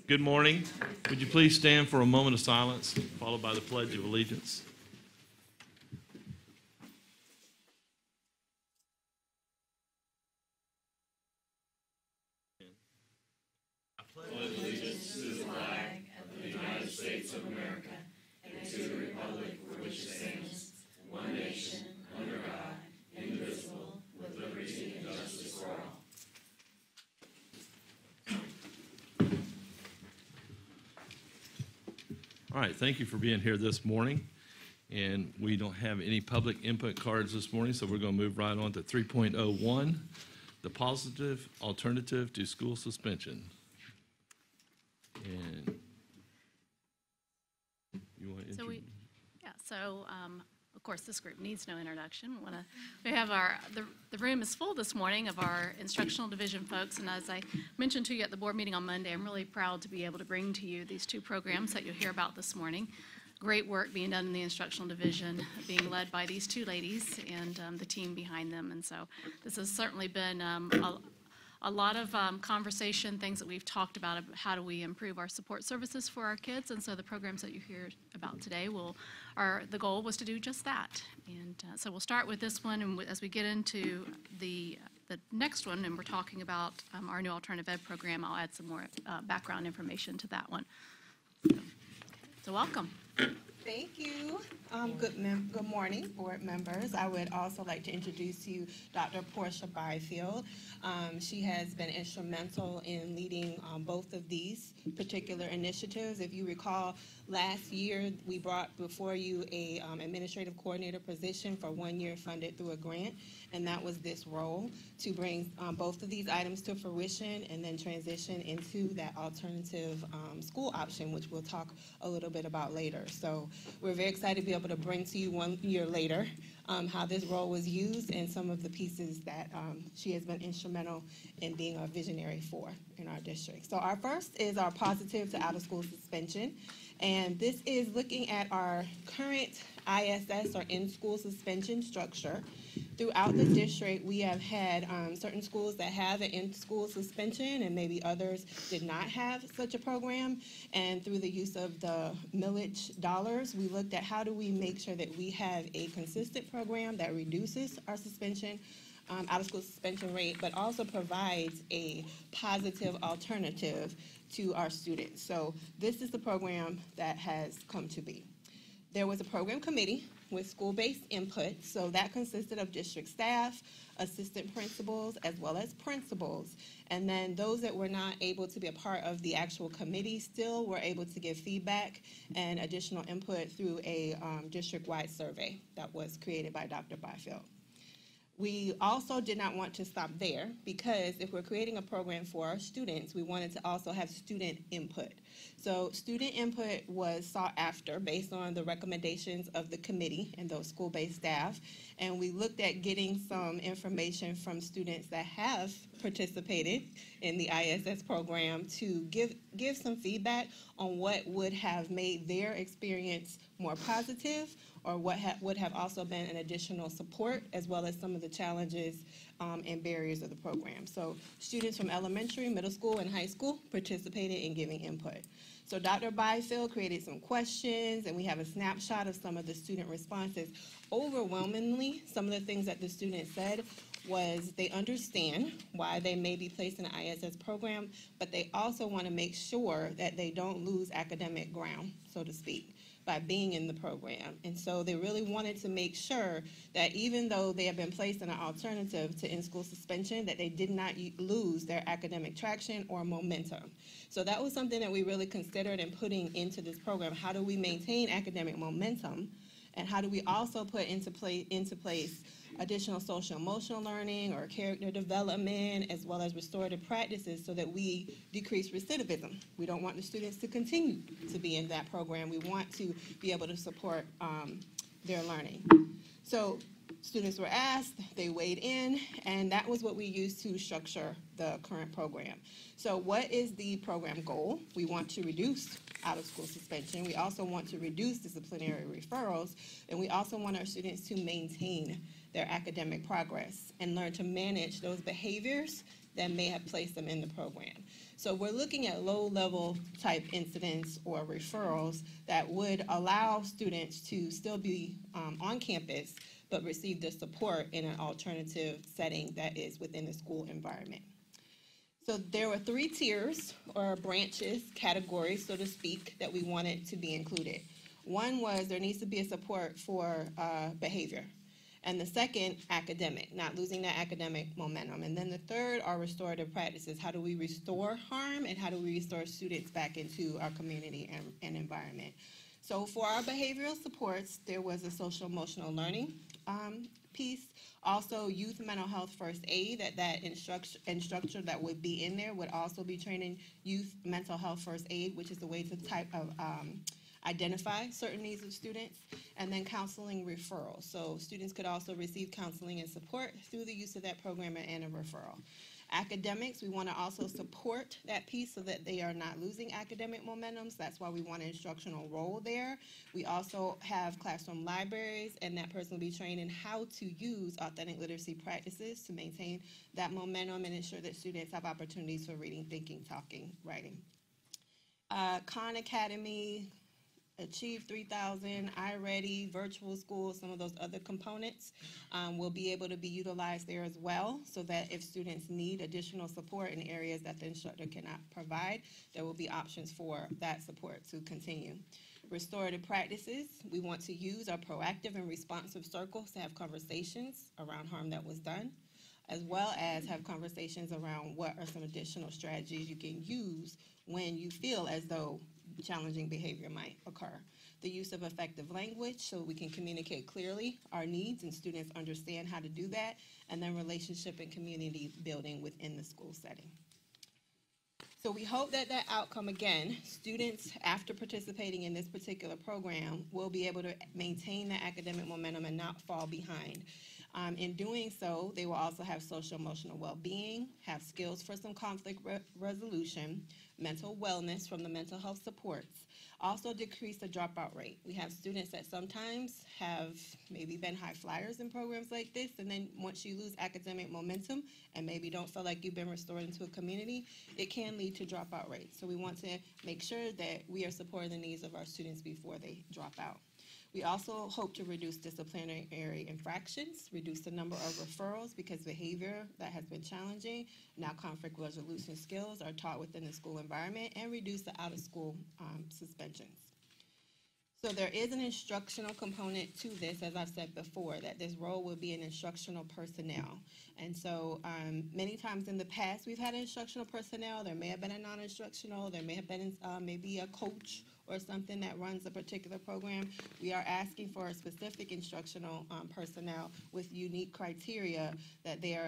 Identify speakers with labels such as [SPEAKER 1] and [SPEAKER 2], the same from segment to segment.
[SPEAKER 1] Good morning. Would you please stand for a moment of silence, followed by the Pledge of Allegiance? I pledge allegiance to the flag of the United States of America and to the republic for which it stands, one nation, under God, indivisible, with liberty and justice for all. All right, thank you for being here this morning. And we don't have any public input cards this morning, so we're going to move right on to 3.01, the positive alternative to school suspension. And you want to introduce?
[SPEAKER 2] Of course, this group needs no introduction. We have the room is full this morning of our instructional division folks, and as I mentioned to you at the board meeting on Monday, I'm really proud to be able to bring to you these two programs that you'll hear about this morning. Great work being done in the instructional division, being led by these two ladies and the team behind them, and so this has certainly been a lot of conversation, things that we've talked about how do we improve our support services for our kids, and so the programs that you hear about today the goal was to do just that. And so we'll start with this one, and as we get into the next one, and we're talking about our new alternative ed program, I'll add some more background information to that one. So welcome.
[SPEAKER 3] Thank you. Good morning, board members. I would also like to introduce to you Dr. Portia Byfield. She has been instrumental in leading both of these particular initiatives. If you recall, last year we brought before you a administrative coordinator position for 1 year funded through a grant, and that was this role to bring both of these items to fruition and then transition into that alternative school option, which we'll talk a little bit about later. So we're very excited to be able to bring to you 1 year later how this role was used and some of the pieces that she has been instrumental in being a visionary for in our district. So our first is our positive to out-of-school suspension. And this is looking at our current ISS or in-school suspension structure. Throughout the district, we have had certain schools that have an in-school suspension and maybe others did not have such a program. And through the use of the millage dollars, we looked at how do we make sure that we have a consistent program that reduces our suspension, out-of-school suspension rate, but also provides a positive alternative to our students. So this is the program that has come to be. There was a program committee with school-based input, so that consisted of district staff, assistant principals, as well as principals. And then those that were not able to be a part of the actual committee still were able to give feedback and additional input through a district-wide survey that was created by Dr. Byfield. We also did not want to stop there because if we're creating a program for our students, we wanted to also have student input. So student input was sought after based on the recommendations of the committee and those school-based staff. And we looked at getting some information from students that have participated in the ISS program to give some feedback on what would have made their experience more positive or what would have also been an additional support, as well as some of the challenges and barriers of the program. So students from elementary, middle school, and high school participated in giving input. So Dr. Byfield created some questions, and we have a snapshot of some of the student responses. Overwhelmingly, some of the things that the students said was they understand why they may be placed in an ISS program, but they also want to make sure that they don't lose academic ground, so to speak, by being in the program. And so they really wanted to make sure that even though they have been placed in an alternative to in-school suspension, that they did not lose their academic traction or momentum. So that was something that we really considered in putting into this program. How do we maintain academic momentum? And how do we also put into place additional social emotional learning or character development, as well as restorative practices, so that we decrease recidivism? We don't want the students to continue to be in that program. We want to be able to support their learning. So Students were asked, they weighed in, and that was what we used to structure the current program. So what is the program goal? We want to reduce out-of-school suspension. We also want to reduce disciplinary referrals, and we also want our students to maintain their academic progress and learn to manage those behaviors that may have placed them in the program. So we're looking at low-level type incidents or referrals that would allow students to still be on campus but receive the support in an alternative setting that is within the school environment. So there were 3 tiers or branches, categories, so to speak, that we wanted to be included. One was there needs to be a support for behavior. And the second, academic, not losing that academic momentum. And then the third are restorative practices. How do we restore harm and how do we restore students back into our community and environment? So for our behavioral supports, there was a social emotional learning piece. Also, youth mental health first aid, that instructor that would be in there would also be training youth mental health first aid, which is a way to type of identify certain needs of students, and then counseling referral. So students could also receive counseling and support through the use of that program and a referral. Academics, we want to also support that piece so that they are not losing academic momentums. That's why we want an instructional role there. We also have classroom libraries, and that person will be trained in how to use authentic literacy practices to maintain that momentum and ensure that students have opportunities for reading, thinking, talking, writing. Khan Academy, Achieve 3000, iReady, virtual school, some of those other components will be able to be utilized there as well, so that if students need additional support in areas that the instructor cannot provide, there will be options for that support to continue. Restorative practices, we want to use our proactive and responsive circles to have conversations around harm that was done, as well as have conversations around what are some additional strategies you can use when you feel as though challenging behavior might occur. The use of effective language so we can communicate clearly our needs and students understand how to do that, and then relationship and community building within the school setting. So we hope that that outcome, again, students after participating in this particular program will be able to maintain that academic momentum and not fall behind. In doing so, they will also have social emotional well-being, have skills for some conflict resolution, mental wellness from the mental health supports, also decrease the dropout rate. We have students that sometimes have maybe been high flyers in programs like this, and then once you lose academic momentum and maybe don't feel like you've been restored into a community, it can lead to dropout rates. So we want to make sure that we are supporting the needs of our students before they drop out. We also hope to reduce disciplinary infractions, reduce the number of referrals because behavior that has been challenging, now conflict resolution skills are taught within the school environment, and reduce the out-of-school suspensions. So there is an instructional component to this, as I've said before, that this role will be an instructional personnel. And so many times in the past, we've had instructional personnel. There may have been a non-instructional. There may have been maybe a coach or something that runs a particular program. We are asking for a specific instructional personnel with unique criteria that they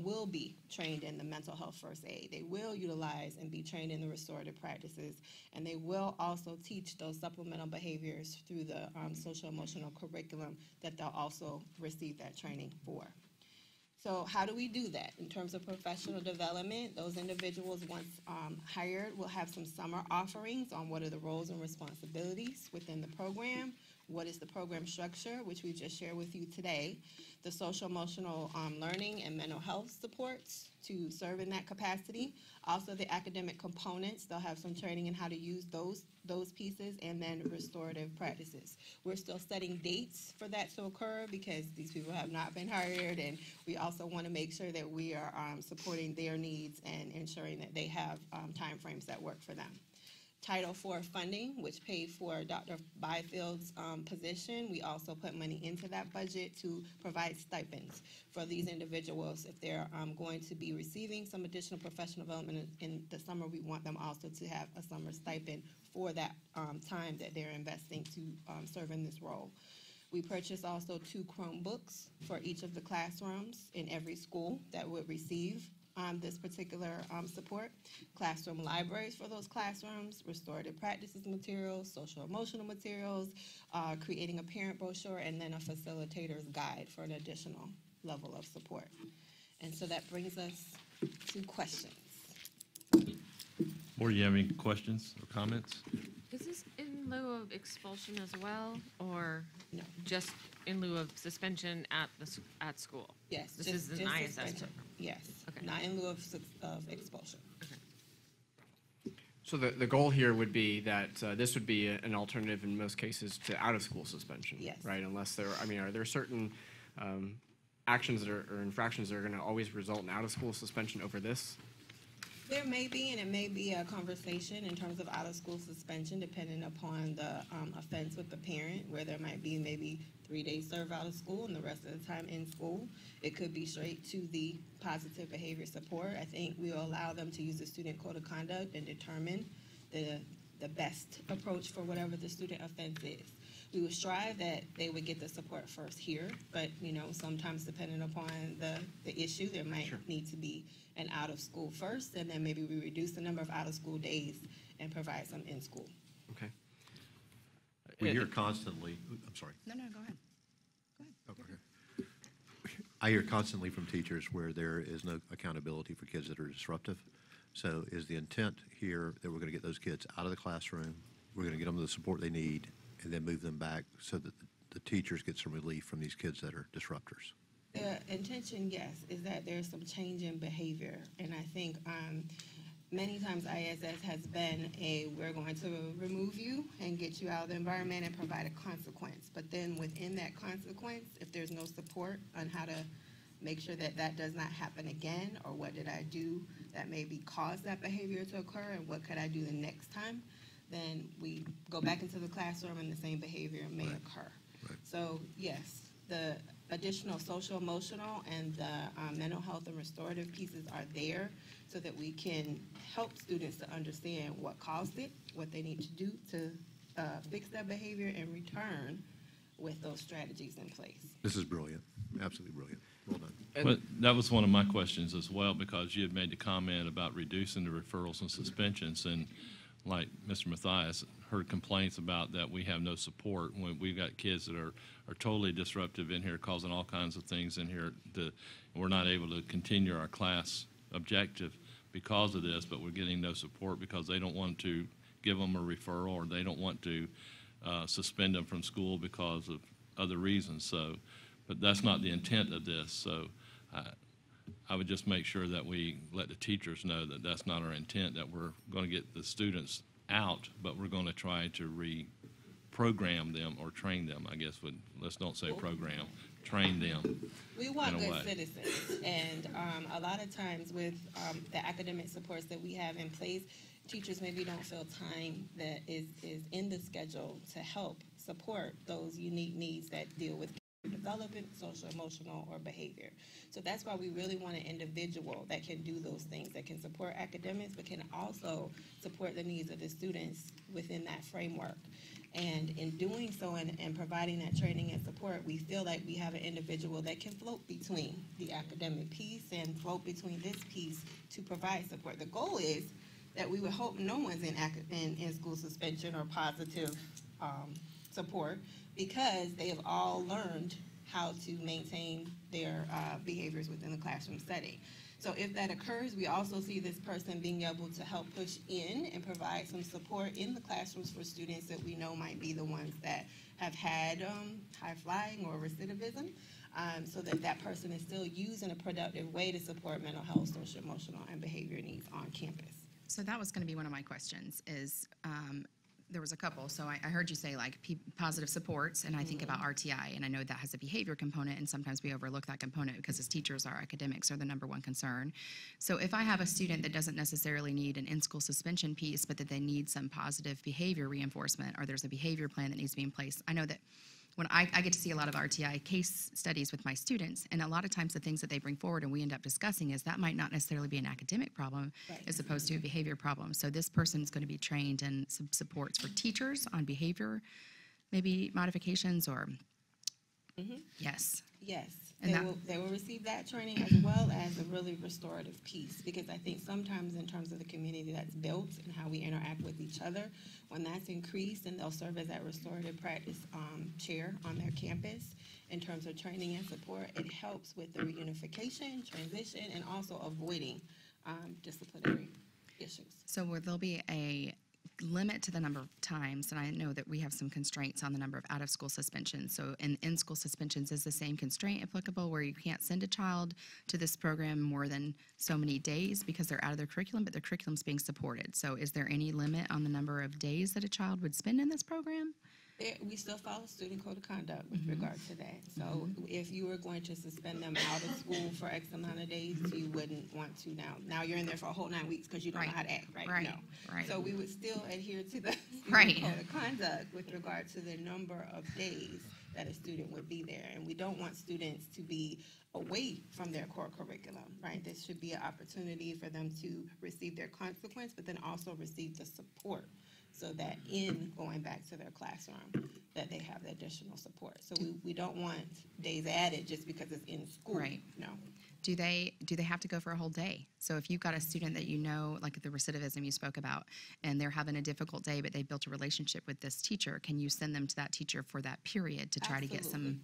[SPEAKER 3] will be trained in the mental health first aid. They will utilize and be trained in the restorative practices, and they will also teach those supplemental behaviors through the social emotional curriculum that they'll also receive that training for. So how do we do that? In terms of professional development, those individuals, once hired, will have some summer offerings on what are the roles and responsibilities within the program, what is the program structure, which we just shared with you today, the social emotional learning and mental health supports to serve in that capacity, also the academic components. They'll have some training in how to use those pieces, and then restorative practices. We're still setting dates for that to occur because these people have not been hired, and we also want to make sure that we are supporting their needs and ensuring that they have timeframes that work for them. Title IV funding, which paid for Dr. Byfield's position. We also put money into that budget to provide stipends for these individuals. If they're going to be receiving some additional professional development in the summer, we want them also to have a summer stipend for that time that they're investing to serve in this role. We purchased also 2 Chromebooks for each of the classrooms in every school that would receive this particular support, classroom libraries for those classrooms, restorative practices materials, social emotional materials, creating a parent brochure, and then a facilitator's guide for an additional level of support. And so that brings us to questions.
[SPEAKER 4] Or you have any questions or comments?
[SPEAKER 5] Is this in lieu of expulsion as well, or
[SPEAKER 3] No.
[SPEAKER 5] just in lieu of suspension at school?
[SPEAKER 3] Yes.
[SPEAKER 5] This is an ISS
[SPEAKER 3] suspension.
[SPEAKER 5] program.
[SPEAKER 3] Yes,
[SPEAKER 5] Okay.
[SPEAKER 3] not in lieu of expulsion.
[SPEAKER 6] So the goal here would be that this would be an alternative in most cases to out-of-school suspension.
[SPEAKER 3] Yes.
[SPEAKER 6] Right, unless there, are there certain actions that are, or infractions that are going to always result in out-of-school suspension over this?
[SPEAKER 3] There may be, and it may be a conversation in terms of out-of-school suspension, depending upon the offense with the parent, where there might be maybe 3 days served out of school and the rest of the time in school. It could be straight to the positive behavior support. I think we will allow them to use the student code of conduct and determine the best approach for whatever the student offense is. We would strive that they would get the support first here, but sometimes depending upon the issue, there might need to be an out of school first, and then maybe we reduce the number of out of school days and provide some in school.
[SPEAKER 6] Okay.
[SPEAKER 1] We hear constantly, I'm sorry.
[SPEAKER 7] No, go ahead.
[SPEAKER 1] Oh, okay. I hear constantly from teachers where there is no accountability for kids that are disruptive. So is the intent here that we're going to get those kids out of the classroom, we're going to get them the support they need, and then move them back so that the teachers get some relief from these kids that are disruptors?
[SPEAKER 3] The intention, yes, is that there's some change in behavior, and I think many times ISS has been we're going to remove you and get you out of the environment and provide a consequence. But then within that consequence, if there's no support on how to make sure that that does not happen again, or what did I do that maybe caused that behavior to occur, and what could I do the next time, then we go back into the classroom and the same behavior may occur.
[SPEAKER 1] Right.
[SPEAKER 3] So yes, the additional social emotional and the mental health and restorative pieces are there so that we can help students to understand what caused it, what they need to do to fix that behavior, and return with those strategies in place.
[SPEAKER 1] This is brilliant, absolutely brilliant. Well done.
[SPEAKER 4] But that was one of my questions as well, because you had made the comment about reducing the referrals and suspensions, and like Mr. Mathias heard complaints about that we have no support when we've got kids that are totally disruptive in here, causing all kinds of things in here. We're not able to continue our class objective because of this, but we're getting no support because they don't want to give them a referral, or they don't want to suspend them from school because of other reasons. So, but that's not the intent of this. So I would just make sure that we let the teachers know that that's not our intent, that we're going to get the students out, but we're going to try to reprogram them or train them, I guess. Let's don't say program, train them.
[SPEAKER 3] We want
[SPEAKER 4] in a
[SPEAKER 3] good
[SPEAKER 4] way.
[SPEAKER 3] citizens, and a lot of times with the academic supports that we have in place, teachers maybe don't feel time that is in the schedule to help support those unique needs that deal with development, social, emotional, or behavior. So that's why we really want an individual that can do those things, that can support academics, but can also support the needs of the students within that framework. And in doing so and providing that training and support, we feel like we have an individual that can float between the academic piece and float between this piece to provide support. The goal is that we would hope no one's in school suspension or positive support, because they have all learned how to maintain their behaviors within the classroom setting. So if that occurs, we also see this person being able to help push in and provide some support in the classrooms for students that we know might be the ones that have had high flying or recidivism, so that that person is still used in a productive way to support mental health, social, emotional, and behavior needs on campus.
[SPEAKER 7] So that was going to be one of my questions is, there was a couple. So I heard you say like positive supports, and I think about RTI, and I know that has a behavior component, and sometimes we overlook that component because as teachers, our academics are the number one concern. So if I have a student that doesn't necessarily need an in-school suspension piece, but that they need some positive behavior reinforcement, or there's a behavior plan that needs to be in place, I know that when I get to see a lot of RTI case studies with my students, and a lot of times the things that they bring forward and we end up discussing is that might not necessarily be an academic problem,
[SPEAKER 3] Right.
[SPEAKER 7] as opposed to a behavior problem. So this person's going to be trained in some supports for teachers on behavior, maybe modifications or, yes.
[SPEAKER 3] Yes,
[SPEAKER 7] And
[SPEAKER 3] they will receive that training as well as a really restorative piece, because I think sometimes in terms of the community that's built and how we interact with each other, when that's increased, and they'll serve as that restorative practice chair on their campus in terms of training and support, it helps with the reunification, transition, and also avoiding disciplinary issues.
[SPEAKER 7] So will there be a limit to the number of times? And I know that we have some constraints on the number of out-of-school suspensions. So in-school suspensions, is the same constraint applicable where you can't send a child to this program more than so many days because they're out of their curriculum, but their curriculum's being supported? So is there any limit on the number of days that a child would spend in this program?
[SPEAKER 3] We still follow student code of conduct with regard to that. So if you were going to suspend them out of school for X amount of days, you wouldn't want to now. Now you're in there for a whole 9 weeks because you don't know how to act, right?
[SPEAKER 7] Right.
[SPEAKER 3] No.
[SPEAKER 7] Right.
[SPEAKER 3] So we would still adhere to the
[SPEAKER 7] Right.
[SPEAKER 3] student code of conduct with regard to the number of days that a student would be there. And we don't want students to be away from their core curriculum, right? This should be an opportunity for them to receive their consequence, but then also receive the support, so that in going back to their classroom, that they have the additional support. So we don't want days added just because it's in school.
[SPEAKER 7] Right.
[SPEAKER 3] No.
[SPEAKER 7] Do they have to go for a whole day? So if you've got a student that you know, like the recidivism you spoke about, and they're having a difficult day, but they built a relationship with this teacher, can you send them to that teacher for that period to try to get some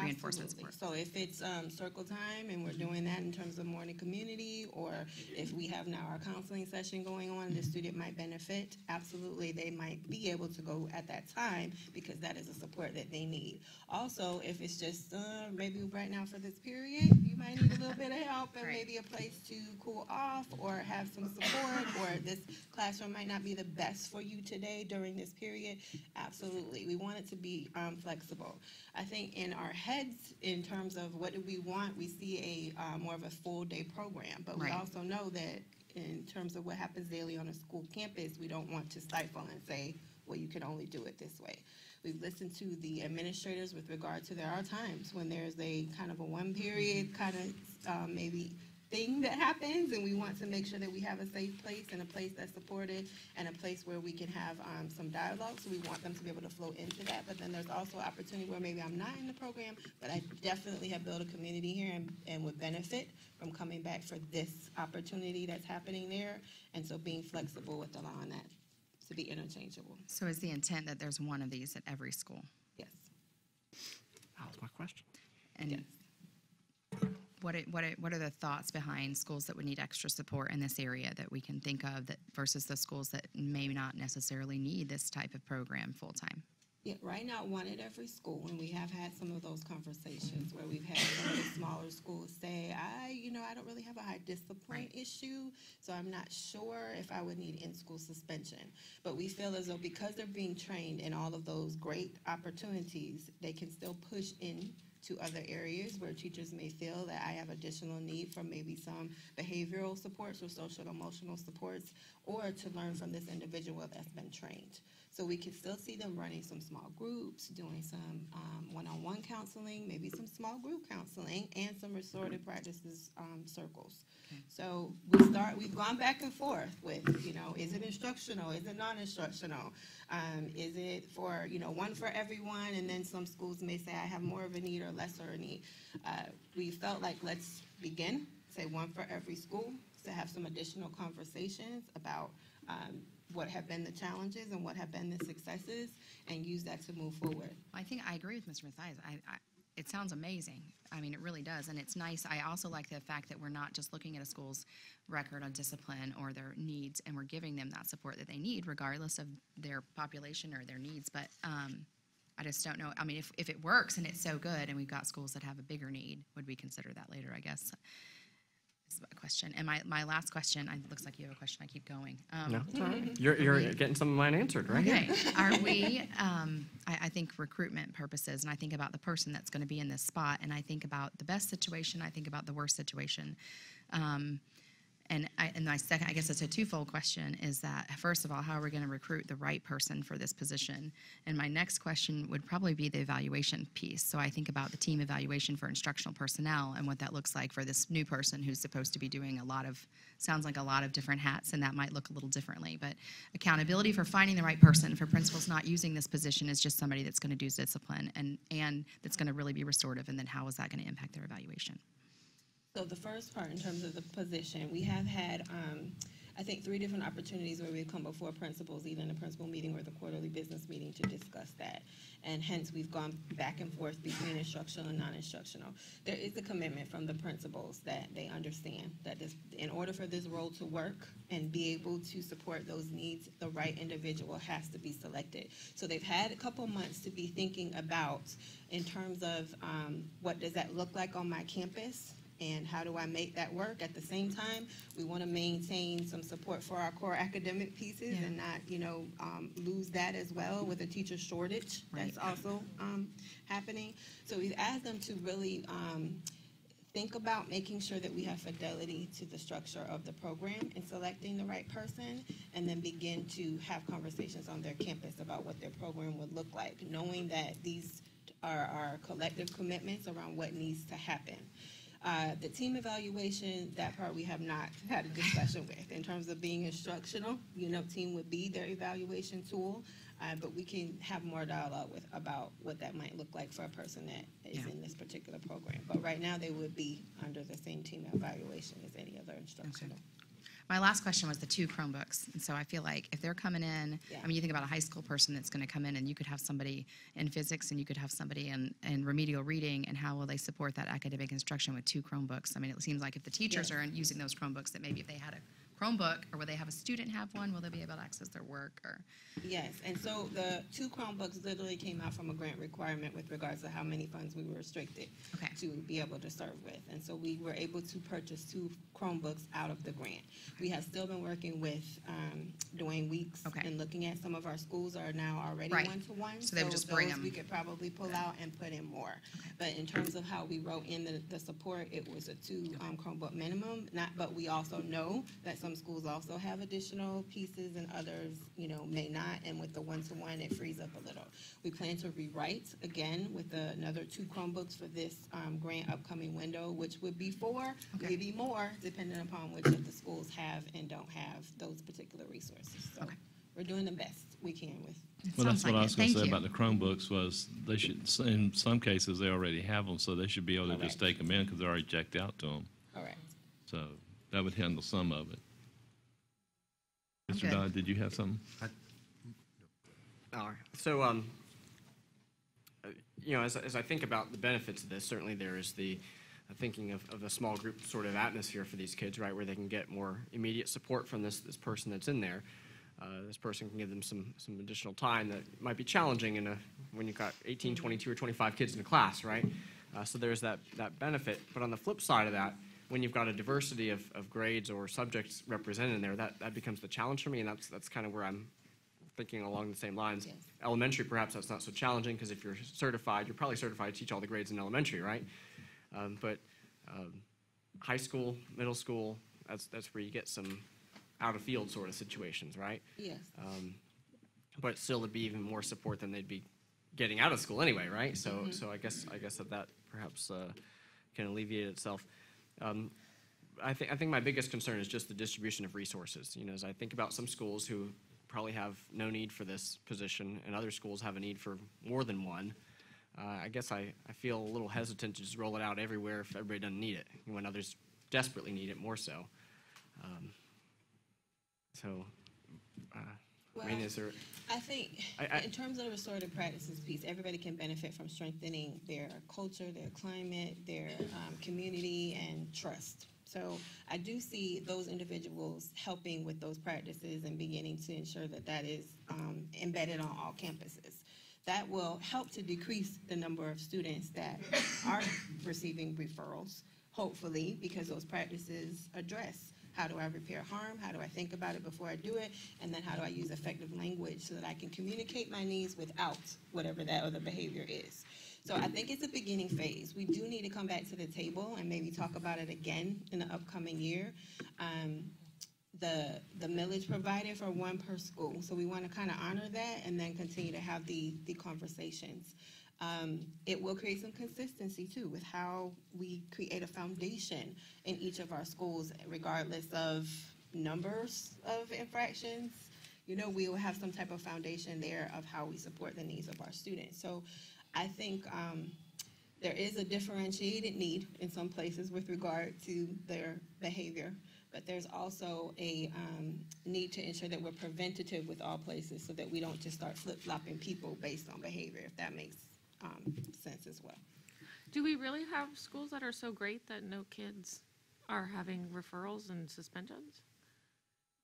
[SPEAKER 7] reinforcement
[SPEAKER 3] Absolutely.
[SPEAKER 7] support?
[SPEAKER 3] So if it's circle time and we're doing that in terms of morning community, or if we have now our counseling session going on, the student might benefit, absolutely, they might be able to go at that time because that is a support that they need. Also, if it's just maybe right now for this period, you might need a little bit of help and
[SPEAKER 7] Right.
[SPEAKER 3] maybe a place to cool off or have some support, or this classroom might not be the best for you today during this period, absolutely. We want it to be flexible. I think in our heads, in terms of what do we want, we see a more of a full day program, but we
[SPEAKER 7] Right.
[SPEAKER 3] also know that in terms of what happens daily on a school campus, we don't want to stifle and say, well, you can only do it this way. We've listened to the administrators with regard to there are times when there's a kind of a one period kind of maybe thing that happens, and we want to make sure that we have a safe place and a place that's supported and a place where we can have some dialogue. So we want them to be able to flow into that. But then there's also opportunity where maybe I'm not in the program, but I definitely have built a community here and would benefit from coming back for this opportunity that's happening there. And so being flexible with allowing that to be interchangeable.
[SPEAKER 7] So is the intent that there's one of these at every school?
[SPEAKER 3] Yes.
[SPEAKER 6] That was my question.
[SPEAKER 7] And
[SPEAKER 3] Yes.
[SPEAKER 7] what are the thoughts behind schools that would need extra support in this area that we can think of that versus the schools that may not necessarily need this type of program full-time?
[SPEAKER 3] Yeah, right now, one at every school, and we have had some of those conversations where we've had some of the smaller schools say, I don't really have a high discipline issue, so I'm not sure if I would need in-school suspension. But we feel as though because they're being trained in all of those great opportunities, they can still push in to other areas where teachers may feel that I have additional need for maybe some behavioral supports or social and emotional supports, or to learn from this individual that's been trained. So we can still see them running some small groups, doing some one-on-one counseling, maybe some small group counseling, and some restorative practices circles. So we've gone back and forth with, is it instructional? Is it non-instructional? Is it for, one for everyone? And then some schools may say, I have more of a need or lesser a need. We felt like let's begin, say one for every school, to have some additional conversations about what have been the challenges and what have been the successes, and use that to move forward.
[SPEAKER 7] I think I agree with Mr. Mathias. It sounds amazing. I mean, it really does, and it's nice. I also like the fact that we're not just looking at a school's record on discipline or their needs, and we're giving them that support that they need, regardless of their population or their needs. But I just don't know. I mean, if it works and it's so good, and we've got schools that have a bigger need, would we consider that later, I guess? Is a question. And my last question, it looks like you have a question. I keep going.
[SPEAKER 6] No, it's all right. You're getting some of mine answered, right?
[SPEAKER 7] Okay. Are we, I think recruitment purposes, and I think about the person that's going to be in this spot, and I think about the best situation, I think about the worst situation. And my second, I guess it's a twofold question, is that, first of all, how are we going to recruit the right person for this position? And my next question would probably be the evaluation piece. So I think about the team evaluation for instructional personnel and what that looks like for this new person who's supposed to be doing sounds like a lot of different hats, and that might look a little differently. But accountability for finding the right person, for principals not using this position as just somebody that's going to do discipline and that's going to really be restorative, and then how is that going to impact their evaluation?
[SPEAKER 3] So the first part, in terms of the position, we have had, I think, 3 different opportunities where we've come before principals, either in a principal meeting or the quarterly business meeting, to discuss that. And hence, we've gone back and forth between instructional and non-instructional. There is a commitment from the principals that they understand that in order for this role to work and be able to support those needs, the right individual has to be selected. So they've had a couple months to be thinking about, in terms of what does that look like on my campus, and how do I make that work? At the same time, we want to maintain some support for our core academic pieces and not, lose that as well with a teacher shortage that's also happening. So we've asked them to really think about making sure that we have fidelity to the structure of the program and selecting the right person, and then begin to have conversations on their campus about what their program would look like, knowing that these are our collective commitments around what needs to happen. The team evaluation, that part we have not had a discussion with. In terms of being instructional, team would be their evaluation tool, but we can have more dialogue about what that might look like for a person that is in this particular program. But right now, they would be under the same team evaluation as any other instructional.
[SPEAKER 7] Okay. My last question was the 2 Chromebooks. And so I feel like if they're coming in, I mean, you think about a high school person that's going to come in, and you could have somebody in physics and you could have somebody in remedial reading, and how will they support that academic instruction with 2 Chromebooks? I mean, it seems like if the teachers are using those Chromebooks, that maybe if they had a Chromebook, or will they have a student have one, will they be able to access their work? Or
[SPEAKER 3] Yes, and so the 2 Chromebooks literally came out from a grant requirement with regards to how many funds we were restricted to be able to serve with. And so we were able to purchase 2 Chromebooks out of the grant. We have still been working with Dwayne Weeks and looking at some of our schools are now already one-to-one.
[SPEAKER 7] So they would just bring them.
[SPEAKER 3] We could probably pull out and put in more. But in terms of how we wrote in the support, it was a 2 Chromebook minimum. But we also know that some schools also have additional pieces and others, may not. And with the one-to-one, it frees up a little. We plan to rewrite again with another 2 Chromebooks for this grant upcoming window, which would be 4, maybe more, depending upon which of the schools have and don't have those particular resources. So we're doing the best we can with.
[SPEAKER 4] Well, that's what I was going to say about the Chromebooks was they should, in some cases, they already have them, so they should be able to just take them in because they're already checked out to them.
[SPEAKER 3] All right.
[SPEAKER 4] So that would handle some of it. Mr. Dodd, did you have something?
[SPEAKER 6] All right. So, as I think about the benefits of this, certainly there is the thinking of a small group sort of atmosphere for these kids, right, where they can get more immediate support from this person that's in there. This person can give them some additional time that might be challenging when you've got 18, 22, or 25 kids in a class, right? So there's that benefit. But on the flip side of that, when you've got a diversity of grades or subjects represented in there, that becomes the challenge for me, and that's kind of where I'm thinking along the same lines.
[SPEAKER 3] Yes.
[SPEAKER 6] Elementary, perhaps that's not so challenging, because if you're certified, you're probably certified to teach all the grades in elementary, right? But high school, middle school, that's where you get some out-of-field sort of situations, right?
[SPEAKER 3] Yes.
[SPEAKER 6] But still, it'd be even more support than they'd be getting out of school anyway, right? So I guess that perhaps can alleviate itself. I think my biggest concern is just the distribution of resources. As I think about some schools who probably have no need for this position, and other schools have a need for more than one, I guess I feel a little hesitant to just roll it out everywhere if everybody doesn't need it, when others desperately need it more so. I mean, is there...
[SPEAKER 3] I think in terms of the restorative practices piece, everybody can benefit from strengthening their culture, their climate, their community, and trust. So I do see those individuals helping with those practices and beginning to ensure that is embedded on all campuses. That will help to decrease the number of students that are receiving referrals, hopefully, because those practices address how do I repair harm, how do I think about it before I do it, and then how do I use effective language so that I can communicate my needs without whatever that other behavior is. So I think it's a beginning phase. We do need to come back to the table and maybe talk about it again in the upcoming year. The millage provided for one per school. So we want to kind of honor that and then continue to have the conversations. It will create some consistency too with how we create a foundation in each of our schools, regardless of numbers of infractions. You know, we will have some type of foundation there of how we support the needs of our students. So I think there is a differentiated need in some places with regard to their behavior, but there's also a need to ensure that we're preventative with all places so that we don't just start flip-flopping people based on behavior, if that makes sense as well.
[SPEAKER 5] Do we really have schools that are so great that no kids are having referrals and suspensions?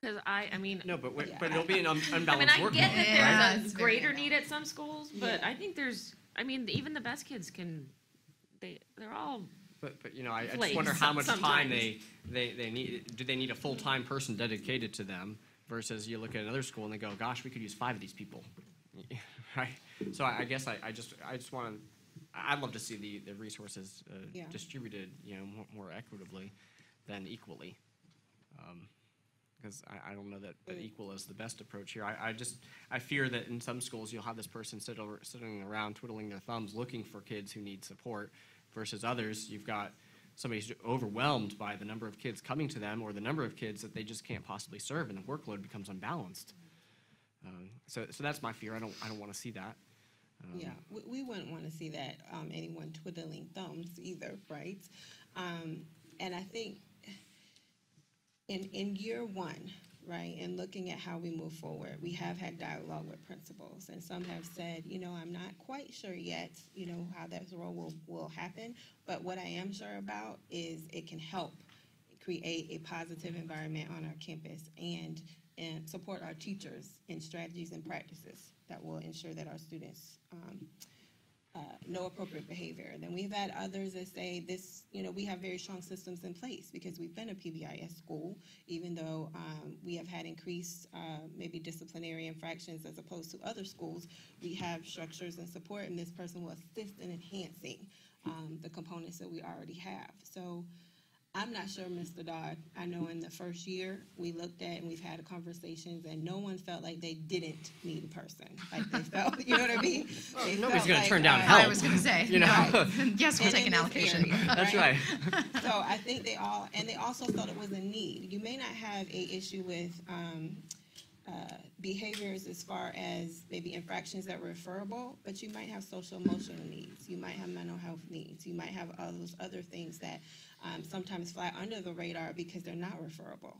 [SPEAKER 5] Because I mean.
[SPEAKER 6] No, but it'll be an unbalanced
[SPEAKER 5] I mean, I
[SPEAKER 6] workload.
[SPEAKER 5] get that
[SPEAKER 7] Yeah,
[SPEAKER 5] there's
[SPEAKER 7] it's
[SPEAKER 5] a
[SPEAKER 7] very
[SPEAKER 5] greater
[SPEAKER 7] imbalanced.
[SPEAKER 5] need at some schools, but I think even the best kids can, they're all,
[SPEAKER 6] But you know, I just
[SPEAKER 5] Flakes
[SPEAKER 6] wonder how much time
[SPEAKER 5] sometimes.
[SPEAKER 6] they need. Do they need a full-time person dedicated to them versus you look at another school and they go, gosh, we could use 5 of these people, right? So I guess I just want to. I'd love to see the resources distributed, you know, more equitably than equally. Because I don't know that equal is the best approach here. I fear that in some schools you'll have this person sitting around twiddling their thumbs looking for kids who need support, versus others you've got somebody who's overwhelmed by the number of kids coming to them or the number of kids that they just can't possibly serve, and the workload becomes unbalanced. So that's my fear. I don't want to see that.
[SPEAKER 3] Yeah, we wouldn't want to see that, anyone twiddling thumbs either, right? And I think in year one, right, and looking at how we move forward, we have had dialogue with principals, and some have said, you know, I'm not quite sure yet, you know, how that role will happen, but what I am sure about is it can help create a positive environment on our campus and support our teachers in strategies and practices that will ensure that our students know appropriate behavior. And then we've had others that say this, you know, we have very strong systems in place because we've been a PBIS school, even though we have had increased maybe disciplinary infractions as opposed to other schools. We have structures and support, and this person will assist in enhancing the components that we already have. So I'm not sure, Mr. Dodd. I know in the first year we looked at and we've had conversations, and no one felt like they didn't need a person. Like they felt, you know what I mean? They
[SPEAKER 6] Nobody's
[SPEAKER 3] felt
[SPEAKER 6] going to
[SPEAKER 3] like,
[SPEAKER 6] turn down help.
[SPEAKER 7] I was going to say,
[SPEAKER 6] You know?
[SPEAKER 7] no. Yes, we'll
[SPEAKER 3] and
[SPEAKER 7] take
[SPEAKER 3] in
[SPEAKER 7] an
[SPEAKER 3] this
[SPEAKER 7] allocation.
[SPEAKER 3] area,
[SPEAKER 6] That's right.
[SPEAKER 3] So I think they also felt it was a need. You may not have a issue with behaviors as far as maybe infractions that were referable, but you might have social emotional needs. You might have mental health needs. You might have all those other things that sometimes fly under the radar because they're not referable.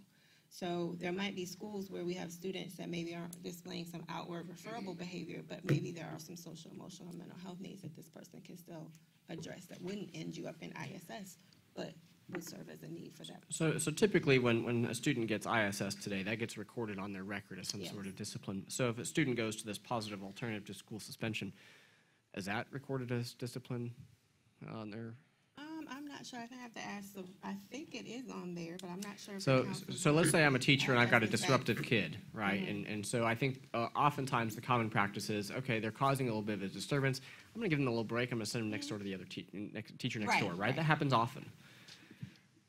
[SPEAKER 3] So there might be schools where we have students that maybe aren't displaying some outward referable behavior, but maybe there are some social emotional and mental health needs that this person can still address that wouldn't end you up in ISS, but would serve as a need for that.
[SPEAKER 6] So typically when a student gets ISS today, that gets recorded on their record as some
[SPEAKER 3] Yes.
[SPEAKER 6] sort of discipline. So if a student goes to this positive alternative to school suspension, is that recorded as discipline on their?
[SPEAKER 3] I'm not sure. I have to ask. I think it is on there, but I'm not sure. If
[SPEAKER 6] So
[SPEAKER 3] it counts as
[SPEAKER 6] so let's say I'm a teacher and I've got a
[SPEAKER 3] ISS.
[SPEAKER 6] disruptive kid, right? And so I think oftentimes the common practice is, okay, they're causing a little bit of a disturbance. I'm going to give them a little break. I'm going to send them next door to the other teacher next
[SPEAKER 3] Right,
[SPEAKER 6] door, right?
[SPEAKER 3] right.
[SPEAKER 6] That happens often.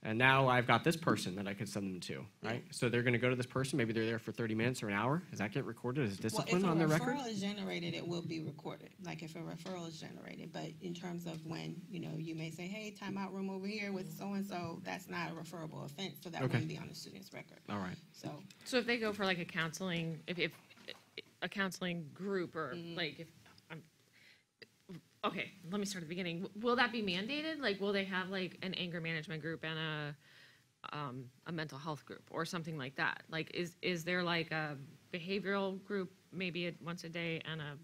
[SPEAKER 6] And now I've got this person that I could send them to, right? So they're going to go to this person. Maybe they're there for 30 minutes or an hour. Does that get recorded as discipline on their record?
[SPEAKER 3] Well, if a referral is generated, it will be recorded. Like if a referral is generated, but in terms of when, you know, you may say, hey, timeout room over here with so-and-so, that's not a referable offense, so that
[SPEAKER 6] Okay.
[SPEAKER 3] wouldn't be on the student's record.
[SPEAKER 6] All right.
[SPEAKER 5] so if they go for like a counseling, if a counseling group or like if, okay, let me start at the beginning. Will that be mandated? Like, will they have like an anger management group and a mental health group or something like that? Like, is there like a behavioral group maybe once a day and a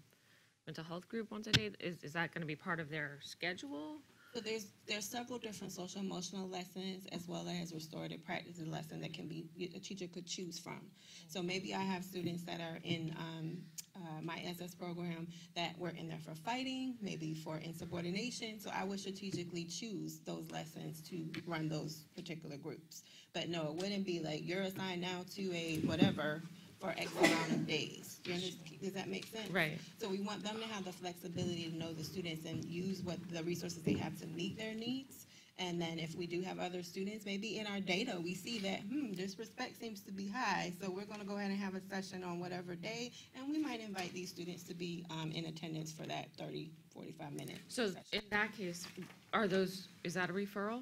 [SPEAKER 5] mental health group once a day? Is that going to be part of their schedule?
[SPEAKER 3] So there's several different social emotional lessons as well as restorative practices lesson that a teacher could choose from. So maybe I have students that are in my SS program that were in there for fighting, maybe for insubordination. So I would strategically choose those lessons to run those particular groups. But no, it wouldn't be like you're assigned now to a whatever for X amount of days. Does that make sense?
[SPEAKER 5] Right.
[SPEAKER 3] So we want them to have the flexibility to know the students and use what the resources they have to meet their needs. And then if we do have other students, maybe in our data, we see that, disrespect seems to be high, so we're gonna go ahead and have a session on whatever day, and we might invite these students to be in attendance for that 30, 45 minute
[SPEAKER 5] So
[SPEAKER 3] session.
[SPEAKER 5] in that case, is that a referral?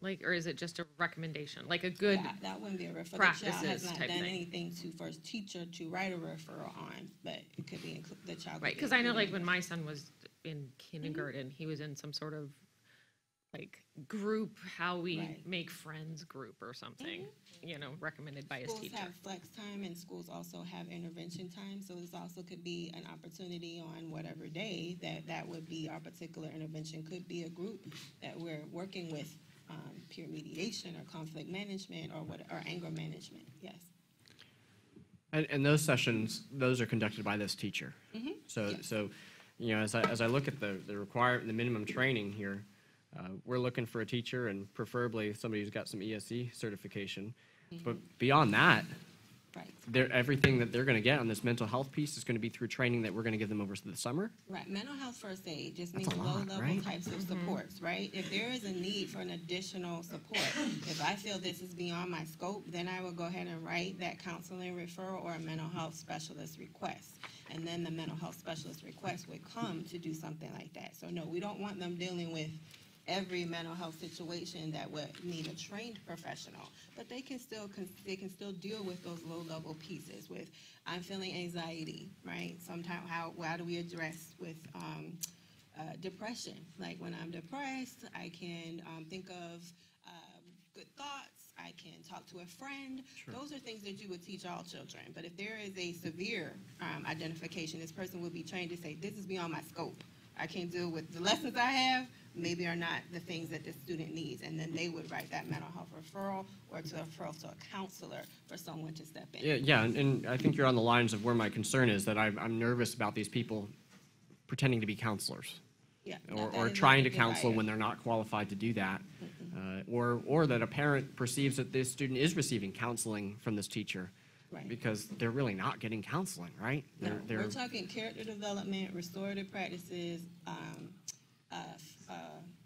[SPEAKER 5] Like, or is it just a recommendation, like a good,
[SPEAKER 3] Yeah, that wouldn't be a referral. The child has
[SPEAKER 5] practices
[SPEAKER 3] not
[SPEAKER 5] type
[SPEAKER 3] done
[SPEAKER 5] thing.
[SPEAKER 3] anything for his teacher to write a referral on, but it could be, the child. could
[SPEAKER 5] right,
[SPEAKER 3] be
[SPEAKER 5] because I know like
[SPEAKER 3] included.
[SPEAKER 5] when my son was in kindergarten, he was in some sort of like group, how we
[SPEAKER 3] Right.
[SPEAKER 5] make friends group or something, recommended by his
[SPEAKER 3] Schools
[SPEAKER 5] teacher.
[SPEAKER 3] have flex time and schools also have intervention time, so this also could be an opportunity on whatever day that would be our particular intervention. Could be a group that we're working with, peer mediation or conflict management or anger management, yes.
[SPEAKER 6] And those sessions, those are conducted by this teacher. So,
[SPEAKER 3] Yes.
[SPEAKER 6] so, as I look at the minimum training here, we're looking for a teacher and preferably somebody who's got some ESE certification. But beyond that,
[SPEAKER 3] Right,
[SPEAKER 6] everything that they're gonna get on this mental health piece is gonna be through training that we're gonna give them over the summer.
[SPEAKER 3] right. Mental health first aid just
[SPEAKER 6] That's
[SPEAKER 3] means
[SPEAKER 6] a lot,
[SPEAKER 3] low-level
[SPEAKER 6] right?
[SPEAKER 3] types of supports, right? If there is a need for an additional support, if I feel this is beyond my scope, then I will go ahead and write that counseling referral or a mental health specialist request. And then the mental health specialist request would come to do something like that. So no, we don't want them dealing with every mental health situation that would need a trained professional, but they can still deal with those low-level pieces with, I'm feeling anxiety, right? Sometimes how do we address with depression? Like when I'm depressed, I can think of good thoughts, I can talk to a friend. Those are things that you would teach all children, but if there is a severe identification, this person will be trained to say, this is beyond my scope. I can't deal with the lessons I have, maybe are not the things that the student needs, and then they would write that mental health referral or to referral to a counselor for someone to step in.
[SPEAKER 6] Yeah, and I think you're on the lines of where my concern is, that I'm nervous about these people pretending to be counselors.
[SPEAKER 3] Yeah,
[SPEAKER 6] Or trying to counsel when they're not qualified to do that. Or that a parent perceives that this student is receiving counseling from this teacher.
[SPEAKER 3] Right.
[SPEAKER 6] Because they're really not getting counseling, right?
[SPEAKER 3] No,
[SPEAKER 6] They're
[SPEAKER 3] we're talking character development, restorative practices,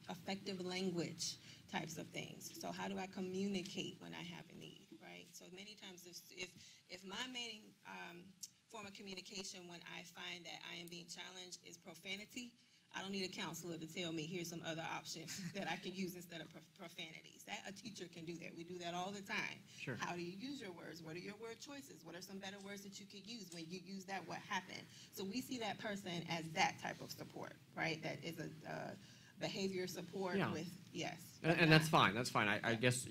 [SPEAKER 3] effective language types of things. So how do I communicate when I have a need, right? So many times if my main form of communication when I find that I am being challenged is profanity, I don't need a counselor to tell me here's some other options that I can use instead of profanities. That a teacher can do that. We do that all the time.
[SPEAKER 6] Sure.
[SPEAKER 3] How do you use your words? What are your word choices? What are some better words that you could use? When you use that, what happened? So we see that person as that type of support, right? That is a behavior support
[SPEAKER 6] Yeah.
[SPEAKER 3] with, yes.
[SPEAKER 6] And that's fine, that's fine. I guess,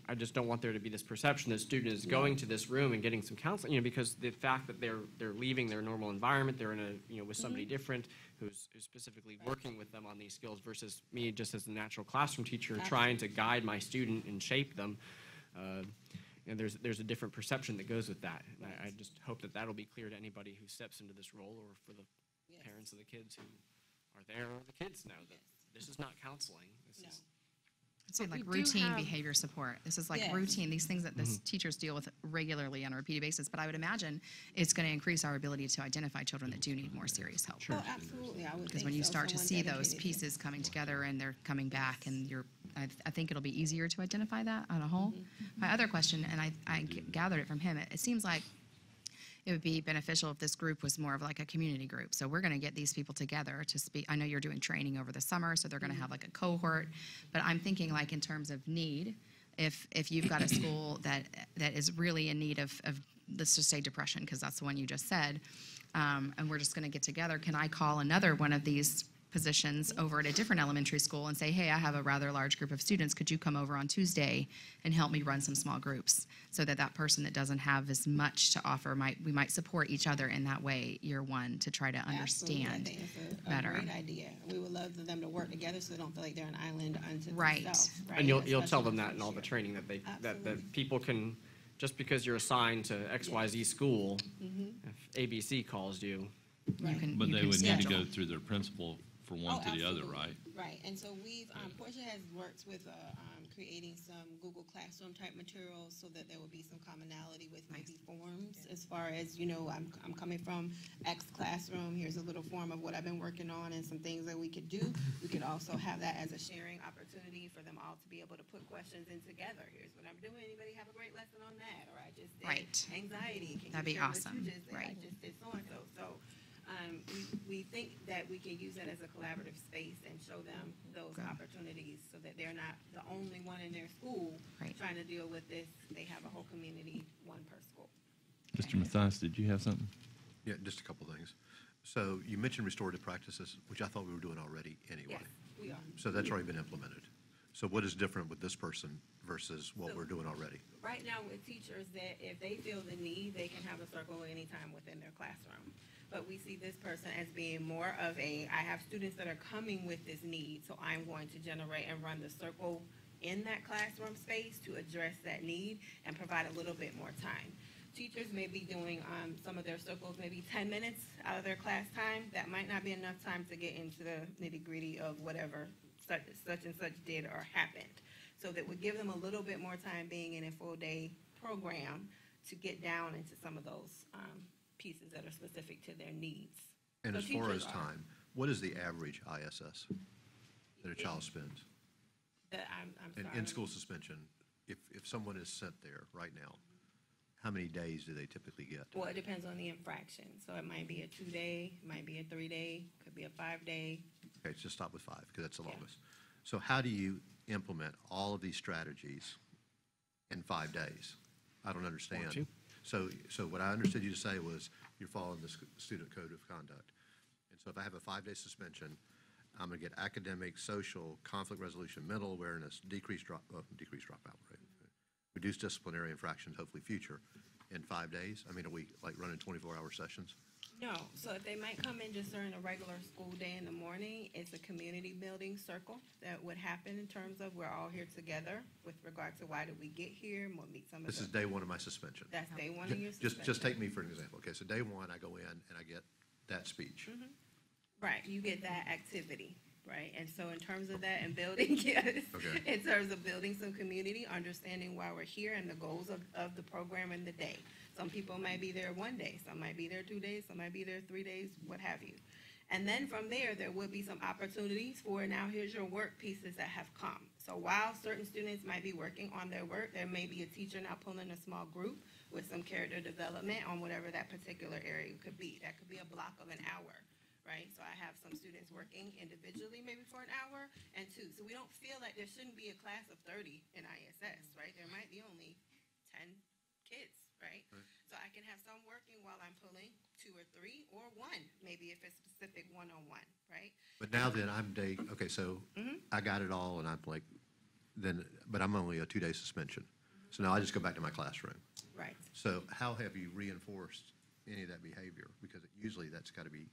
[SPEAKER 6] I just don't want there to be this perception that student is going to this room and getting some counseling, because the fact that they're leaving their normal environment, they're in with somebody different who's specifically working with them on these skills versus me just as a natural classroom teacher trying to guide my student and shape them. And there's a different perception that goes with that. And I just hope that that'll be clear to anybody who steps into this role, or for the parents of the kids who are there, or the kids know that this is not counseling. This is
[SPEAKER 7] I'd say like
[SPEAKER 5] We do
[SPEAKER 7] routine
[SPEAKER 5] have-
[SPEAKER 7] behavior support. This is like
[SPEAKER 3] Yes.
[SPEAKER 7] routine, these things that this teachers deal with regularly on a repeated basis. But I would imagine it's going to increase our ability to identify children that do need more serious help.
[SPEAKER 3] Oh, absolutely, I would
[SPEAKER 7] Because
[SPEAKER 3] think
[SPEAKER 7] when you
[SPEAKER 3] so.
[SPEAKER 7] start to
[SPEAKER 3] Someone
[SPEAKER 7] see those
[SPEAKER 3] dedicated.
[SPEAKER 7] pieces coming together and they're coming back, and I think it'll be easier to identify that on a whole. My other question, and I gathered it from him, it seems like it would be beneficial if this group was more of like a community group. So we're going to get these people together to speak. I know you're doing training over the summer, so they're going to have like a cohort. But I'm thinking like in terms of need, if you've got a school that is really in need of let's just say depression, because that's the one you just said, and we're just going to get together, can I call another one of these positions over at a different elementary school and say, hey, I have a rather large group of students. Could you come over on Tuesday and help me run some small groups, so that person that doesn't have as much to offer, we might support each other in that way, year one, to try to
[SPEAKER 3] Absolutely.
[SPEAKER 7] understand
[SPEAKER 3] I think it's a
[SPEAKER 7] better.
[SPEAKER 3] great idea. We would love for them to work together so they don't feel like they're an island unto
[SPEAKER 7] Right.
[SPEAKER 3] themselves. Right.
[SPEAKER 6] And you'll
[SPEAKER 3] Especially
[SPEAKER 6] tell them
[SPEAKER 3] the
[SPEAKER 6] that
[SPEAKER 3] first
[SPEAKER 6] in all the
[SPEAKER 3] year.
[SPEAKER 6] training, that
[SPEAKER 3] Absolutely.
[SPEAKER 6] that people can, just because you're assigned to XYZ school, if ABC calls you,
[SPEAKER 7] You can,
[SPEAKER 4] But
[SPEAKER 7] you
[SPEAKER 4] they
[SPEAKER 7] can
[SPEAKER 4] would need to
[SPEAKER 7] schedule.
[SPEAKER 4] go through their principal for one to the other,
[SPEAKER 3] Absolutely.
[SPEAKER 4] right?
[SPEAKER 3] Right, and so Portia has worked with creating some Google Classroom type materials so that there will be some commonality with maybe forms as far as, I'm coming from X classroom, here's a little form of what I've been working on and some things that we could do. We could also have that as a sharing opportunity for them all to be able to put questions in together. Here's what I'm doing, anybody have a great lesson on that? Or I just did
[SPEAKER 7] Right.
[SPEAKER 3] anxiety. Can
[SPEAKER 7] That'd
[SPEAKER 3] you
[SPEAKER 7] be
[SPEAKER 3] share what you
[SPEAKER 7] awesome.
[SPEAKER 3] just did?
[SPEAKER 7] Right.
[SPEAKER 3] I just did so-and-so. So we think that we can use that as a collaborative space and show them those
[SPEAKER 7] Good.
[SPEAKER 3] opportunities so that they're not the only one in their school
[SPEAKER 7] Right.
[SPEAKER 3] trying to deal with this. They have a whole community, one per school.
[SPEAKER 4] Mr. Mathias, did you have something?
[SPEAKER 8] Yeah, just a couple things. So you mentioned restorative practices, which I thought we were doing already anyway.
[SPEAKER 3] Yes, we are.
[SPEAKER 8] So that's already been implemented. So what is different with this person versus what
[SPEAKER 3] So-
[SPEAKER 8] we're doing already?
[SPEAKER 3] Right now with teachers, that if they feel the need, they can have a circle anytime within their classroom. But we see this person as being more of I have students that are coming with this need, so I'm going to generate and run the circle in that classroom space to address that need and provide a little bit more time. Teachers may be doing some of their circles maybe 10 minutes out of their class time. That might not be enough time to get into the nitty-gritty of whatever such and such did or happened. So that would give them a little bit more time being in a full-day program to get down into some of those pieces that are specific to their needs.
[SPEAKER 8] And
[SPEAKER 3] So
[SPEAKER 8] as far
[SPEAKER 3] teachers
[SPEAKER 8] as
[SPEAKER 3] are-
[SPEAKER 8] time, what is the average ISS that a child spends?
[SPEAKER 3] I'm sorry.
[SPEAKER 8] In-school suspension, if someone is sent there right now, how many days do they typically get?
[SPEAKER 3] Well, it depends on the infraction. So it might be a 2-day, it might be a 3-day, could be a 5-day.
[SPEAKER 8] Okay, just stop with 5, because that's the
[SPEAKER 3] Yeah.
[SPEAKER 8] longest. So how do you implement all of these strategies in 5 days? I don't understand.
[SPEAKER 6] Want to?
[SPEAKER 8] So what I understood you to say was you're following the student code of conduct. And so if I have a 5-day suspension, I'm going to get academic, social, conflict resolution, mental awareness, decreased dropout rate, reduced disciplinary infractions, hopefully future, in 5 days? I mean, are we like running 24-hour sessions?
[SPEAKER 3] No, so if they might come in just during a regular school day in the morning, it's a community building circle that would happen in terms of we're all here together with regard to why did we get here, and we'll meet some of
[SPEAKER 8] This is day 1 of my suspension.
[SPEAKER 3] That's day 1 of your suspension.
[SPEAKER 8] Just take me for an example. Okay, so day 1, I go in and I get that speech.
[SPEAKER 3] Right, you get that activity, right? And so in terms of that and building, yes.
[SPEAKER 8] Okay.
[SPEAKER 3] In terms of building some community, understanding why we're here and the goals of the program and the day. Some people might be there 1 day, some might be there 2 days, some might be there 3 days, what have you. And then from there would be some opportunities for now here's your work pieces that have come. So while certain students might be working on their work, there may be a teacher now pulling a small group with some character development on whatever that particular area could be. That could be a block of an hour, right? So I have some students working individually maybe for an hour and 2. So we don't feel like there shouldn't be a class of 30 in ISS, right? There might be only 10 kids, right? So I can have some working while I'm pulling 2 or 3 or 1, maybe if it's specific one-on-one, right?
[SPEAKER 8] But now then okay, so I got it all and I'm like, but I'm only a 2-day suspension. So now I just go back to my classroom.
[SPEAKER 3] Right.
[SPEAKER 8] So how have you reinforced any of that behavior? Because usually that's got to be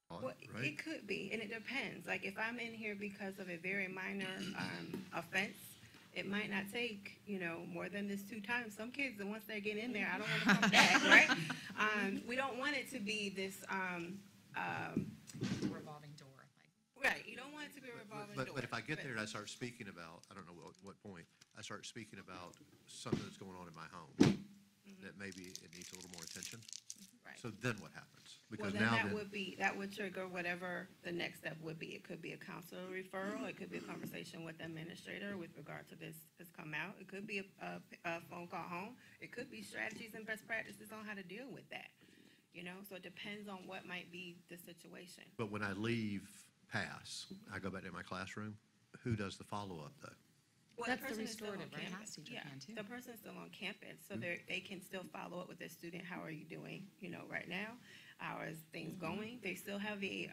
[SPEAKER 8] taught,
[SPEAKER 3] Well,
[SPEAKER 8] right?
[SPEAKER 3] it could be, and it depends. Like if I'm in here because of a very minor offense, it might not take, more than this 2 times. Some kids, and once they get in there, I don't want to come back, right? We don't want it to be this,
[SPEAKER 7] Revolving door,
[SPEAKER 3] right, you don't want it to be a revolving door.
[SPEAKER 8] But if I get there and I start speaking about, I don't know what point, I start speaking about something that's going on in my home, that maybe it needs a little more attention.
[SPEAKER 3] Right.
[SPEAKER 8] So then what happens?
[SPEAKER 3] Well,
[SPEAKER 8] Because
[SPEAKER 3] then
[SPEAKER 8] now
[SPEAKER 3] that would trigger whatever the next step would be. It could be a counselor referral, it could be a conversation with the administrator with regard to this has come out. It could be a phone call home. It could be strategies and best practices on how to deal with that. So it depends on what might be the situation.
[SPEAKER 8] But when I leave pass, I go back to my classroom, who does the follow-up though?
[SPEAKER 3] Well,
[SPEAKER 5] That's the
[SPEAKER 3] person is still on
[SPEAKER 5] restorative, right?
[SPEAKER 3] campus.
[SPEAKER 7] Class teacher
[SPEAKER 3] Yeah,
[SPEAKER 7] can, too.
[SPEAKER 3] the person's still on campus, so they can still follow up with their student. How are you doing, right now? How is things going? They still have a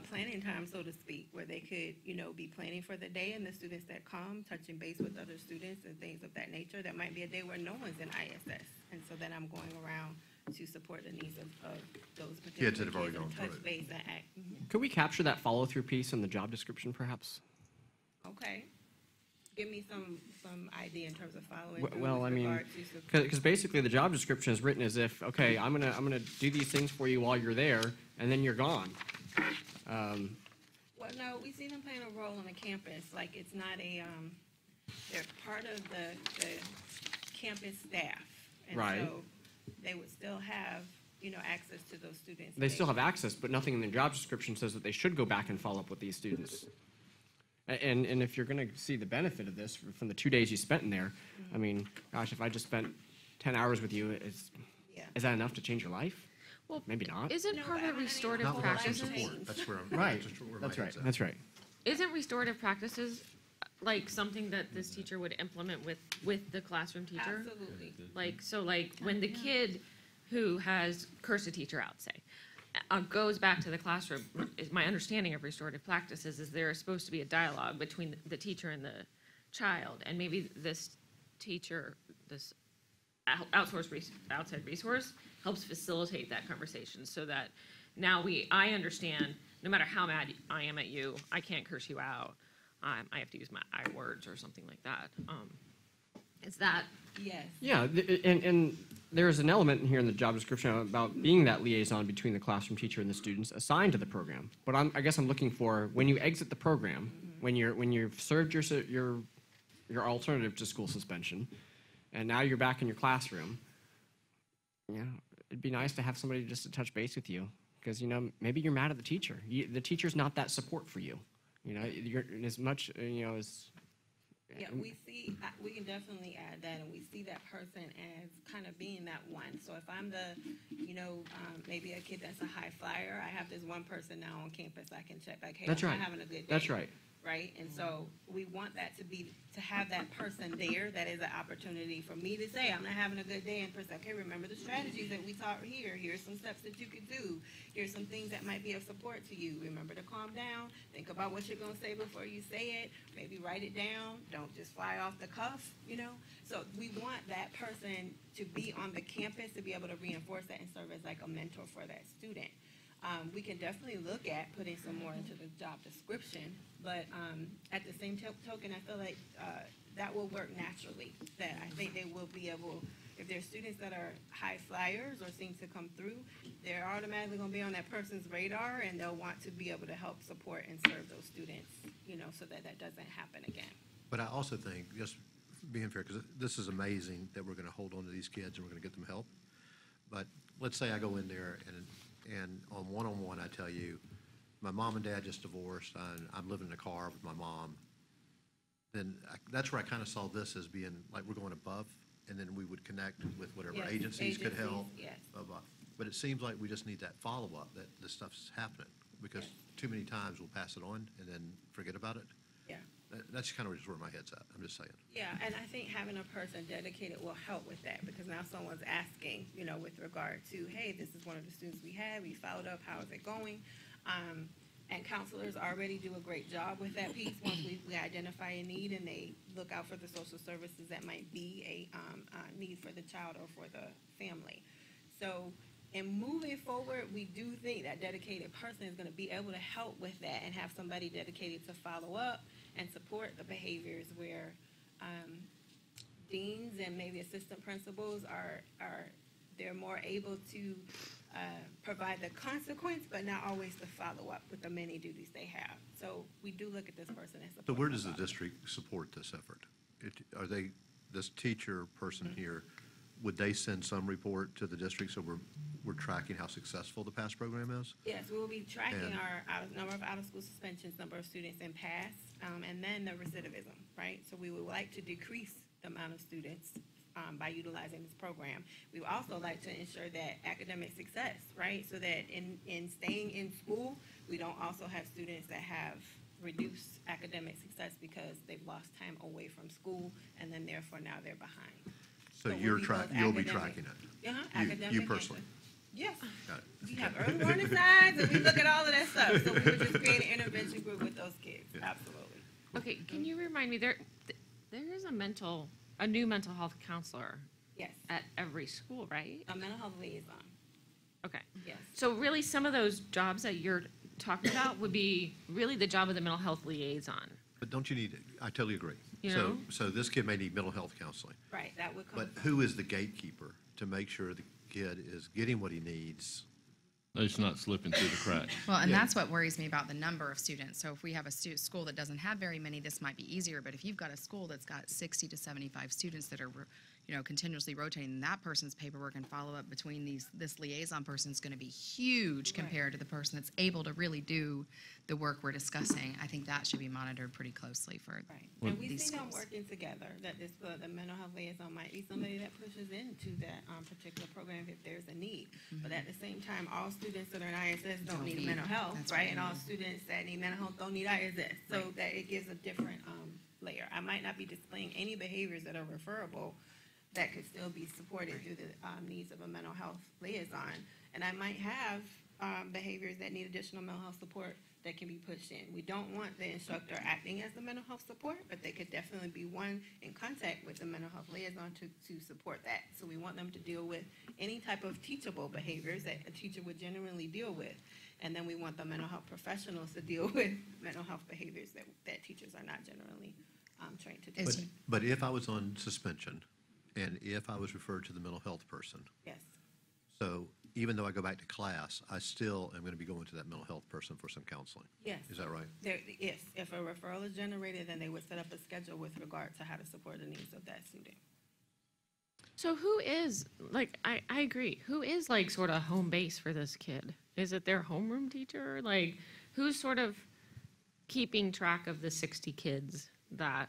[SPEAKER 3] planning time, so to speak, where they could, be planning for the day and the students that come, touching base with other students and things of that nature. That might be a day where no one's in ISS, and so then I'm going around to support the needs of those particular
[SPEAKER 8] Kids that have already
[SPEAKER 3] and
[SPEAKER 8] gone through
[SPEAKER 3] touch
[SPEAKER 8] it.
[SPEAKER 3] base and act.
[SPEAKER 6] Could we capture that follow-through piece in the job description, perhaps?
[SPEAKER 3] Okay. Give me some idea in terms of following through
[SPEAKER 6] Well,
[SPEAKER 3] with
[SPEAKER 6] I mean,
[SPEAKER 3] regard to
[SPEAKER 6] because basically the job description is written as if, okay, I'm gonna do these things for you while you're there, and then you're gone.
[SPEAKER 3] Well, no, we see them playing a role on the campus, like it's not they're part of the campus staff. And
[SPEAKER 6] Right.
[SPEAKER 3] so they would still have, access to those students.
[SPEAKER 6] They still have access, but nothing in their job description says that they should go back and follow up with these students. And if you're going to see the benefit of this from the 2 days you spent in there, I mean, gosh, if I just spent 10 hours with you,
[SPEAKER 3] Yeah.
[SPEAKER 6] is that enough to change your life?
[SPEAKER 5] Well,
[SPEAKER 6] Maybe not.
[SPEAKER 5] Isn't
[SPEAKER 3] No,
[SPEAKER 5] part
[SPEAKER 3] but
[SPEAKER 5] of
[SPEAKER 3] I mean,
[SPEAKER 5] restorative
[SPEAKER 8] Not without some
[SPEAKER 5] practices?
[SPEAKER 8] support. That's where I'm,
[SPEAKER 6] Right,
[SPEAKER 8] that's where my
[SPEAKER 6] that's right,
[SPEAKER 8] head's at.
[SPEAKER 6] that's right.
[SPEAKER 5] Isn't restorative practices like something that this teacher would implement with the classroom teacher?
[SPEAKER 3] Absolutely.
[SPEAKER 5] Like when the kid who has cursed a teacher out, say, goes back to the classroom, is my understanding of restorative practices is there is supposed to be a dialogue between the teacher and the child, and maybe this teacher, this outside resource helps facilitate that conversation so that now I understand, no matter how mad I am at you, I can't curse you out. I have to use my I words or something like that. Is that
[SPEAKER 3] Yes.
[SPEAKER 6] Yeah, and there's an element in here in the job description about being that liaison between the classroom teacher and the students assigned to the program. But I guess I'm looking for, when you exit the program, when you've served your alternative to school suspension, and now you're back in your classroom, it'd be nice to have somebody just to touch base with you, because maybe you're mad at the teacher. The teacher's not that support for you. You're as much as.
[SPEAKER 3] Yeah, we can definitely add that, and we see that person as kind of being that one. So if I'm maybe a kid that's a high flyer, I have this one person now on campus I can check, like, hey,
[SPEAKER 6] That's
[SPEAKER 3] am I
[SPEAKER 6] right.
[SPEAKER 3] having a good day?
[SPEAKER 6] That's right.
[SPEAKER 3] Right? And so we want that to have that person there. That is an opportunity for me to say, I'm not having a good day, and person, okay, remember the strategies that we taught here. Here's some steps that you could do. Here's some things that might be of support to you. Remember to calm down. Think about what you're going to say before you say it. Maybe write it down. Don't just fly off the cuff, So we want that person to be on the campus to be able to reinforce that and serve as like a mentor for that student. We can definitely look at putting some more into the job description, but at the same token, I feel like that will work naturally. That I think they will be able, if there's students that are high flyers or seem to come through, they're automatically going to be on that person's radar, and they'll want to be able to help support and serve those students, so that doesn't happen again.
[SPEAKER 8] But I also think, just being fair, because this is amazing that we're going to hold on to these kids and we're going to get them help. But let's say I go in there and on one-on-one, I tell you, my mom and dad just divorced, and I'm living in a car with my mom, then that's where I kind of saw this as being like we're going above, and then we would connect with whatever
[SPEAKER 3] Yes,
[SPEAKER 8] agencies could help.
[SPEAKER 3] yes.
[SPEAKER 8] Blah, blah. But it seems like we just need that follow-up, that this stuff's happening, because
[SPEAKER 3] Yes.
[SPEAKER 8] too many times we'll pass it on and then forget about it.
[SPEAKER 3] Yeah.
[SPEAKER 8] That's kind of just where my head's at. I'm just saying.
[SPEAKER 3] Yeah, and I think having a person dedicated will help with that, because now someone's asking, with regard to, hey, this is one of the students we had, we followed up, how is it going? And counselors already do a great job with that piece once we identify a need and they look out for the social services that might be a need for the child or for the family. So in moving forward, we do think that dedicated person is going to be able to help with that and have somebody dedicated to follow up and support the behaviors where deans and maybe assistant principals they're more able to provide the consequence, but not always the follow-up with the many duties they have. So we do look at this person as support.
[SPEAKER 8] So where does the district support this effort? This teacher person here, would they send some report to the district so we're tracking how successful the PASS program is?
[SPEAKER 3] Yes, we will be tracking
[SPEAKER 8] And-
[SPEAKER 3] our number of out-of-school suspensions, number of students in pass, and then the recidivism, right? So we would like to decrease the amount of students by utilizing this program. We would also like to ensure that academic success, right? So that in staying in school, we don't also have students that have reduced academic success because they've lost time away from school, and then therefore now they're behind.
[SPEAKER 8] So
[SPEAKER 3] we'll
[SPEAKER 8] you'll
[SPEAKER 3] be both
[SPEAKER 8] be
[SPEAKER 3] academic-
[SPEAKER 8] tracking it?
[SPEAKER 3] Academic.
[SPEAKER 8] You
[SPEAKER 3] and
[SPEAKER 8] personally?
[SPEAKER 3] Yes.
[SPEAKER 8] Got it.
[SPEAKER 3] We have early warning signs, and we look at all of that stuff. So we would just create an intervention group with those kids.
[SPEAKER 8] Yeah.
[SPEAKER 3] Absolutely.
[SPEAKER 5] Okay, can you remind me, there is a new mental health counselor
[SPEAKER 3] Yes.
[SPEAKER 5] at every school, right?
[SPEAKER 3] A mental health liaison.
[SPEAKER 5] Okay.
[SPEAKER 3] Yes.
[SPEAKER 5] So really, some of those jobs that you're talking about would be really the job of the mental health liaison.
[SPEAKER 8] But don't you need, I totally agree.
[SPEAKER 5] You
[SPEAKER 8] So,
[SPEAKER 5] know?
[SPEAKER 8] so this kid may need mental health counseling,
[SPEAKER 3] Right. That would come.
[SPEAKER 8] but who is the gatekeeper to make sure the kid is getting what he needs
[SPEAKER 4] They're just not slipping through the cracks.
[SPEAKER 7] Well, and that's what worries me about the number of students. So if we have a school that doesn't have very many, this might be easier. But if you've got a school that's got 60 to 75 students that are, continuously rotating, that person's paperwork and follow-up between this liaison person is going to be huge compared to the person that's able to really do the work we're discussing. I think that should be monitored pretty closely for
[SPEAKER 3] Right. And we
[SPEAKER 7] these
[SPEAKER 3] see them
[SPEAKER 7] schools.
[SPEAKER 3] working together, that the mental health liaison might be somebody that pushes into that particular program if there's a need. But at the same time, all students that are in ISS don't need mental health,
[SPEAKER 7] that's
[SPEAKER 3] right?
[SPEAKER 7] what I
[SPEAKER 3] And all
[SPEAKER 7] mean.
[SPEAKER 3] students that need mental health don't need ISS. So
[SPEAKER 7] Right.
[SPEAKER 3] that it gives a different layer. I might not be displaying any behaviors that are referable that could still be supported through the needs of a mental health liaison. And I might have behaviors that need additional mental health support that can be pushed in. We don't want the instructor acting as the mental health support, but they could definitely be one in contact with the mental health liaison to support that. So we want them to deal with any type of teachable behaviors that a teacher would generally deal with. And then we want the mental health professionals to deal with mental health behaviors that teachers are not generally trained to deal
[SPEAKER 7] Is
[SPEAKER 3] with.
[SPEAKER 8] But if I was on suspension, and if I was referred to the mental health person,
[SPEAKER 3] Yes.
[SPEAKER 8] so even though I go back to class, I still am going to be going to that mental health person for some counseling.
[SPEAKER 3] Yes.
[SPEAKER 8] Is that right?
[SPEAKER 3] Yes, if a referral is generated, then they would set up a schedule with regard to how to support the needs of that student.
[SPEAKER 5] So who is, like, I agree, who is like sort of home base for this kid? Is it their homeroom teacher? Like, who's sort of keeping track of the 60 kids that,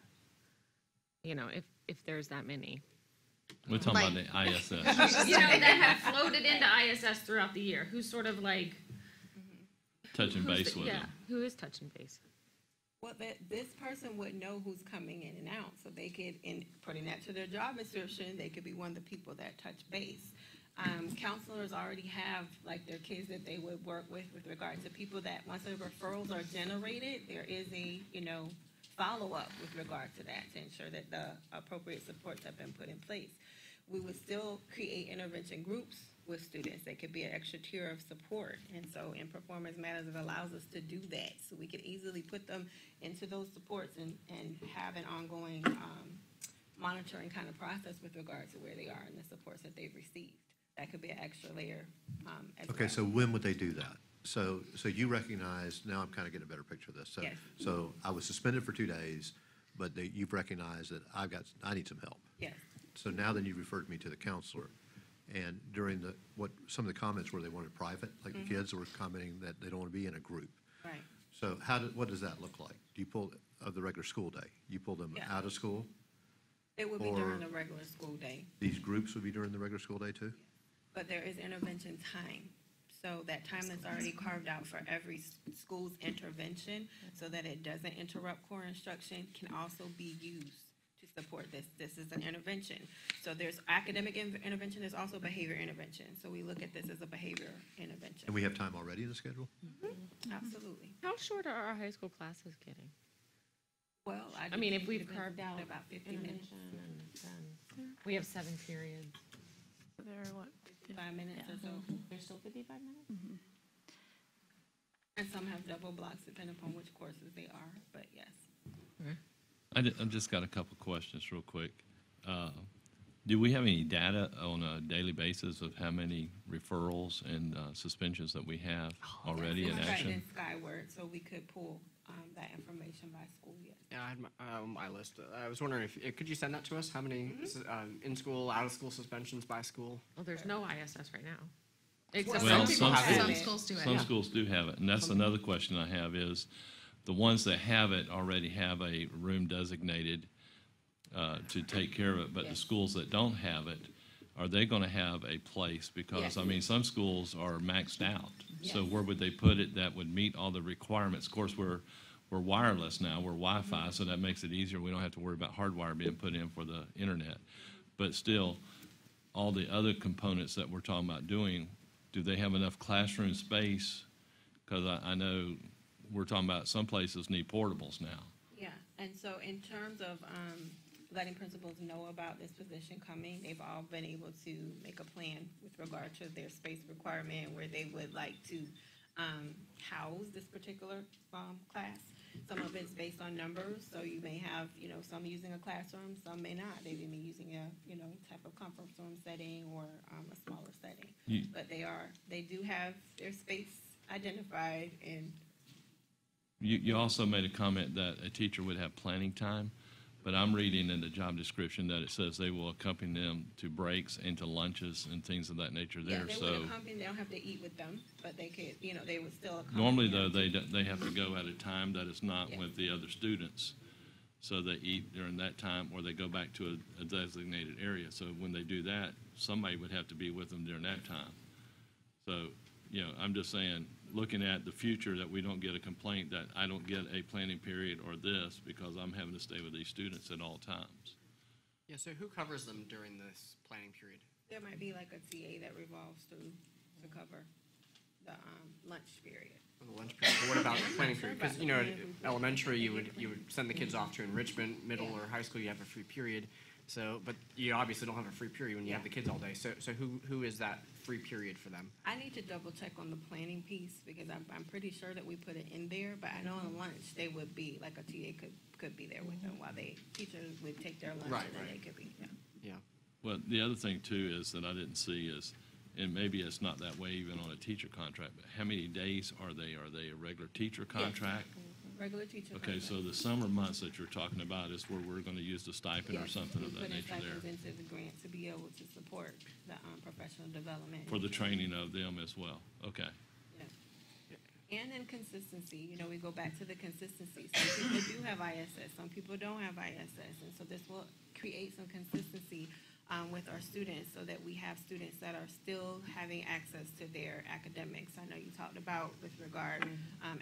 [SPEAKER 5] if there's that many?
[SPEAKER 4] We're talking about the ISS.
[SPEAKER 5] That have floated into ISS throughout the year. Who's sort of like,
[SPEAKER 4] Touching base with
[SPEAKER 5] yeah,
[SPEAKER 4] them.
[SPEAKER 5] who is touching base?
[SPEAKER 3] Well, this person would know who's coming in and out, so they could, in putting that to their job description, they could be one of the people that touch base. Counselors already have, like, their kids that they would work with regard to people that, once the referrals are generated, there is a, follow-up with regard to that to ensure that the appropriate supports have been put in place. We would still create intervention groups with students. They could be an extra tier of support. And so in Performance Matters, it allows us to do that. So we could easily put them into those supports and have an ongoing monitoring kind of process with regard to where they are and the supports that they've received. That could be an extra layer as well.
[SPEAKER 8] Okay, so when would they do that? So you recognize, now I'm kind of getting a better picture of this. So,
[SPEAKER 3] Yes.
[SPEAKER 8] so I was suspended for 2 days, but you've recognized that I need some help.
[SPEAKER 3] Yes.
[SPEAKER 8] So now then you referred me to the counselor. And during some of the comments were they wanted private, like the kids were commenting that they don't want to be in a group.
[SPEAKER 3] Right.
[SPEAKER 8] So what does that look like? Do you pull, of the regular school day, you pull them
[SPEAKER 3] Yeah.
[SPEAKER 8] out of school?
[SPEAKER 3] It would be
[SPEAKER 8] Or-
[SPEAKER 3] during the regular school day.
[SPEAKER 8] These groups would be during the regular school day too?
[SPEAKER 3] But there is intervention time. So that time that's already carved out for every school's intervention so that it doesn't interrupt core instruction can also be used to support this. This is an intervention. So there's academic intervention, there's also behavior intervention. So we look at this as a behavior intervention.
[SPEAKER 8] And we have time already in the schedule?
[SPEAKER 3] Absolutely.
[SPEAKER 5] How short are our high school classes getting?
[SPEAKER 3] Well,
[SPEAKER 5] I mean, if we've carved out
[SPEAKER 3] about 50 minutes,
[SPEAKER 5] intervention and then we have 7 periods.
[SPEAKER 2] They're what?
[SPEAKER 3] 5 minutes or so.
[SPEAKER 5] There's still 55 minutes?
[SPEAKER 3] And some have double blocks depending upon which courses they are, but yes.
[SPEAKER 4] I've just got a couple questions real quick. Do we have any data on a daily basis of how many referrals and suspensions that we have already in
[SPEAKER 3] It's right
[SPEAKER 4] action?
[SPEAKER 3] in Skyward, so we could pull that information by school, yes.
[SPEAKER 6] Yeah, I had my list. I was wondering could you send that to us? How many in-school, out-of-school suspensions by school?
[SPEAKER 5] Well, there's no ISS right now. Except
[SPEAKER 3] Well,
[SPEAKER 4] Well,
[SPEAKER 5] some people
[SPEAKER 4] some
[SPEAKER 5] have
[SPEAKER 7] Some
[SPEAKER 5] it.
[SPEAKER 7] schools do it.
[SPEAKER 4] Some schools do have it, and that's another question I have is, the ones that have it already have a room designated to take care of it, but the
[SPEAKER 3] Yes.
[SPEAKER 4] schools that don't have it, are they going to have a place? Because,
[SPEAKER 3] Yes.
[SPEAKER 4] I mean, some schools are maxed out. So
[SPEAKER 3] Yes.
[SPEAKER 4] where would they put it that would meet all the requirements? Of course, we're wireless now, we're Wi-Fi, so that makes it easier. We don't have to worry about hardwire being put in for the internet. But still, all the other components that we're talking about doing, do they have enough classroom space? Because I know we're talking about some places need portables now.
[SPEAKER 3] Yeah, and so in terms of letting principals know about this position coming, they've all been able to make a plan with regard to their space requirement, where they would like to house this particular class. Some of it's based on numbers, so you may have, some using a classroom, some may not. They may be using a, type of conference room setting or a smaller setting. But they do have their space identified and.
[SPEAKER 4] You also made a comment that a teacher would have planning time, but I'm reading in the job description that it says they will accompany them to breaks and to lunches and things of that nature there,
[SPEAKER 3] Yeah, they
[SPEAKER 4] so.
[SPEAKER 3] would accompany, they don't have to eat with them, but they could, they would still accompany
[SPEAKER 4] Normally,
[SPEAKER 3] them.
[SPEAKER 4] though, they have to go at a time that is not
[SPEAKER 3] Yes.
[SPEAKER 4] with the other students. So they eat during that time, or they go back to a designated area. So when they do that, somebody would have to be with them during that time. So, I'm just saying, looking at the future, that we don't get a complaint that I don't get a planning period or this because I'm having to stay with these students at all times.
[SPEAKER 6] Yeah, so who covers them during this planning period?
[SPEAKER 3] There might be like a TA that revolves to cover the lunch period.
[SPEAKER 6] The lunch period. But what about the planning period? Because, elementary, you would send the kids off to enrichment. Middle or high school, you have a free period. So, but you obviously don't have a free period when you have the kids all day. So who is that free period for them?
[SPEAKER 3] I need to double check on the planning piece because I'm pretty sure that we put it in there, but I know on lunch they would be, like a TA could be there with them while teachers would take their lunch and then they could be,
[SPEAKER 6] Yeah.
[SPEAKER 4] Well, the other thing too is that I didn't see is, and maybe it's not that way even on a teacher contract, but how many days are they? Are they a regular teacher contract?
[SPEAKER 3] regular teacher.
[SPEAKER 4] Okay, so
[SPEAKER 3] contract.
[SPEAKER 4] the summer months that you're talking about is where we're going to use the stipend or
[SPEAKER 3] Yes,
[SPEAKER 4] something
[SPEAKER 3] we
[SPEAKER 4] of that
[SPEAKER 3] put in
[SPEAKER 4] nature there
[SPEAKER 3] stipends into the grant to be able to support the professional development.
[SPEAKER 4] for the training of them as well. Okay.
[SPEAKER 3] And in consistency, we go back to the consistency. Some people do have ISS, some people don't have ISS, and so this will create some consistency with our students so that we have students that are still having access to their academics. I know you talked about with regard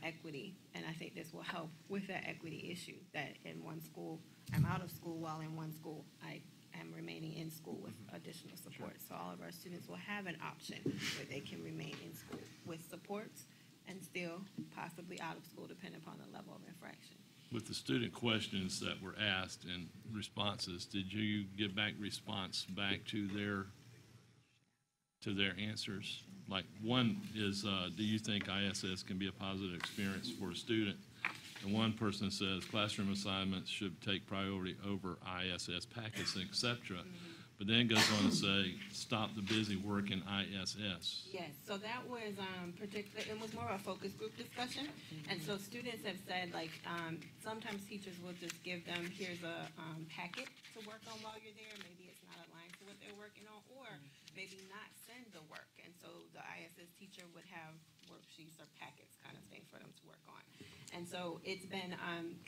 [SPEAKER 3] equity, and I think this will help with that equity issue, that in one school, I'm out of school, while in one school, I am remaining in school with additional support. So all of our students will have an option where they can remain in school with supports and still possibly out of school, depending upon the level of infraction.
[SPEAKER 4] With the student questions that were asked and responses, did you get back response back to their answers? Like one is, do you think ISS can be a positive experience for a student? And one person says classroom assignments should take priority over ISS packets, et cetera. But then goes on to say, stop the busy work in ISS.
[SPEAKER 3] Yes, so that was it was more of a focus group discussion. And so students have said, like, sometimes teachers will just give them, here's a packet to work on while you're there. Maybe it's not aligned to what they're working on, or maybe not send the work. And so the ISS teacher would have worksheets or packets kind of thing for them to work on. And so it's been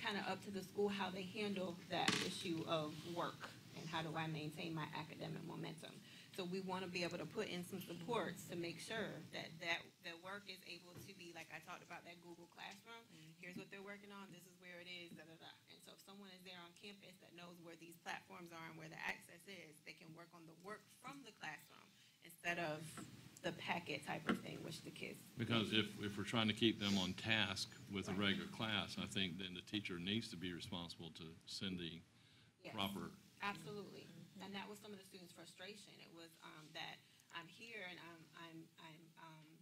[SPEAKER 3] kind of up to the school how they handle that issue of work. And how do I maintain my academic momentum? So we want to be able to put in some supports to make sure that the work is able to be, like I talked about that Google Classroom. Here's what they're working on. This is where it is, da, da, da. And so if someone is there on campus that knows where these platforms are and where the access is, they can work on the work from the classroom instead of the packet type of thing, which the kids.
[SPEAKER 4] Because if we're trying to keep them on task with a regular class, I think then the teacher needs to be responsible to send the proper.
[SPEAKER 3] Absolutely, and that was some of the students' frustration. It was that I'm here and I'm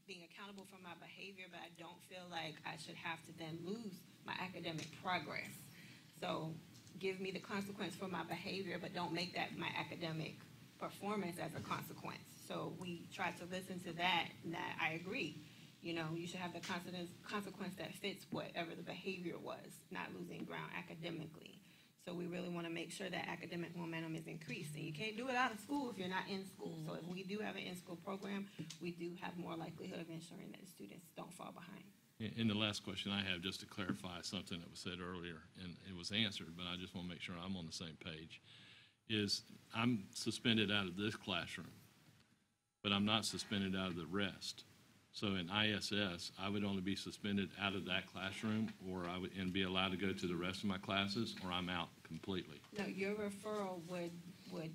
[SPEAKER 3] being accountable for my behavior, but I don't feel like I should have to then lose my academic progress. So give me the consequence for my behavior, but don't make that my academic performance as a consequence. So we tried to listen to that, and that I agree. You should have the consequence that fits whatever the behavior was, not losing ground academically. So we really want to make sure that academic momentum is increased. And you can't do it out of school if you're not in school. So if we do have an in-school program, we do have more likelihood of ensuring that the students don't fall behind.
[SPEAKER 4] And the last question I have, just to clarify something that was said earlier, and it was answered, but I just want to make sure I'm on the same page, is I'm suspended out of this classroom, but I'm not suspended out of the rest. So in ISS, I would only be suspended out of that classroom, or I would and be allowed to go to the rest of my classes, or I'm out completely.
[SPEAKER 3] No, your referral would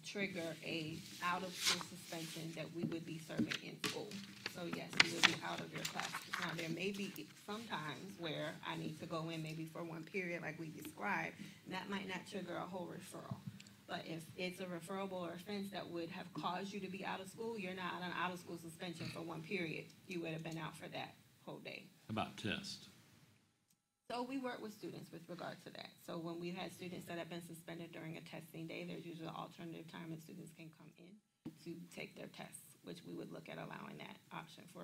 [SPEAKER 3] trigger a out-of-school suspension that we would be serving in school. So yes, you would be out of your classes. Now, there may be sometimes where I need to go in maybe for one period like we described, and that might not trigger a whole referral. But if it's a referable offense that would have caused you to be out of school, you're not on out-of-school suspension for one period. You would have been out for that whole day.
[SPEAKER 4] About tests?
[SPEAKER 3] So we work with students with regard to that. So when we've had students that have been suspended during a testing day, there's usually an alternative time that students can come in to take their tests, which we would look at allowing that option for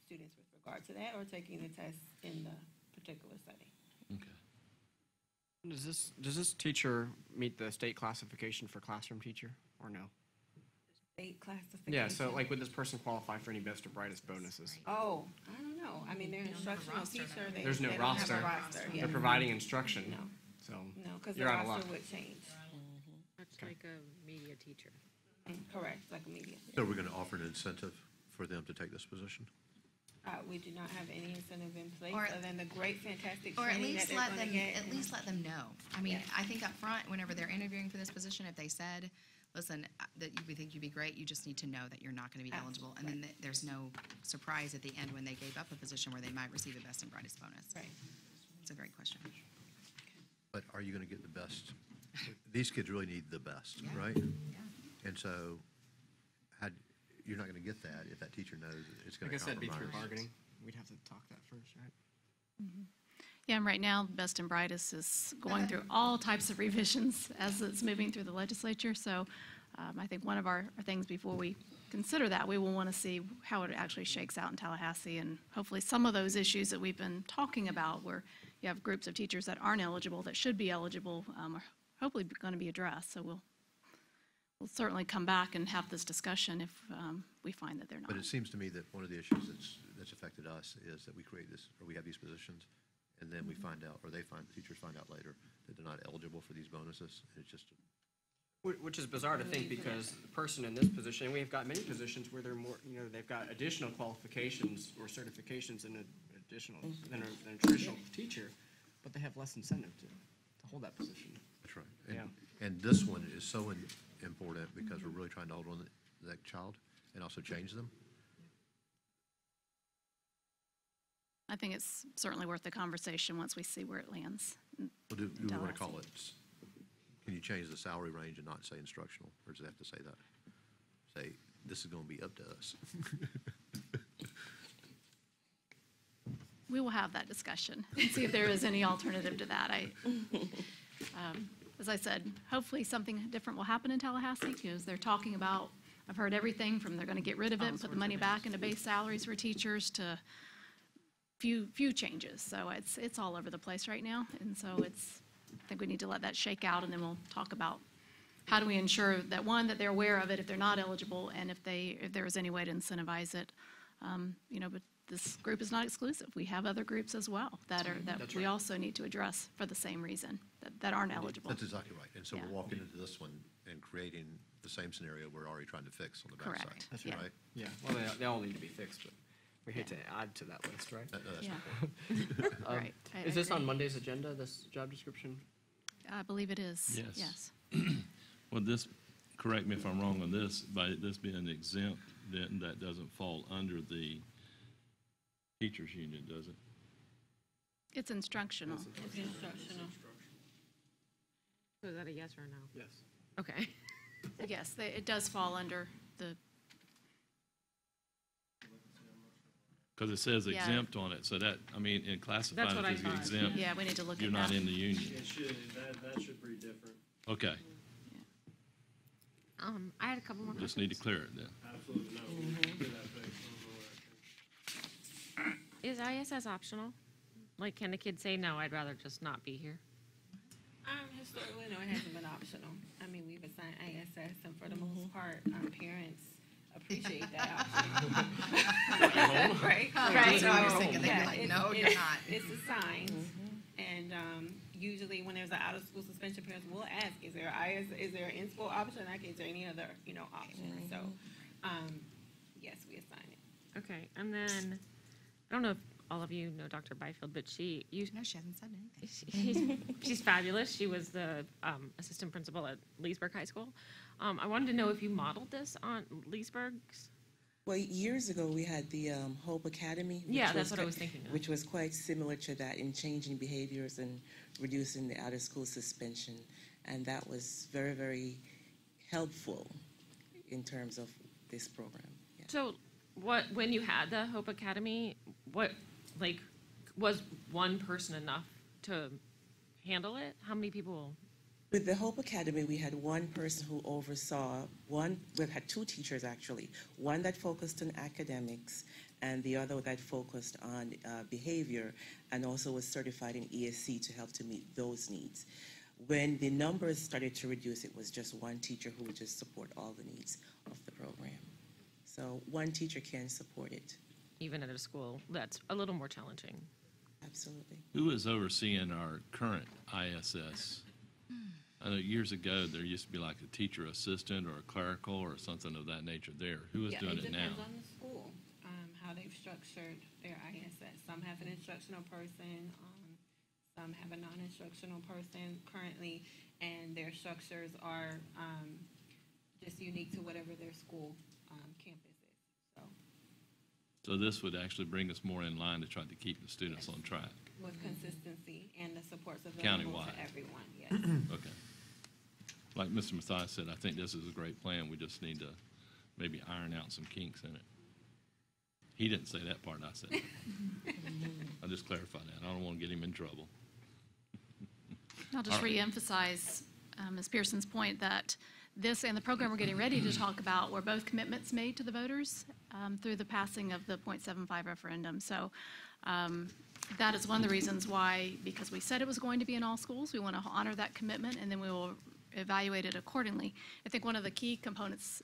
[SPEAKER 3] students with regard to that, or taking the test in the particular setting.
[SPEAKER 4] Okay.
[SPEAKER 6] Does this teacher meet the state classification for classroom teacher, or no?
[SPEAKER 3] State classification.
[SPEAKER 6] Yeah, so like, would this person qualify for any best or brightest bonuses?
[SPEAKER 3] Oh, I don't know. I mean, they're an instructional
[SPEAKER 7] roster,
[SPEAKER 3] teacher.
[SPEAKER 6] There's no
[SPEAKER 3] they don't have a
[SPEAKER 6] roster.
[SPEAKER 3] roster. Yeah.
[SPEAKER 6] They're providing instruction,
[SPEAKER 3] No,
[SPEAKER 6] so
[SPEAKER 3] no, because the
[SPEAKER 6] you're out of luck.
[SPEAKER 3] roster would change.
[SPEAKER 5] Much like a media teacher.
[SPEAKER 3] Correct, like immediate.
[SPEAKER 8] So we're going to offer an incentive for them to take this position?
[SPEAKER 3] We do not have any incentive in place
[SPEAKER 7] Or-
[SPEAKER 3] other than the great, fantastic
[SPEAKER 7] Or at
[SPEAKER 3] training that
[SPEAKER 7] least
[SPEAKER 3] they're
[SPEAKER 7] let
[SPEAKER 3] going
[SPEAKER 7] them,
[SPEAKER 3] to get.
[SPEAKER 7] at least let them know. I mean,
[SPEAKER 3] Yes.
[SPEAKER 7] I think up front, whenever they're interviewing for this position, if they said, listen, we think you'd be great, you just need to know that you're not gonna be eligible. And then there's no surprise at the end when they gave up a position where they might receive a best and brightest bonus.
[SPEAKER 3] Right.
[SPEAKER 7] It's a great question.
[SPEAKER 8] But are you going to get the best? These kids really need the best,
[SPEAKER 7] Yeah.
[SPEAKER 8] right?
[SPEAKER 7] Yeah.
[SPEAKER 8] And so you're not going to get that if that teacher knows that it's going
[SPEAKER 6] Like I
[SPEAKER 8] to
[SPEAKER 6] said, be through
[SPEAKER 8] compromise.
[SPEAKER 6] bargaining. We'd have to talk that first, right?
[SPEAKER 2] Yeah, and right now, Best and Brightest is going through all types of revisions as it's moving through the legislature. So I think one of our things before we consider that, we will want to see how it actually shakes out in Tallahassee. And hopefully some of those issues that we've been talking about, where you have groups of teachers that aren't eligible, that should be eligible, are hopefully going to be addressed. So we'll certainly come back and have this discussion if we find that they're not.
[SPEAKER 8] But it seems to me that one of the issues that's affected us is that we create this, or we have these positions, and then we find out, or the teachers find out later that they're not eligible for these bonuses. It's just,
[SPEAKER 6] Which is bizarre to think, because the person in this position, and we've got many positions where they're more, they've got additional qualifications or certifications than than a traditional teacher, but they have less incentive to hold that position.
[SPEAKER 8] that's right.
[SPEAKER 6] Yeah.
[SPEAKER 8] And this one is so important because we're really trying to hold on to that child and also change them.
[SPEAKER 2] I think it's certainly worth the conversation once we see where it lands.
[SPEAKER 8] Well, do we want to
[SPEAKER 2] Tallahassee.
[SPEAKER 8] call it, can you change the salary range and not say instructional, or does it have to say that? Say, this is going to be up to us.
[SPEAKER 2] We will have that discussion and see if there is any alternative to that. As I said, hopefully something different will happen in Tallahassee, because they're talking about, I've heard everything from they're going to get rid of it and put the money back into base salaries for teachers to few changes. So it's all over the place right now. And so I think we need to let that shake out, and then we'll talk about how do we ensure that, one, that they're aware of it if they're not eligible, and if there is any way to incentivize it. But this group is not exclusive. We have other groups as well that
[SPEAKER 6] That's
[SPEAKER 2] we
[SPEAKER 6] right.
[SPEAKER 2] also need to address for the same reason, that aren't eligible.
[SPEAKER 8] That's exactly right. And so
[SPEAKER 2] Yeah.
[SPEAKER 8] we're walking into this one and creating the same scenario we're already trying to fix on the backside.
[SPEAKER 2] Correct.
[SPEAKER 6] That's
[SPEAKER 2] Yeah.
[SPEAKER 8] Right?
[SPEAKER 6] Yeah, well, they all need to be fixed, but we hate to add to that list, right?
[SPEAKER 8] No, that's
[SPEAKER 2] Yeah,
[SPEAKER 8] not-
[SPEAKER 2] right. I
[SPEAKER 6] Is this on
[SPEAKER 2] agree.
[SPEAKER 6] Monday's agenda, this job description?
[SPEAKER 2] I believe it is.
[SPEAKER 4] Yes.
[SPEAKER 2] Yes.
[SPEAKER 4] Well, correct me if I'm wrong on this, by this being exempt, then that doesn't fall under the teachers union, does it?
[SPEAKER 2] It's instructional.
[SPEAKER 3] It's instructional.
[SPEAKER 5] So is that a yes or a no?
[SPEAKER 6] Yes.
[SPEAKER 5] Okay.
[SPEAKER 2] Yes, it does fall under the,
[SPEAKER 4] Because it says
[SPEAKER 2] Yeah.
[SPEAKER 4] exempt on it, so that, in classified
[SPEAKER 5] That's what I
[SPEAKER 4] as
[SPEAKER 5] thought.
[SPEAKER 4] exempt,
[SPEAKER 2] yeah, we need to look
[SPEAKER 4] you're
[SPEAKER 2] at
[SPEAKER 4] not
[SPEAKER 2] that.
[SPEAKER 4] in the union.
[SPEAKER 9] It should, that should be different.
[SPEAKER 4] Okay,
[SPEAKER 5] I had a couple more questions.
[SPEAKER 4] just need to clear it then.
[SPEAKER 9] Absolutely no. We need to do that fixed.
[SPEAKER 5] Is ISS optional? Like, can a kid say, no, I'd rather just not be here?
[SPEAKER 3] Historically, no, it hasn't been optional. I mean, we've assigned ISS, and for the most part, parents appreciate that option. Right?
[SPEAKER 7] Right. So I was
[SPEAKER 3] So,
[SPEAKER 7] thinking, they'd be
[SPEAKER 3] yeah,
[SPEAKER 7] like,
[SPEAKER 3] it's-
[SPEAKER 7] no, you're
[SPEAKER 3] it's-
[SPEAKER 7] not.
[SPEAKER 3] It's assigned, and usually when there's an out-of-school suspension, parents will ask, is there an in-school option? Like, is there any other, option? So, yes, we assign it.
[SPEAKER 5] Okay, and then, I don't know if all of you know Dr. Byfield, but
[SPEAKER 7] No, she hasn't said anything.
[SPEAKER 5] she's fabulous. She was the assistant principal at Leesburg High School. I wanted to know if you modeled this on Leesburg's.
[SPEAKER 10] Well, years ago, we had the Hope Academy.
[SPEAKER 5] Yeah,
[SPEAKER 10] which
[SPEAKER 5] that's what I
[SPEAKER 10] ki-
[SPEAKER 5] was thinking of.
[SPEAKER 10] Which was quite similar to that in changing behaviors and reducing the out-of-school suspension. And that was very, very helpful in terms of this program. Yeah.
[SPEAKER 5] So when you had the Hope Academy, one person enough to handle it? How many people?
[SPEAKER 10] With the Hope Academy, we had one person who oversaw we had two teachers actually, one that focused on academics and the other that focused on behavior and also was certified in ESC to help to meet those needs. When the numbers started to reduce, it was just one teacher who would just support all the needs of the program. So one teacher can support it.
[SPEAKER 5] Even at a school that's a little more challenging.
[SPEAKER 10] Absolutely.
[SPEAKER 4] Who is overseeing our current ISS? I know years ago, there used to be like a teacher assistant or a clerical or something of that nature there. Who is doing it now?
[SPEAKER 3] It depends on the school, how they've structured their ISS. Some have an instructional person, some have a non-instructional person currently, and their structures are just unique to whatever their school campus is.
[SPEAKER 4] So this would actually bring us more in line to try to keep the students on track.
[SPEAKER 3] With consistency and the supports available
[SPEAKER 4] Countywide.
[SPEAKER 3] to everyone, yes.
[SPEAKER 4] Okay. Like Mr. Mathiason said, I think this is a great plan. We just need to maybe iron out some kinks in it. He didn't say that part, I said it. I'll just clarify that. I don't want to get him in trouble.
[SPEAKER 2] I'll just
[SPEAKER 4] All right.
[SPEAKER 2] reemphasize Ms. Pearson's point that this and the program we're getting ready to talk about were both commitments made to the voters through the passing of the .75 referendum. So that is one of the reasons why, because we said it was going to be in all schools, we want to honor that commitment, and then we will evaluate it accordingly. I think one of the key components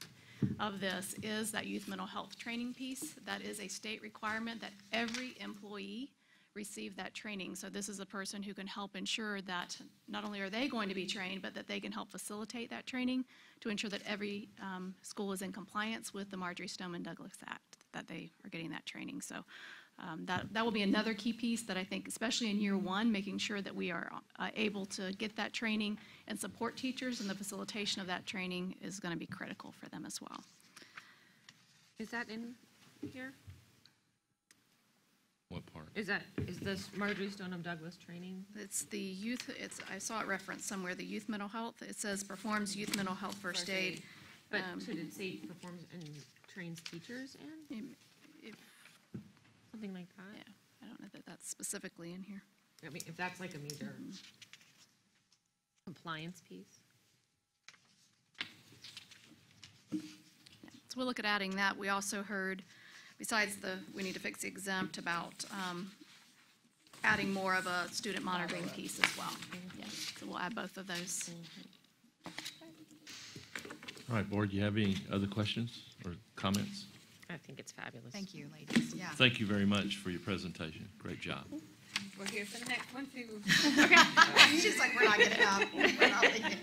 [SPEAKER 2] of this is that youth mental health training piece. That is a state requirement that every employee receive that training. So this is a person who can help ensure that not only are they going to be trained, but that they can help facilitate that training to ensure that every school is in compliance with the Marjorie Stoneman Douglas Act, that they are getting that training. So that will be another key piece that I think, especially in year one, making sure that we are able to get that training and support teachers, and the facilitation of that training is going to be critical for them as well.
[SPEAKER 5] Is that in here?
[SPEAKER 4] What part?
[SPEAKER 5] Is this Marjorie Stoneman Douglas training?
[SPEAKER 2] It's the youth, I saw it referenced somewhere, the youth mental health. It says performs youth mental health first aid.
[SPEAKER 5] But should it say performs and trains teachers in? Something like that?
[SPEAKER 2] Yeah, I don't know that that's specifically in here.
[SPEAKER 5] I mean, if that's like a major compliance piece.
[SPEAKER 2] So we'll look at adding that. We also heard, besides we need to fix the exempt, about adding more of a student monitoring piece as well. Yeah, so we'll add both of those.
[SPEAKER 4] All right, board, do you have any other questions or comments?
[SPEAKER 5] I think it's fabulous.
[SPEAKER 7] Thank you, ladies. Yeah.
[SPEAKER 4] Thank you very much for your presentation. Great job.
[SPEAKER 3] We're here for the next one too.
[SPEAKER 7] She's like, we're not getting up. We're not leaving.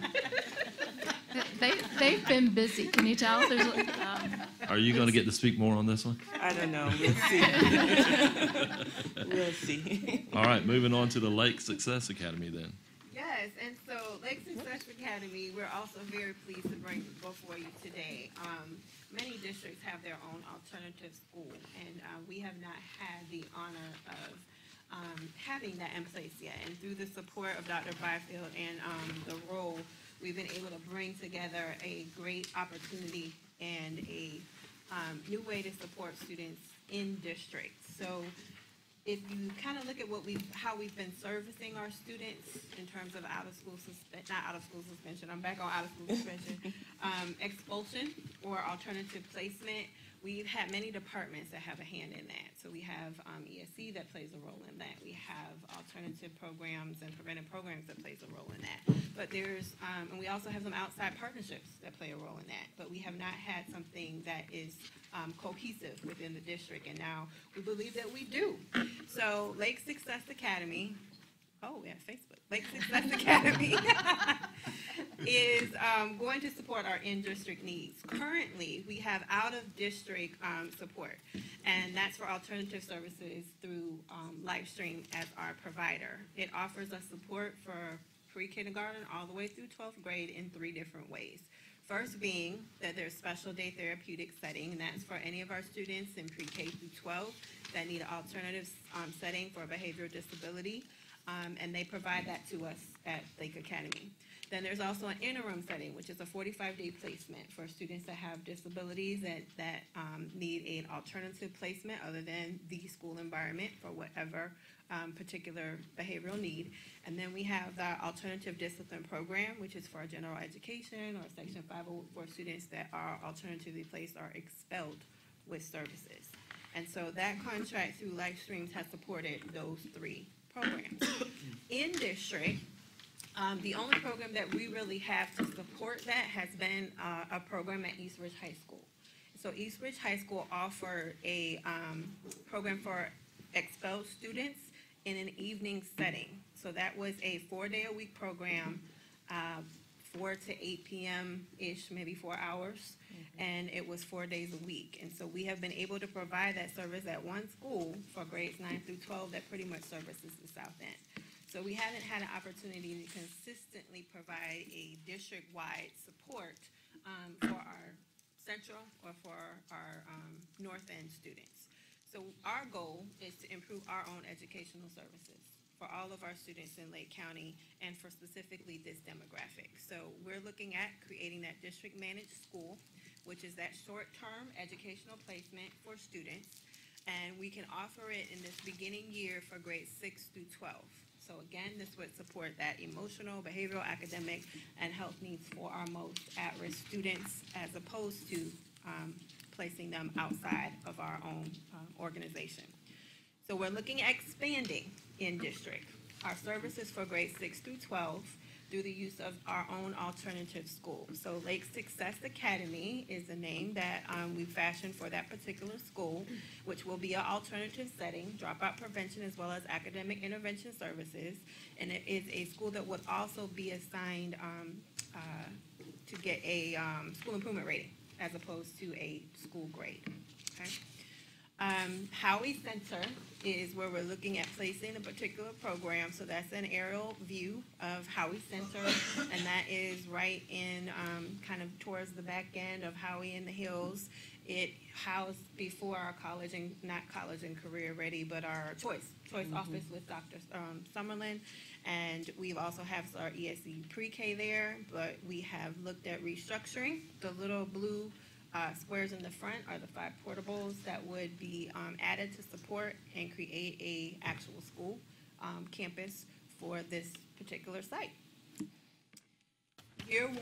[SPEAKER 2] They've been busy, can you tell? There's,
[SPEAKER 4] Are you going to get to speak more on this one?
[SPEAKER 10] I don't know. We'll see. We'll see.
[SPEAKER 4] All right, moving on to the Lake Success Academy then.
[SPEAKER 3] Yes, and so Lake Success Academy, we're also very pleased to bring before you today. Many districts have their own alternative school, and we have not had the honor of having that in place yet. And through the support of Dr. Byfield and the role, we've been able to bring together a great opportunity and a new way to support students in districts. So if you kind of look at how we've been servicing our students in terms of expulsion or alternative placement, we've had many departments that have a hand in that. So we have ESC that plays a role in that. We have alternative programs and preventive programs that plays a role in that. But and we also have some outside partnerships that play a role in that. But we have not had something that is cohesive within the district, and now we believe that we do. So Lake Success Academy, Facebook. Lake Success Academy is going to support our in-district needs. Currently, we have out-of-district support, and that's for alternative services through Livestream as our provider. It offers us support for pre-kindergarten all the way through 12th grade in 3 different ways. First being that there's special day therapeutic setting, and that's for any of our students in pre-K through 12 that need an alternative setting for behavioral disability. And they provide that to us at Lake Academy. Then there's also an interim setting, which is a 45-day placement for students that have disabilities that need an alternative placement other than the school environment for whatever particular behavioral need. And then we have the alternative discipline program, which is for general education or Section 504 students that are alternatively placed or expelled with services. And so that contract through Life Streams has supported those three programs. In district, the only program that we really have to support that has been a program at East Ridge High School. So East Ridge High School offered a program for expelled students in an evening setting. So that was a 4-day-a-week program, 4 to 8 p.m.-ish, maybe 4 hours, and it was 4 days a week. And so we have been able to provide that service at one school for grades 9 through 12 that pretty much services the South End. So we haven't had an opportunity to consistently provide a district-wide support for our Central or for our North End students. So our goal is to improve our own educational services for all of our students in Lake County and for specifically this demographic. So we're looking at creating that district-managed school, which is that short-term educational placement for students, and we can offer it in this beginning year for grades 6 through 12. So again, this would support that emotional, behavioral, academic, and health needs for our most at-risk students as opposed to placing them outside of our own organization. So we're looking at expanding in district our services for grades 6 through 12 through the use of our own alternative school. So Lake Success Academy is the name that we fashioned for that particular school, which will be an alternative setting, dropout prevention as well as academic intervention services. And it is a school that would also be assigned to get a school improvement rating as opposed to a school grade. Okay. Howie Center is where we're looking at placing a particular program. So that's an aerial view of Howie Center, and that is right in kind of towards the back end of Howie in the Hills. It housed before our college and not college and career ready, but our choice office with Dr. Summerlin. And we also have our ESE pre-K there, but we have looked at restructuring. The little blue squares in the front are the 5 portables that would be added to support and create a actual school campus for this particular site. Year 1,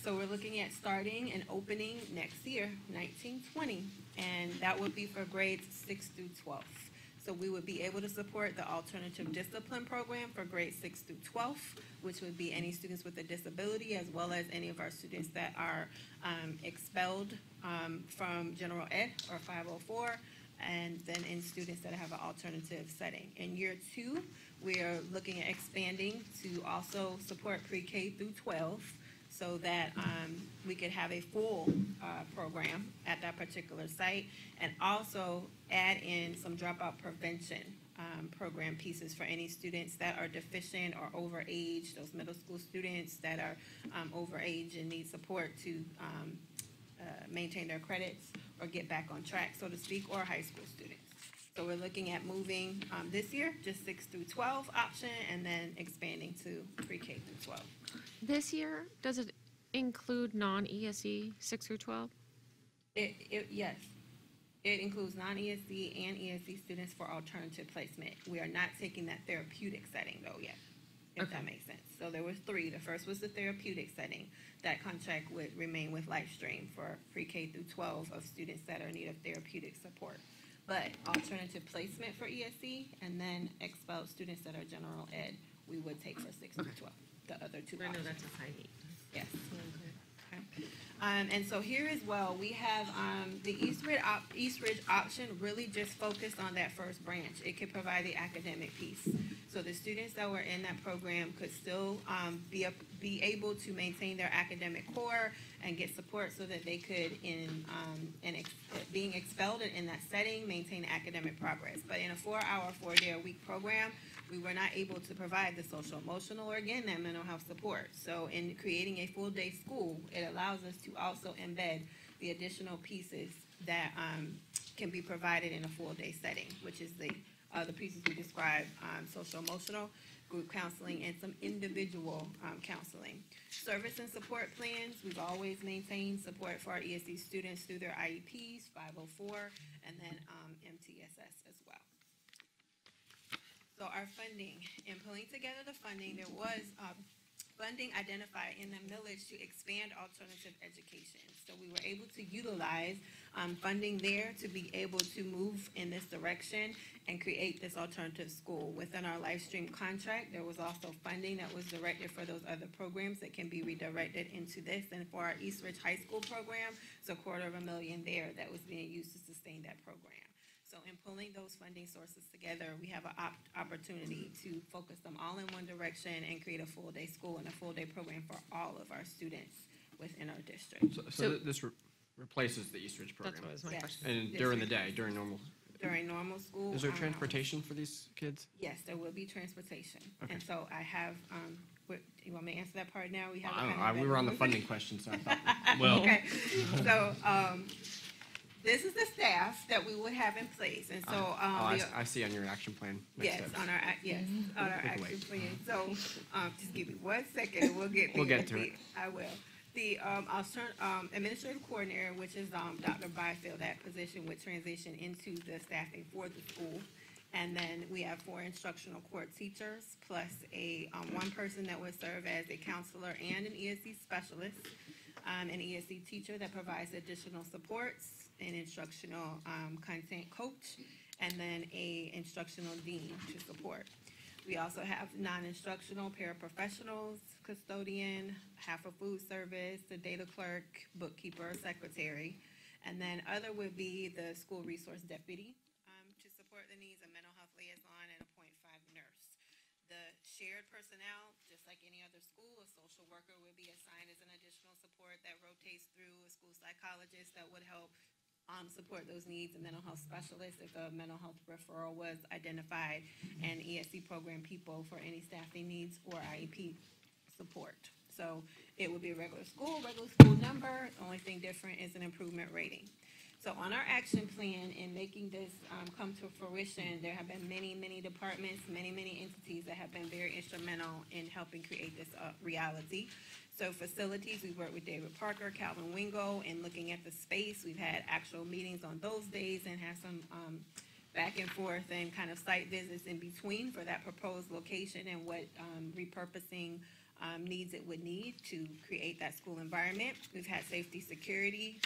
[SPEAKER 3] so we're looking at starting and opening next year, 1920, and that would be for grades 6 through 12. So we would be able to support the alternative discipline program for grades 6 through 12, which would be any students with a disability as well as any of our students that are expelled from general ed or 504, and then in students that have an alternative setting. In year 2, we are looking at expanding to also support pre-K through 12 so that we could have a full program at that particular site, and also add in some dropout prevention program pieces for any students that are deficient or overage, those middle school students that are overage and need support to maintain their credits or get back on track, so to speak, or high school students. So we're looking at moving this year, just 6 through 12 option, and then expanding to pre-K through 12.
[SPEAKER 5] This year, does it include non-ESE 6 through 12?
[SPEAKER 3] Yes. It includes non-ESE and ESE students for alternative placement. We are not taking that therapeutic setting though yet, if that makes sense. So there were 3. The first was the therapeutic setting. That contract would remain with LifeStream for pre-K through 12 of students that are in need of therapeutic support. But alternative placement for ESE and then expelled students that are general ed, we would take for 6 through 12, the other 2
[SPEAKER 5] I know
[SPEAKER 3] options.
[SPEAKER 5] that's a high need.
[SPEAKER 3] Yes. Okay. And so here as well, we have the East Ridge option really just focused on that first branch. It could provide the academic piece. So the students that were in that program could still be able to maintain their academic core and get support so that they could, being expelled in that setting, maintain academic progress. But in a 4-hour, 4-day-a-week program, we were not able to provide the social emotional or again that mental health support. So in creating a full day school, it allows us to also embed the additional pieces that can be provided in a full day setting, which is the pieces we described, social emotional, group counseling, and some individual counseling. Service and support plans, we've always maintained support for our ESE students through their IEPs, 504, and then MTSS as well. So our funding, in pulling together the funding, there was funding identified in the millage to expand alternative education. So we were able to utilize funding there to be able to move in this direction and create this alternative school. Within our live stream contract, there was also funding that was directed for those other programs that can be redirected into this. And for our East Ridge High School program, it's $250,000 there that was being used to sustain that program. So in pulling those funding sources together, we have an opportunity to focus them all in one direction and create a full-day school and a full-day program for all of our students within our district.
[SPEAKER 6] So this replaces the East Ridge program?
[SPEAKER 5] That's what was my
[SPEAKER 3] Yes.
[SPEAKER 5] question.
[SPEAKER 6] And
[SPEAKER 3] Yes,
[SPEAKER 6] during the
[SPEAKER 3] sir.
[SPEAKER 6] day, during normal,
[SPEAKER 3] During normal school.
[SPEAKER 6] is there
[SPEAKER 3] hours.
[SPEAKER 6] transportation for these kids?
[SPEAKER 3] Yes, there will be transportation.
[SPEAKER 6] Okay.
[SPEAKER 3] And so I have, you want me to answer that part now? We have it
[SPEAKER 6] I don't
[SPEAKER 3] kind
[SPEAKER 6] know,
[SPEAKER 3] of
[SPEAKER 6] we were on the
[SPEAKER 3] ready.
[SPEAKER 6] funding question, so I thought,
[SPEAKER 4] Well,
[SPEAKER 3] Okay, so, this is the staff that we would have in place, and so,
[SPEAKER 6] I see on your action plan. next
[SPEAKER 3] yes,
[SPEAKER 6] steps.
[SPEAKER 3] on our, yes, on our
[SPEAKER 6] We can wait.
[SPEAKER 3] action plan. So, just give me 1 second, and we'll get there.
[SPEAKER 6] We'll get to it.
[SPEAKER 3] I will. The, administrative coordinator, which is, Dr. Byfield, that position would transition into the staffing for the school. And then we have 4 instructional court teachers, plus one person that would serve as a counselor and an ESC specialist, an ESC teacher that provides additional supports, an instructional content coach, and then a instructional dean to support. We also have non-instructional paraprofessionals, custodian, half a food service, the data clerk, bookkeeper, secretary, and then other would be the school resource deputy to support the needs of mental health liaison and a .5 nurse. The shared personnel, just like any other school, a social worker would be assigned as an additional support that rotates through a school psychologist that would help support those needs, a mental health specialist if a mental health referral was identified, and ESC program people for any staffing needs or IEP support. So it would be a regular school number. The only thing different is an improvement rating. So on our action plan in making this come to fruition, there have been many, many departments, many, many entities that have been very instrumental in helping create this reality. So facilities, we worked with David Parker, Calvin Wingo, in looking at the space. We've had actual meetings on those days and had some back and forth and kind of site visits in between for that proposed location and what repurposing needs it would need to create that school environment. We've had safety security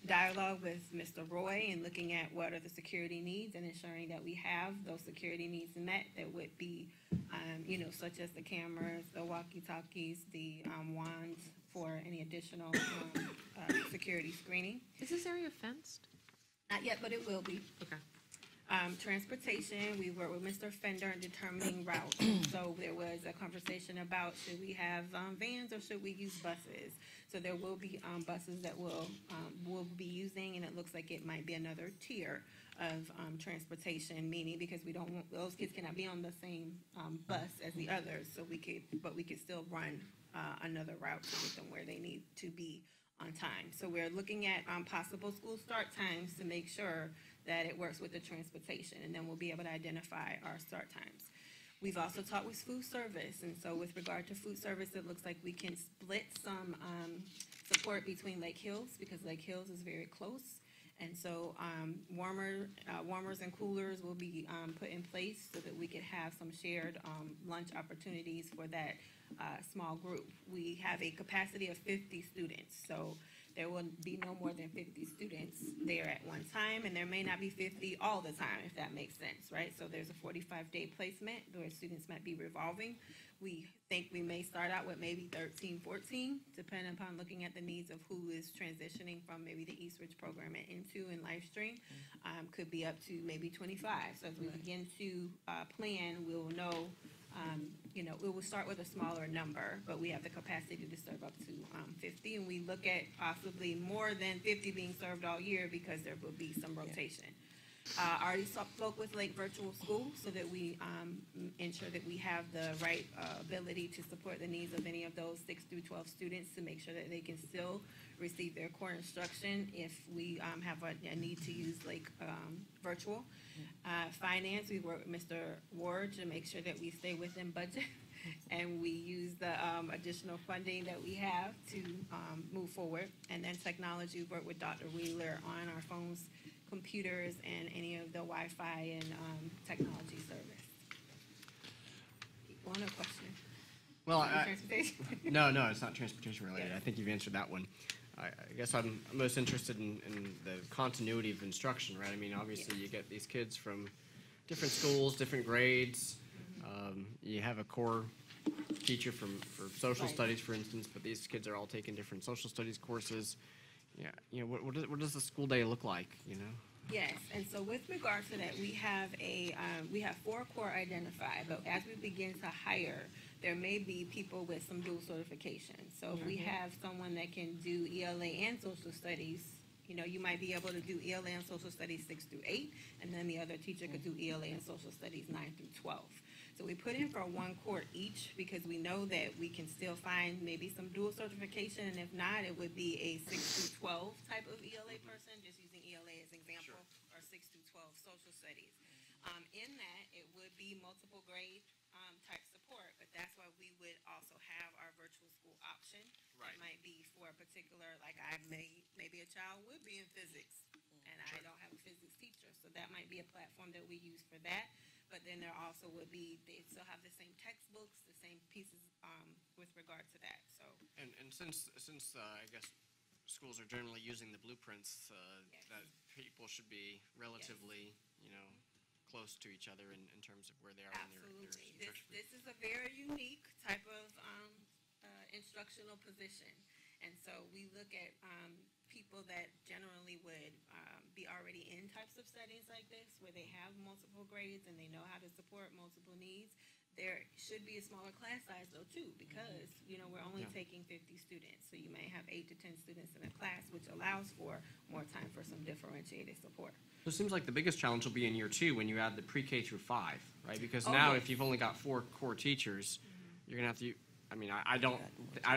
[SPEAKER 3] dialogue with Mr. Roy and looking at what are the security needs and ensuring that we have those security needs met that would be, such as the cameras, the walkie-talkies, the wands for any additional security screening.
[SPEAKER 5] Is this area fenced?
[SPEAKER 3] Not yet, but it will be.
[SPEAKER 5] Okay.
[SPEAKER 3] Transportation, we worked with Mr. Fender in determining routes. So there was a conversation about should we have vans or should we use buses? So there will be buses that we'll be using, and it looks like it might be another tier of transportation, meaning because we don't want, those kids cannot be on the same bus as the others. So we could still run another route to get them where they need to be on time. So we're looking at possible school start times to make sure that it works with the transportation, and then we'll be able to identify our start times. We've also talked with food service, and so with regard to food service, it looks like we can split some support between Lake Hills, because Lake Hills is very close. And so warmers and coolers will be put in place so that we could have some shared lunch opportunities for that small group. We have a capacity of 50 students, so there will be no more than 50 students there at one time, and there may not be 50 all the time, if that makes sense, right? So there's a 45-day placement where students might be revolving. We think we may start out with maybe 13, 14, depending upon looking at the needs of who is transitioning from maybe the East Ridge program and into in live stream. Could be up to maybe 25. So as we begin to plan, we'll know, we will start with a smaller number, but we have the capacity to serve up to 50, and we look at possibly more than 50 being served all year because there will be some rotation. I already spoke with Lake Virtual School so that we ensure that we have the right ability to support the needs of any of those 6 through 12 students to make sure that they can still receive their core instruction if we have a need to use Lake Virtual. Finance, we work with Mr. Ward to make sure that we stay within budget and we use the additional funding that we have to move forward. And then technology, we work with Dr. Wheeler on our phones, computers, and any of the Wi-Fi and technology service. Well, no question.
[SPEAKER 6] Well,
[SPEAKER 3] Transportation?
[SPEAKER 6] no, it's not transportation related. I think you've answered that one. I guess I'm most interested in the continuity of instruction, right? I mean, obviously, you get these kids from different schools, different grades. You have a core teacher for social studies, for instance, but these kids are all taking different social studies courses. Yeah, what does the school day look like,
[SPEAKER 3] Yes, and so with regard to that, we have we have 4 core identified, but as we begin to hire, there may be people with some dual certification. So if we have someone that can do ELA and social studies, you might be able to do ELA and social studies 6 through 8, and then the other teacher could do ELA and social studies 9 through 12. So we put in for 1 core each because we know that we can still find maybe some dual certification, and if not, it would be a 6 through 12 type of ELA person, just using ELA as an example, or 6 through 12 social studies. In that, it would be multiple grade type support, but that's why we would also have our virtual school option.
[SPEAKER 6] Right.
[SPEAKER 3] It might be for a particular, like maybe a child would be in physics, and I don't have a physics teacher, so that might be a platform that we use for that. But then there also would be, they still have the same textbooks, the same pieces with regard to that. So.
[SPEAKER 6] And since I guess schools are generally using the blueprints,
[SPEAKER 3] Yes.
[SPEAKER 6] that people should be relatively, close to each other in terms of where they are in their
[SPEAKER 3] Absolutely.
[SPEAKER 6] instruction.
[SPEAKER 3] This is a very unique type of instructional position. And so we look at people that generally would be already in types of settings like this, where they have multiple grades and they know how to support multiple needs. There should be a smaller class size though too, because we're only taking 50 students, so you may have 8 to 10 students in a class, which allows for more time for some differentiated support.
[SPEAKER 6] So it seems like the biggest challenge will be in year 2 when you add the pre-K through 5, right? Because now
[SPEAKER 3] yes.
[SPEAKER 6] if you've only got 4 core teachers, you're gonna have to. I mean, I don't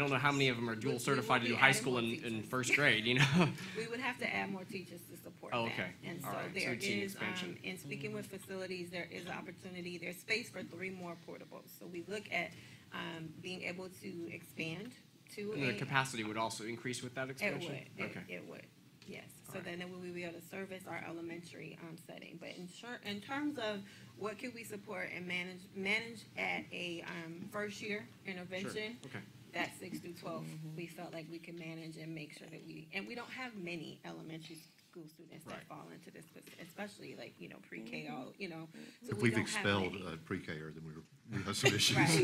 [SPEAKER 6] know how many of them are dual certified to do high school in first grade.
[SPEAKER 3] We would have to add more teachers to support that.
[SPEAKER 6] Okay.
[SPEAKER 3] And so
[SPEAKER 6] All right.
[SPEAKER 3] there
[SPEAKER 6] So team
[SPEAKER 3] is,
[SPEAKER 6] expansion.
[SPEAKER 3] in speaking with facilities, there is opportunity, there's space for 3 more portables. So we look at being able to expand to
[SPEAKER 6] And the capacity would also increase with that expansion? Okay.
[SPEAKER 3] It would, yes. So then we would be able to service our elementary setting. But in terms of what could we support and manage at a first year intervention,
[SPEAKER 6] Okay.
[SPEAKER 3] that 6 through 12, we felt like we could manage and make sure that we don't have many elementary school students that
[SPEAKER 6] Right.
[SPEAKER 3] fall into this, especially like, pre-K, all, so
[SPEAKER 8] If
[SPEAKER 3] we
[SPEAKER 8] we've
[SPEAKER 3] don't have
[SPEAKER 8] expelled
[SPEAKER 3] many.
[SPEAKER 8] a pre-K-er, then we have some issues.
[SPEAKER 3] Right.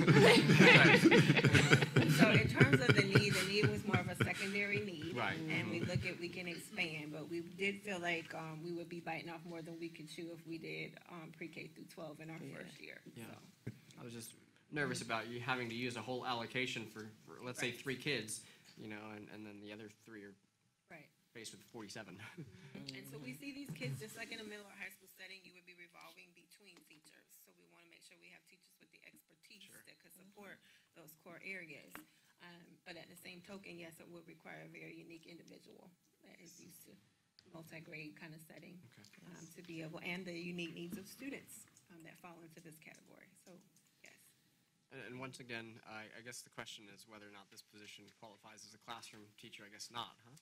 [SPEAKER 3] So in terms of the need was more of a secondary need.
[SPEAKER 6] Right.
[SPEAKER 3] And we can expand, but we did feel like we would be biting off more than we could chew if we did pre-K through 12 in our first year.
[SPEAKER 6] Yeah.
[SPEAKER 3] So.
[SPEAKER 6] I was just nervous about you having to use a whole allocation for let's say
[SPEAKER 3] Right.
[SPEAKER 6] 3 kids, and then the other 3 are
[SPEAKER 3] Right.
[SPEAKER 6] faced with 47.
[SPEAKER 3] And so we see these kids, just like in a middle or high school setting, you would be revolving between teachers. So we want to make sure we have teachers with the expertise that could support those core areas. But at the same token, yes, it would require a very unique individual that is used to multi-grade kind of setting to be able, and the unique needs of students that fall into this category. So, yes.
[SPEAKER 6] And once again, I guess the question is whether or not this position qualifies as a classroom teacher. I guess not, huh?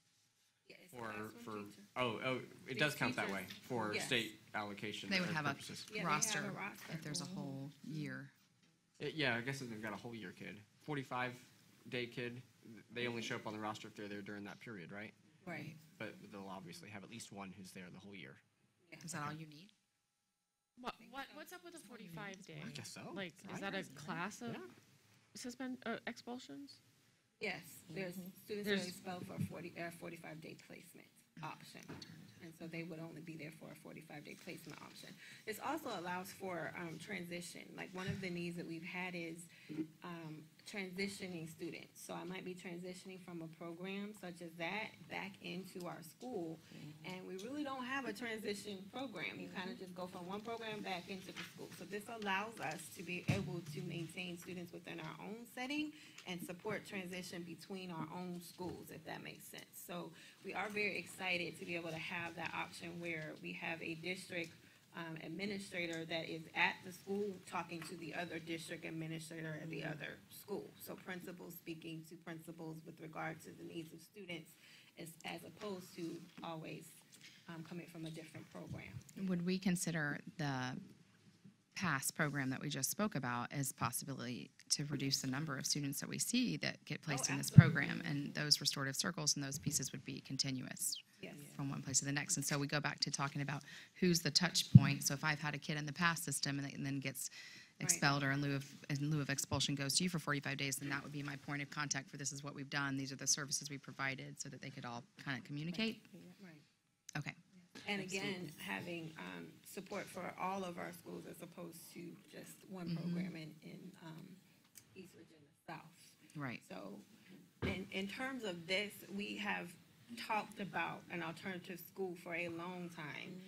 [SPEAKER 3] Yeah, it's a
[SPEAKER 6] Or
[SPEAKER 3] classroom teacher.
[SPEAKER 6] it
[SPEAKER 3] These
[SPEAKER 6] does count that
[SPEAKER 3] teachers-
[SPEAKER 6] way for
[SPEAKER 3] yes.
[SPEAKER 6] state allocation
[SPEAKER 7] They would have
[SPEAKER 6] purposes.
[SPEAKER 3] Yeah, they have
[SPEAKER 7] roster
[SPEAKER 3] a roster.
[SPEAKER 7] if there's a whole year.
[SPEAKER 6] Yeah, I guess if they've got a whole year kid, 45-day kid, they only show up on the roster if they're there during that period, right?
[SPEAKER 3] Right.
[SPEAKER 6] But they'll obviously have at least one who's there the whole year.
[SPEAKER 7] Is that all you need?
[SPEAKER 5] What's up with a 45-day?
[SPEAKER 6] I guess so.
[SPEAKER 5] Like, is that a class of expulsions?
[SPEAKER 3] Yes, there's students that are expelled for a 45-day placement option. And so they would only be there for a 45-day placement option. This also allows for transition. Like one of the needs that we've had is transitioning students. So I might be transitioning from a program such as that back into our school, and we really don't have a transition program. You kind of just go from one program back into the school. So this allows us to be able to maintain students within our own setting and support transition between our own schools, if that makes sense. So we are very excited to be able to have that option where we have a district administrator that is at the school talking to the other district administrator at the other school. So principals speaking to principals with regard to the needs of students as opposed to always coming from a different program.
[SPEAKER 7] Would we consider the past program that we just spoke about is possibly to reduce the number of students that we see that get placed in this program. And those restorative circles and those pieces would be continuous
[SPEAKER 3] Yes.
[SPEAKER 7] from one place to the next. And so we go back to talking about who's the touch point. So if I've had a kid in the past system and then gets expelled or in lieu of expulsion goes to you for 45 days, then that would be my point of contact for this is what we've done. These are the services we provided so that they could all kind of communicate.
[SPEAKER 3] Right.
[SPEAKER 7] Okay.
[SPEAKER 3] And again, having support for all of our schools as opposed to just one program in East Virginia South.
[SPEAKER 7] Right.
[SPEAKER 3] So in terms of this, we have talked about an alternative school for a long time,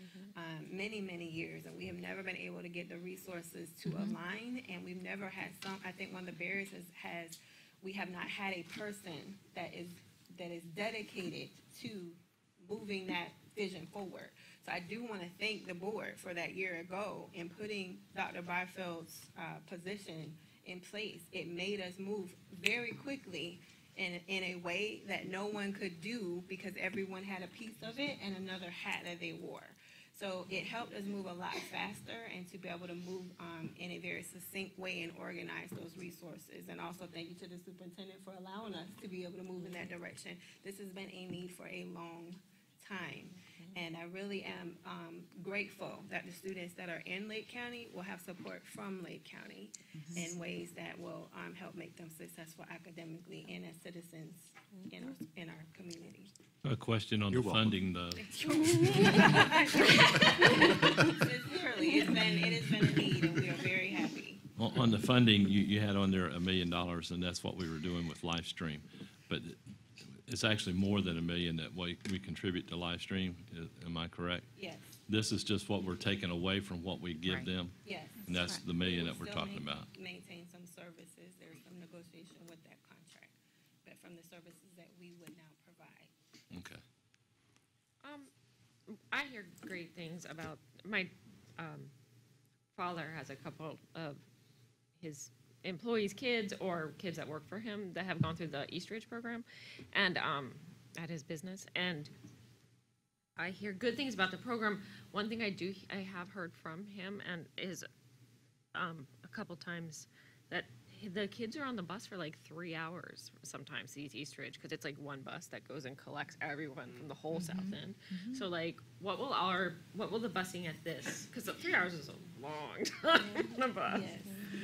[SPEAKER 3] many, many years, and we have never been able to get the resources to align, and we've never had I think one of the barriers has we have not had a person that is dedicated to moving that vision forward. So I do want to thank the board for that year ago in putting Dr. Byfield's position in place. It made us move very quickly in a way that no one could do because everyone had a piece of it and another hat that they wore. So it helped us move a lot faster and to be able to move in a very succinct way and organize those resources. And also thank you to the superintendent for allowing us to be able to move in that direction. This has been a need for a long time. And I really am grateful that the students that are in Lake County will have support from Lake County in ways that will help make them successful academically and as citizens in our community.
[SPEAKER 4] A question on the funding, though.
[SPEAKER 3] Sincerely, it has been a need, and we are very happy.
[SPEAKER 4] On the funding, you had on there $1 million, and that's what we were doing with Livestream. But it's actually more than $1 million that we contribute to Livestream. Am I correct?
[SPEAKER 3] Yes.
[SPEAKER 4] This is just what we're taking away from what we give them,
[SPEAKER 3] Yes.
[SPEAKER 4] and that's the $1 million that we're talking about.
[SPEAKER 3] Maintain some services. There's some negotiation with that contract, but from the services that we would now provide.
[SPEAKER 4] Okay.
[SPEAKER 5] I hear great things about my father has a couple of his employees' kids or kids that work for him that have gone through the East Ridge program and at his business, and I hear good things about the program. One thing I have heard from him and is a couple times that the kids are on the bus for like 3 hours sometimes, these East Ridge, because it's like one bus that goes and collects everyone from the whole South End. So like, what will the busing at this? Because 3 hours is a long time on a bus.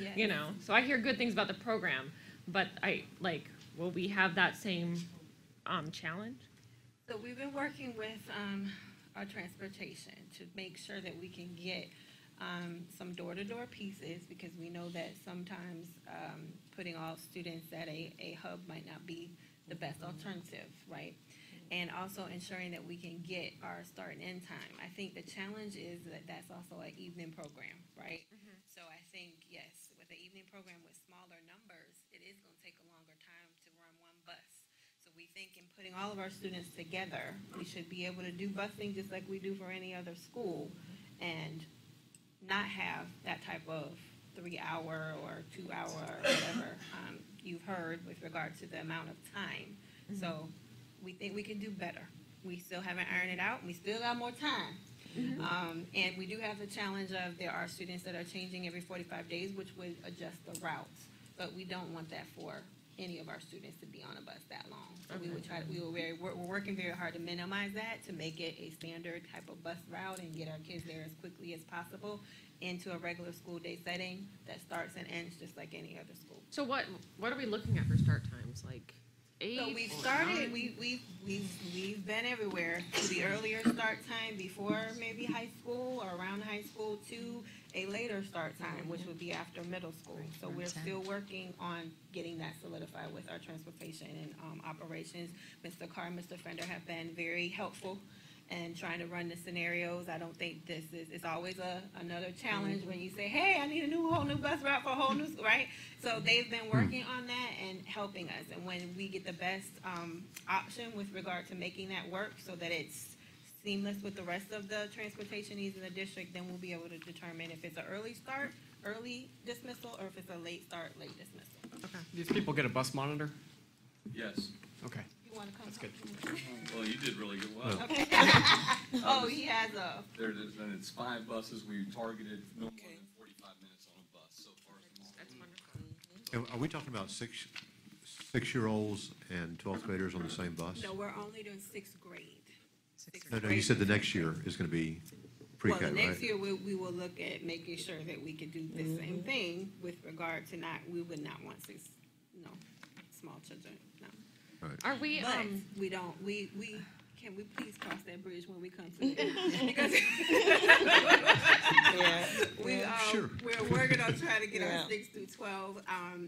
[SPEAKER 3] Yes.
[SPEAKER 5] You know, so I hear good things about the program, but will we have that same challenge?
[SPEAKER 3] So we've been working with our transportation to make sure that we can get some door-to-door pieces, because we know that sometimes putting all students at a hub might not be the best alternative, right? And also ensuring that we can get our start and end time. I think the challenge is that that's also an evening program, right? So I think, yes, with the evening program with smaller numbers, it is going to take a longer time to run one bus. So we think in putting all of our students together, we should be able to do busing just like we do for any other school and not have that type of 3-hour or 2-hour or whatever you've heard with regard to the amount of time. So we think we can do better. We still haven't ironed it out, and we still got more time. And we do have the challenge of there are students that are changing every 45 days, which would adjust the routes. But we don't want that for any of our students to be on a bus that long. So we're working very hard to minimize that, to make it a standard type of bus route and get our kids there as quickly as possible into a regular school day setting that starts and ends just like any other school.
[SPEAKER 5] So what are we looking at for start times? Like 8?
[SPEAKER 3] So we've started. We've been everywhere to the earlier start time before maybe high school or around high school to a later start time, which would be after middle school. So we're still working on getting that solidified with our transportation and operations. Mr. Carr and Mr. Fender have been very helpful and trying to run the scenarios. I don't think it's always another challenge when you say, hey, I need a whole new bus route for a whole new school, right? So they've been working on that and helping us. And when we get the best option with regard to making that work so that it's seamless with the rest of the transportation needs in the district, then we'll be able to determine if it's an early start, early dismissal, or if it's a late start, late dismissal.
[SPEAKER 6] Okay. These people get a bus monitor?
[SPEAKER 11] Yes.
[SPEAKER 6] Okay.
[SPEAKER 3] You want to come?
[SPEAKER 6] That's good.
[SPEAKER 11] Well, you did really good. Well,
[SPEAKER 3] Oh, he has a.
[SPEAKER 11] there it is, and it's 5 buses. We targeted no more than 45 minutes.
[SPEAKER 8] And are we talking about six-year-olds and 12th graders on the same bus?
[SPEAKER 3] No, we're only doing sixth grade. Sixth
[SPEAKER 8] No, you
[SPEAKER 3] grade
[SPEAKER 8] said the
[SPEAKER 3] is
[SPEAKER 8] next year is going to be pre-K,
[SPEAKER 3] Well, the
[SPEAKER 8] right?
[SPEAKER 3] next year, we will look at making sure that we could do the same thing with regard to we would not want small children, no.
[SPEAKER 8] Right.
[SPEAKER 5] Are we,
[SPEAKER 3] But we don't, can we please cross that bridge when we come to it? Because
[SPEAKER 8] Sure.
[SPEAKER 3] we're working on trying to get
[SPEAKER 10] Yeah.
[SPEAKER 3] our 6 through 12.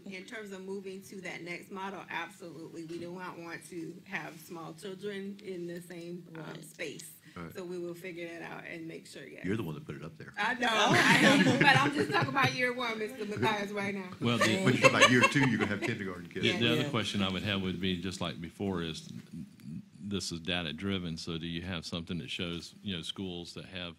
[SPEAKER 3] In terms of moving to that next model, absolutely. We do not want to have small children in the same space.
[SPEAKER 8] Right.
[SPEAKER 3] So we will figure that out and make sure, yes.
[SPEAKER 8] You're the one that put it up there.
[SPEAKER 3] I know, I know, but I'm just talking about year one, Mr. Mathias, right now.
[SPEAKER 4] Well,
[SPEAKER 8] But you're talking about year 2, you're going to have kindergarten kids.
[SPEAKER 4] the other question I would have would be, just like before, is this is data-driven, so do you have something that shows, schools that have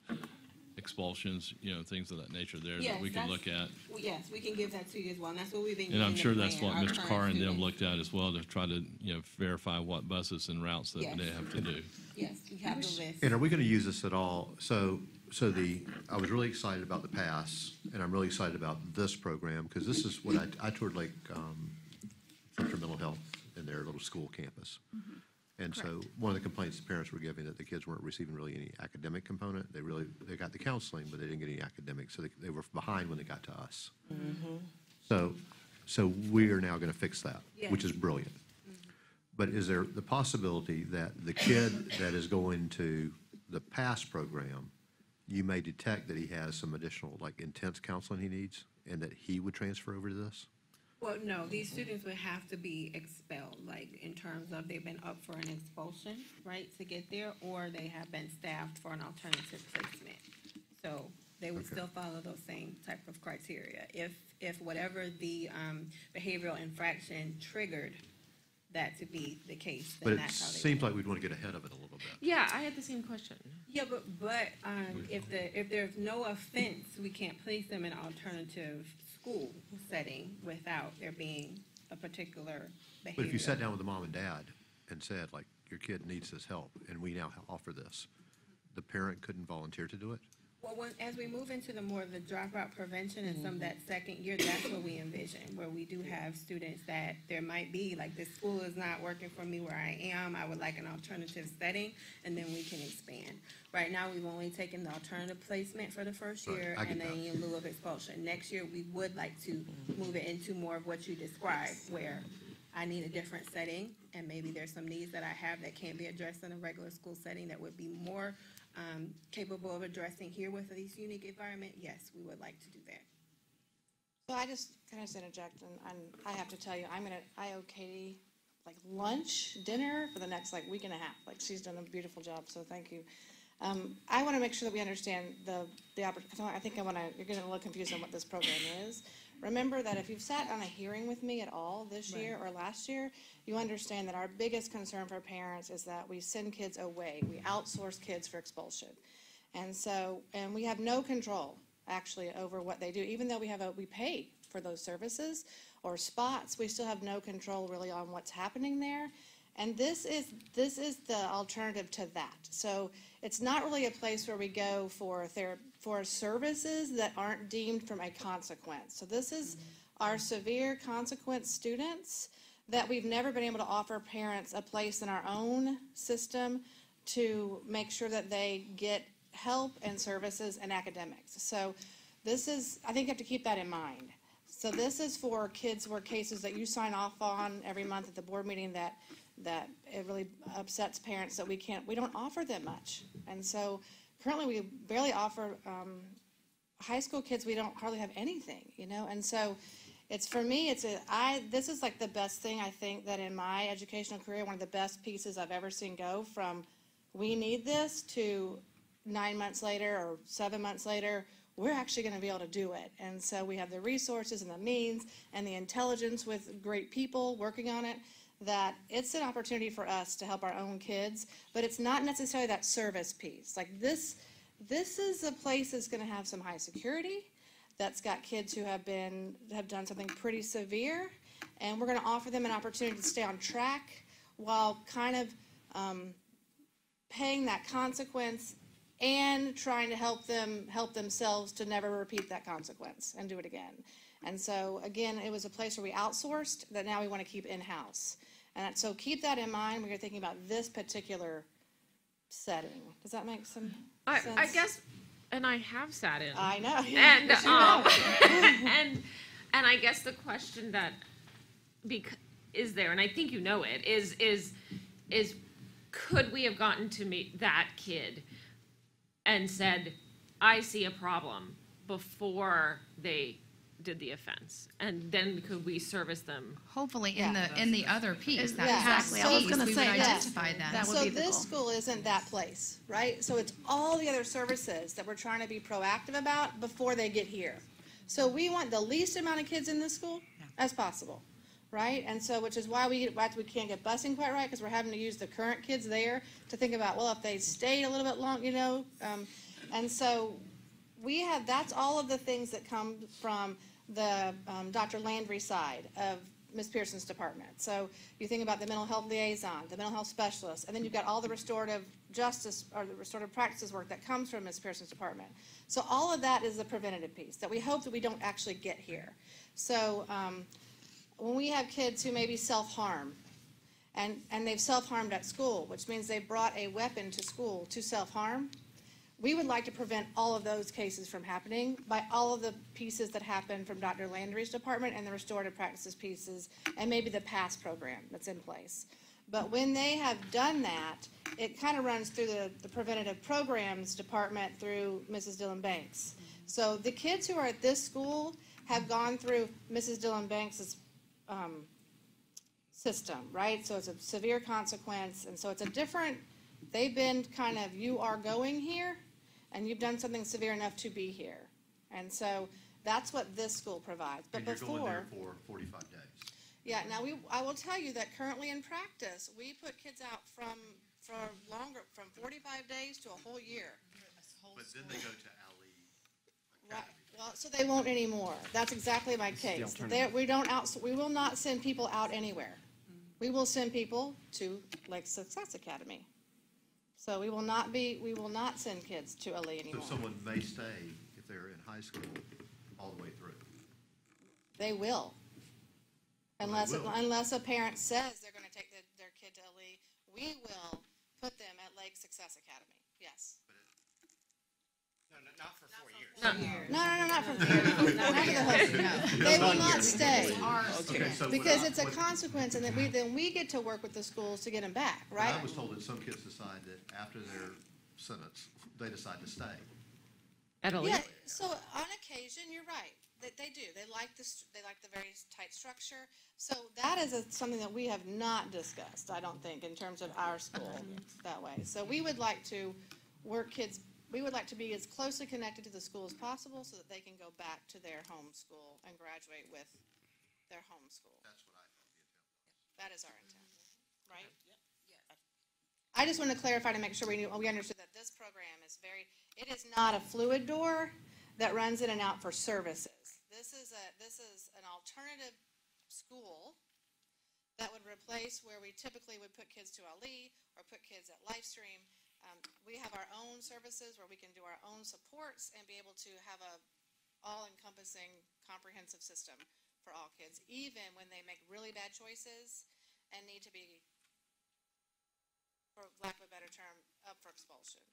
[SPEAKER 4] expulsions, things of that nature there that we can look at?
[SPEAKER 3] Yes, we can give that to you as well, and that's what we've been.
[SPEAKER 4] And I'm
[SPEAKER 3] doing
[SPEAKER 4] sure
[SPEAKER 3] in the
[SPEAKER 4] that's
[SPEAKER 3] plan,
[SPEAKER 4] what
[SPEAKER 3] our
[SPEAKER 4] Mr.
[SPEAKER 3] current
[SPEAKER 4] Carr and them
[SPEAKER 3] students.
[SPEAKER 4] looked at as well, to try to, verify what buses and routes that
[SPEAKER 3] Yes.
[SPEAKER 4] they have to do.
[SPEAKER 3] Yes, we have the list.
[SPEAKER 8] And are we going to use this at all? I was really excited about the pass, and I'm really excited about this program, because this is what I toured Center Mental Health in their little school campus. And so one of the complaints the parents were giving, that the kids weren't receiving really any academic component. They got the counseling, but they didn't get any academic, so they were behind when they got to us. So we are now going to fix that, which is brilliant. But is there the possibility that the kid that is going to the PASS program, you may detect that he has some additional, intense counseling he needs, and that he would transfer over to this?
[SPEAKER 3] Well, no, these students would have to be expelled, in terms of they've been up for an expulsion, right, to get there, or they have been staffed for an alternative placement. So they would still follow those same type of criteria. If whatever the behavioral infraction triggered that to be the case,
[SPEAKER 8] But
[SPEAKER 3] then
[SPEAKER 8] it
[SPEAKER 3] that's how they.
[SPEAKER 8] seems like we'd want to get ahead of it a little bit.
[SPEAKER 5] yeah, I had the same question.
[SPEAKER 3] Yeah, but if there's no offense, we can't place them in an alternative school setting without there being a particular behavior.
[SPEAKER 8] But if you sat down with the mom and dad and said, your kid needs this help, and we now offer this, the parent couldn't volunteer to do it?
[SPEAKER 3] Well, as we move into the more of the dropout prevention and some of that second year, that's what we envision, where we do have students that there might be, this school is not working for me where I am, I would like an alternative setting, and then we can expand. Right now, we've only taken the alternative placement for the first
[SPEAKER 8] Right,
[SPEAKER 3] year,
[SPEAKER 8] I get
[SPEAKER 3] and then
[SPEAKER 8] that.
[SPEAKER 3] in lieu of expulsion. Next year, we would like to move it into more of what you described, where I need a different setting, and maybe there's some needs that I have that can't be addressed in a regular school setting that would be more capable of addressing here with this unique environment. Yes, we would like to do that.
[SPEAKER 12] So can I just interject, and I have to tell you, I owe Katie lunch, dinner for the next week and a half. She's done a beautiful job, so thank you. I want to make sure that we understand the opportunity. I think you're getting a little confused on what this program is. Remember that if you've sat on a hearing with me at all this year or last year, you understand that our biggest concern for parents is that we send kids away. We outsource kids for expulsion. And we have no control actually over what they do. Even though we pay for those services or spots, we still have no control really on what's happening there. And this is the alternative to that. So it's not really a place where we go for services that aren't deemed from a consequence. So this is our severe consequence students that we've never been able to offer parents a place in our own system to make sure that they get help and services and academics. So I think you have to keep that in mind. So this is for kids where cases that you sign off on every month at the board meeting that it really upsets parents that we don't offer them much. And so currently we barely offer high school kids, we don't hardly have anything, and so for me, this is the best thing I think that in my educational career, one of the best pieces I've ever seen go from we need this to 9 months later or 7 months later, we're actually going to be able to do it. And so we have the resources and the means and the intelligence with great people working on it, that it's an opportunity for us to help our own kids, but it's not necessarily that service piece. This is a place that's going to have some high security, that's got kids who have done something pretty severe, and we're going to offer them an opportunity to stay on track while kind of paying that consequence and trying to help themselves to never repeat that consequence and do it again. And so, again, it was a place where we outsourced that now we want to keep in-house. And so keep that in mind when you're thinking about this particular setting. Does that make some sense?
[SPEAKER 5] I guess, and I have sat in.
[SPEAKER 12] I know.
[SPEAKER 5] And
[SPEAKER 12] Yes, you have.
[SPEAKER 5] and I guess the question that is there, and I think you know it, is could we have gotten to meet that kid and said, I see a problem before they did the offense, and then could we service them?
[SPEAKER 7] Hopefully in the other piece, that
[SPEAKER 12] Yeah.
[SPEAKER 7] exactly.
[SPEAKER 12] So I was
[SPEAKER 2] gonna
[SPEAKER 7] we
[SPEAKER 2] say
[SPEAKER 7] would
[SPEAKER 2] that.
[SPEAKER 7] identify that.
[SPEAKER 2] That would
[SPEAKER 12] So
[SPEAKER 2] be the
[SPEAKER 12] this
[SPEAKER 2] goal.
[SPEAKER 12] school isn't that place, right? So it's all the other services that we're trying to be proactive about before they get here. So we want the least amount of kids in this school as possible, right? And so, which is why we can't get busing quite right, because we're having to use the current kids there to think about, well, if they stayed a little bit long, and so that's all of the things that come from the Dr. Landry side of Ms. Pearson's department. So you think about the mental health liaison, the mental health specialist, and then you've got all the restorative justice or the restorative practices work that comes from Ms. Pearson's department. So all of that is the preventative piece that we hope that we don't actually get here. So when we have kids who maybe self-harm, and they've self-harmed at school, which means they brought a weapon to school to self-harm, we would like to prevent all of those cases from happening by all of the pieces that happen from Dr. Landry's department and the restorative practices pieces, and maybe the PASS program that's in place. But when they have done that, it kind of runs through the preventative programs department through Mrs. Dillon Banks. So the kids who are at this school have gone through Mrs. Dillon Banks's system, right? So it's a severe consequence, and so it's a different, they've been kind of, you are going here, and you've done something severe enough to be here. And so that's what this school provides. But
[SPEAKER 8] And you're going
[SPEAKER 12] before,
[SPEAKER 8] there for 45 days.
[SPEAKER 12] yeah, now I will tell you that currently in practice, we put kids out for longer, from 45 days to a whole year.
[SPEAKER 8] But then they go to Ali
[SPEAKER 12] Right.
[SPEAKER 8] Academy.
[SPEAKER 12] Well, so they won't anymore. That's exactly my case.
[SPEAKER 6] alternative.
[SPEAKER 12] We will not send people out anywhere. We will send people to Lake Success Academy. So we will not send kids to Ali
[SPEAKER 8] So
[SPEAKER 12] anymore.
[SPEAKER 8] someone may stay, if they're in high school, all the way through.
[SPEAKER 12] They will.
[SPEAKER 8] Well,
[SPEAKER 12] Unless,
[SPEAKER 8] they will.
[SPEAKER 12] unless a parent says they're gonna take their kid to Ali, we will put them at Lake Success Academy, yes.
[SPEAKER 6] No, not for 4 years.
[SPEAKER 12] No, not from here. Not for the whole, they will not stay.
[SPEAKER 8] Okay, so
[SPEAKER 12] Because it's a consequence, and then we get to work with the schools to get them back, right?
[SPEAKER 8] I was told that some kids decide that after their sentence, they decide to stay.
[SPEAKER 5] At a
[SPEAKER 12] Yeah, so on occasion, you're right, they do, they like the very tight structure. So that is something that we have not discussed, I don't think, in terms of our school that way. So we would like to work kids, we would like to be as closely connected to the school as possible so that they can go back to their home school and graduate with their home school.
[SPEAKER 8] That's what I thought the intent was.
[SPEAKER 12] That is our intent, right? I just want to clarify to make sure we understood that this program is it is not a fluid door that runs in and out for services. This is an alternative school that would replace where we typically would put kids to Ali or put kids at Livestream. We have our own services where we can do our own supports and be able to have a all-encompassing, comprehensive system for all kids, even when they make really bad choices and need to be, for lack of a better term, up for expulsion.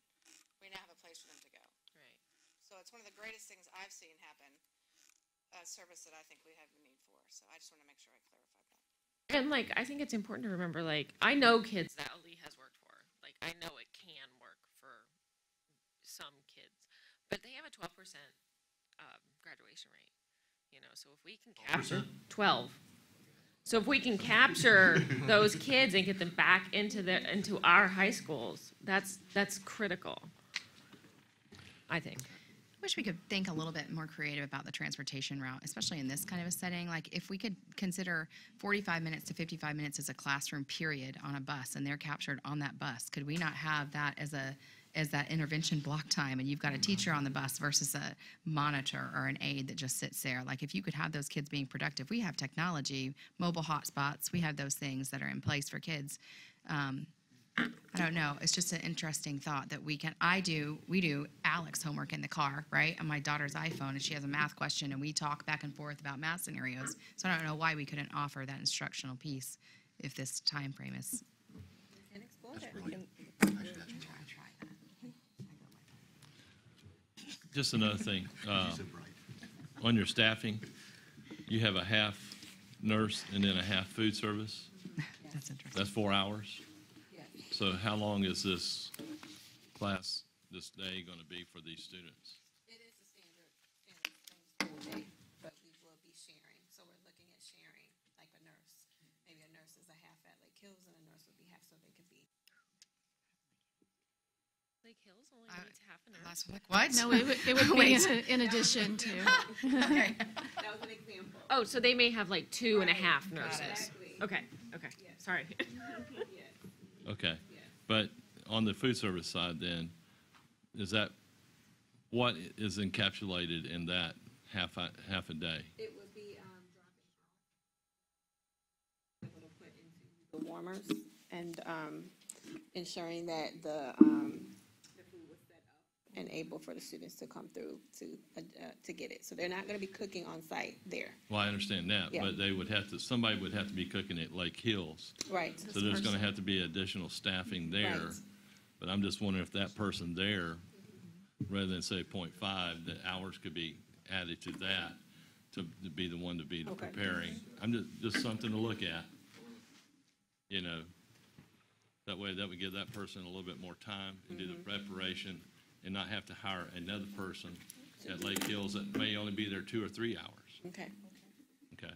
[SPEAKER 12] We now have a place for them to go.
[SPEAKER 5] Right.
[SPEAKER 12] So it's one of the greatest things I've seen happen, a service that I think we have the need for. So I just want to make sure I clarified that.
[SPEAKER 5] And I think it's important to remember, I know kids that Ali has worked for. I know it can work for some kids, but they have a 12% graduation rate. So if we can capture 12, so if we can capture those kids and get them back into our high schools, that's critical, I think.
[SPEAKER 7] I wish we could think a little bit more creative about the transportation route, especially in this kind of a setting. If we could consider 45 minutes to 55 minutes as a classroom period on a bus, and they're captured on that bus, could we not have that as that intervention block time, and you've got a teacher on the bus versus a monitor or an aide that just sits there? If you could have those kids being productive, we have technology, mobile hotspots, we have those things that are in place for kids. I don't know. It's just an interesting thought that we do Alex homework in the car, right? On my daughter's iPhone, and she has a math question, and we talk back and forth about math scenarios. So I don't know why we couldn't offer that instructional piece if this time frame is.
[SPEAKER 3] And explore
[SPEAKER 8] That's
[SPEAKER 3] that.
[SPEAKER 8] brilliant.
[SPEAKER 7] Try that.
[SPEAKER 4] Just another thing,
[SPEAKER 8] She's so bright.
[SPEAKER 4] on your staffing, you have a half nurse and then a half food service.
[SPEAKER 7] That's interesting.
[SPEAKER 4] That's 4 hours.
[SPEAKER 3] Yes.
[SPEAKER 4] So how long is this class, this day going to be for these students?
[SPEAKER 3] It is a standard school day, but we will be sharing. So we're looking at sharing, like a nurse. Maybe a nurse is a half at Lake Hills and a nurse would be half, so they could be.
[SPEAKER 5] Lake Hills only needs half an hour.
[SPEAKER 7] Last one, like, what?
[SPEAKER 2] No, it would be
[SPEAKER 7] Wait.
[SPEAKER 2] in addition to.
[SPEAKER 7] Okay.
[SPEAKER 3] That was an example.
[SPEAKER 5] Oh, so they may have like 2.5 nurses.
[SPEAKER 3] Exactly.
[SPEAKER 5] Okay, okay, sorry.
[SPEAKER 4] Okay, but on the food service side then, is that, what is encapsulated in that half a day?
[SPEAKER 3] It would be dropping off. Able to put into the warmers and ensuring that the food was set up and able for the students to come through to get it. So they're not going to be cooking on site there.
[SPEAKER 4] Well, I understand that,
[SPEAKER 3] Yeah.
[SPEAKER 4] but they would have to, somebody would have to be cooking at Lake Hills.
[SPEAKER 3] Right.
[SPEAKER 4] So there's going to have to be additional staffing there.
[SPEAKER 3] Right.
[SPEAKER 4] But I'm just wondering if that person there, rather than say 0.5, the hours could be added to that to be the one to be
[SPEAKER 3] Okay.
[SPEAKER 4] preparing. I'm just something to look at, you know. That way, that would give that person a little bit more time to do the preparation and not have to hire another person at Lake Hills that may only be there 2 or 3 hours.
[SPEAKER 3] Okay.
[SPEAKER 4] Okay?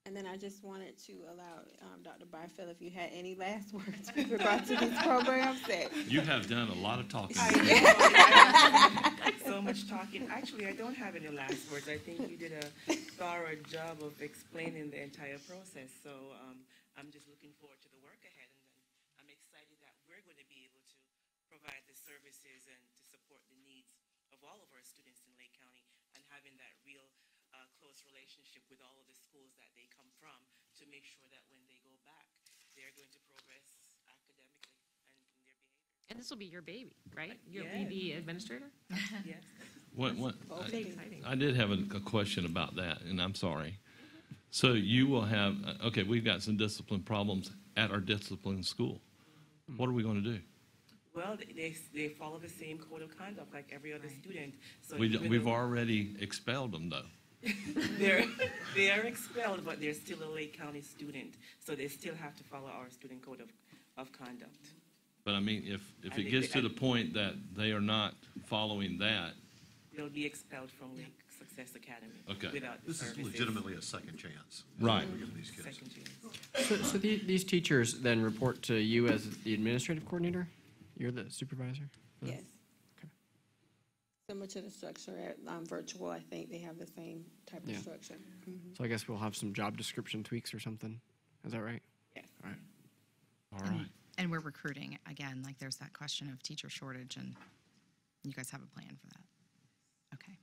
[SPEAKER 3] And then I just wanted to allow Dr. Byfield, if you had any last words with regard to these programs that.
[SPEAKER 4] You have done a lot of talking.
[SPEAKER 13] So much talking. Actually, I don't have any last words. I think you did a thorough job of explaining the entire process. So I'm just looking forward to the work ahead, and then I'm excited that we're going to be able to provide the services and to support the needs of all of our students in Lake County, and having that real close relationship with all of the schools that they come from to make sure that when they go back, they're going to progress academically and in their behavior.
[SPEAKER 5] And this will be your baby, right? You'll
[SPEAKER 13] Yeah.
[SPEAKER 5] be the administrator?
[SPEAKER 13] Yes.
[SPEAKER 4] I did have a question about that, and I'm sorry. So you will have, okay, we've got some discipline problems at our discipline school. What are we going to do?
[SPEAKER 13] Well, they follow the same code of conduct like every other student. So
[SPEAKER 4] We've already expelled them, though.
[SPEAKER 13] they are expelled, but they're still a Lake County student, so they still have to follow our student code of conduct.
[SPEAKER 4] But I mean, if it gets to the point that they are not following that,
[SPEAKER 13] They'll be expelled from Lake Success Academy.
[SPEAKER 4] Okay.
[SPEAKER 13] Without
[SPEAKER 8] This is
[SPEAKER 13] services.
[SPEAKER 8] legitimately a second chance.
[SPEAKER 4] Right.
[SPEAKER 8] We're giving these kids.
[SPEAKER 13] Second chance.
[SPEAKER 6] So these teachers then report to you as the administrative coordinator? You're the supervisor?
[SPEAKER 3] Yes.
[SPEAKER 6] Okay.
[SPEAKER 3] Similar to the structure at virtual, I think they have the same type of
[SPEAKER 6] Yeah.
[SPEAKER 3] structure.
[SPEAKER 6] So I guess we'll have some job description tweaks or something. Is that right?
[SPEAKER 3] Yes.
[SPEAKER 6] All right.
[SPEAKER 4] all right.
[SPEAKER 7] And we're recruiting, again, like there's that question of teacher shortage, and you guys have a plan for that. Okay.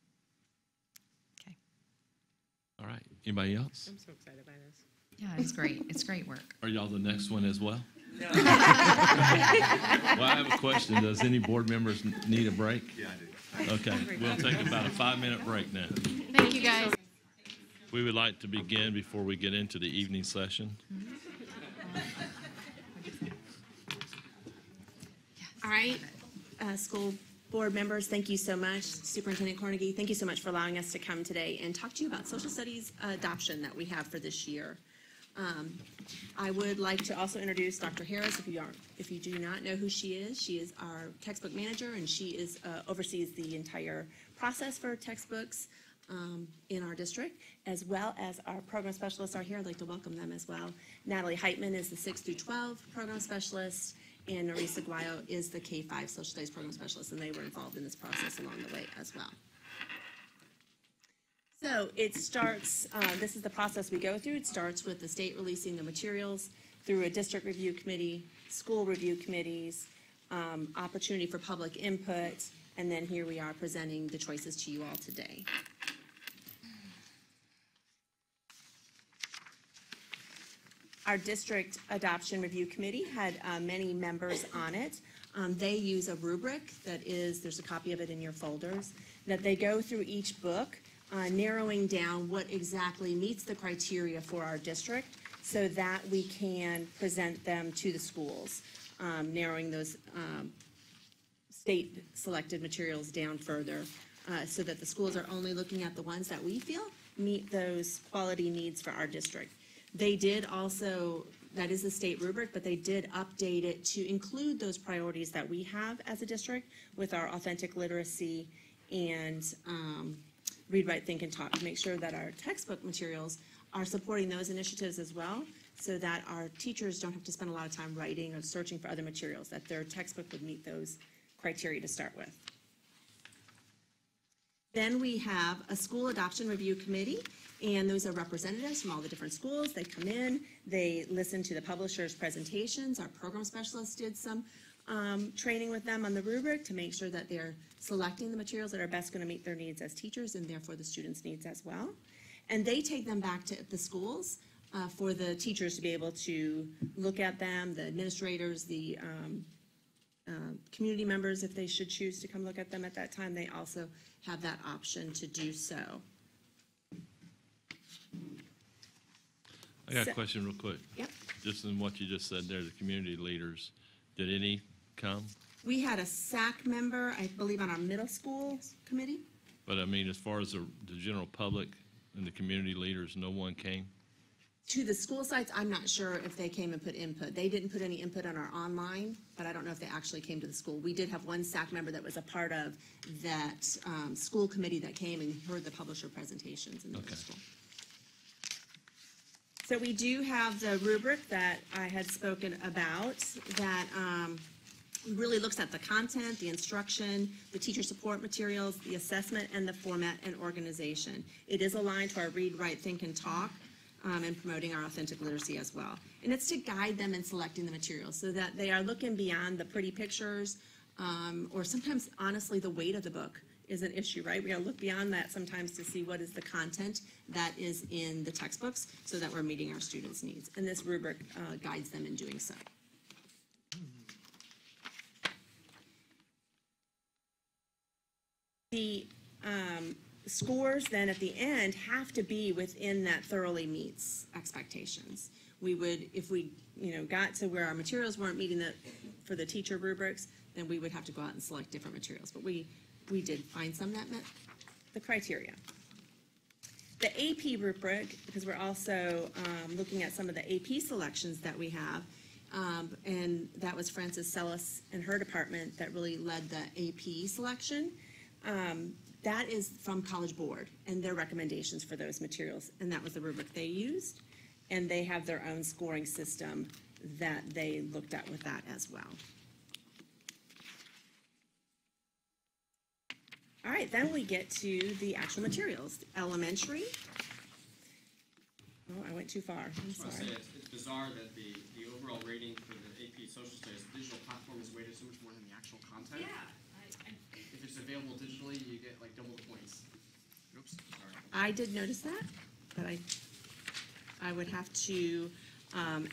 [SPEAKER 7] Okay.
[SPEAKER 4] All right. Anybody else?
[SPEAKER 5] I'm so excited by this.
[SPEAKER 7] Yeah, it's great. It's great work.
[SPEAKER 4] Are y'all the next one as well?
[SPEAKER 13] No.
[SPEAKER 4] Well, I have a question. Does any board members need a break?
[SPEAKER 8] Yeah, I do.
[SPEAKER 4] Okay, we'll take about a 5-minute break now.
[SPEAKER 2] Thank you, guys.
[SPEAKER 4] We would like to begin before we get into the evening session.
[SPEAKER 14] All right, school board members, thank you so much. Superintendent Carnegie, thank you so much for allowing us to come today and talk to you about social studies adoption that we have for this year. I would like to also introduce Dr. Harris, if you do not know who she is our textbook manager, and she is oversees the entire process for textbooks in our district, as well as our program specialists are here. I'd like to welcome them as well. Natalie Heitman is the 6 through 12 program specialist, and Narisa Guayo is the K-5 social studies program specialist, and they were involved in this process along the way as well. So it starts, this is the process we go through. It starts with the state releasing the materials through a district review committee, school review committees, opportunity for public input, and then here we are presenting the choices to you all today. Our district adoption review committee had many members on it. They use a rubric that is, there's a copy of it in your folders, that they go through each book, narrowing down what exactly meets the criteria for our district so that we can present them to the schools, narrowing those state-selected materials down further so that the schools are only looking at the ones that we feel meet those quality needs for our district. They did also, that is the state rubric, but they did update it to include those priorities that we have as a district with our authentic literacy and read, write, think, and talk, to make sure that our textbook materials are supporting those initiatives as well, so that our teachers don't have to spend a lot of time writing or searching for other materials, that their textbook would meet those criteria to start with. Then we have a school adoption review committee, and those are representatives from all the different schools. They come in, they listen to the publishers' presentations. Our program specialists did some training with them on the rubric to make sure that they're selecting the materials that are best going to meet their needs as teachers and therefore the students' needs as well. And they take them back to the schools for the teachers to be able to look at them, the administrators, the community members, if they should choose to come look at them at that time, they also have that option to do so.
[SPEAKER 4] I got a question real quick.
[SPEAKER 14] Yep.
[SPEAKER 4] Just in what you just said there, the community leaders, did any come?
[SPEAKER 14] We had a SAC member, I believe, on our middle school committee.
[SPEAKER 4] But I mean, as far as the general public and the community leaders, no one came?
[SPEAKER 14] To the school sites, I'm not sure if they came and put input. They didn't put any input on our online, but I don't know if they actually came to the school. We did have one SAC member that was a part of that school committee that came and heard the publisher presentations in the middle school. So we do have the rubric that I had spoken about that really looks at the content, the instruction, the teacher support materials, the assessment, and the format and organization. It is aligned to our read, write, think, and talk, and promoting our authentic literacy as well. And it's to guide them in selecting the materials so that they are looking beyond the pretty pictures, or sometimes, honestly, the weight of the book is an issue, right? We gotta look beyond that sometimes to see what is the content that is in the textbooks so that we're meeting our students' needs. And this rubric guides them in doing so. The scores then at the end have to be within that thoroughly meets expectations. We would, if we, got to where our materials weren't meeting for the teacher rubrics, then we would have to go out and select different materials. But we did find some that met the criteria. The AP rubric, because we're also looking at some of the AP selections that we have, and that was Frances Sellis and her department that really led the AP selection. That is from College Board and their recommendations for those materials, and that was the rubric they used. And they have their own scoring system that they looked at with that as well. All right, then we get to the actual materials. Elementary. Oh, I went too far. I'm sorry.
[SPEAKER 6] It's bizarre that the overall rating for the AP Social Studies digital platform is weighted so much more than the actual content. Yeah. If it's available digitally, you get like double the points. Oops, sorry.
[SPEAKER 14] I did notice that, but I would have to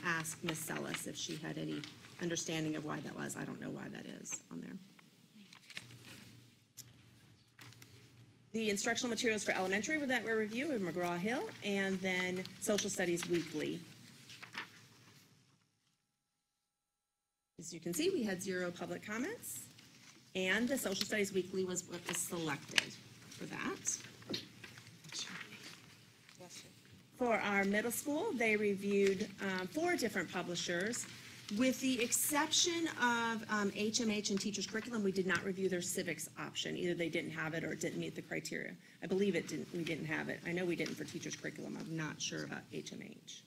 [SPEAKER 14] ask Ms. Sellis if she had any understanding of why that was. I don't know why that is on there. The instructional materials for elementary that were reviewed with McGraw-Hill, and then Social Studies Weekly. As you can see, we had 0 public comments, and the Social Studies Weekly was what was selected for that. For our middle school, they reviewed 4 different publishers. With the exception of HMH and Teachers Curriculum, we did not review their civics option. Either they didn't have it or it didn't meet the criteria. I believe we didn't have it. I know we didn't for Teachers Curriculum. I'm not sure about HMH.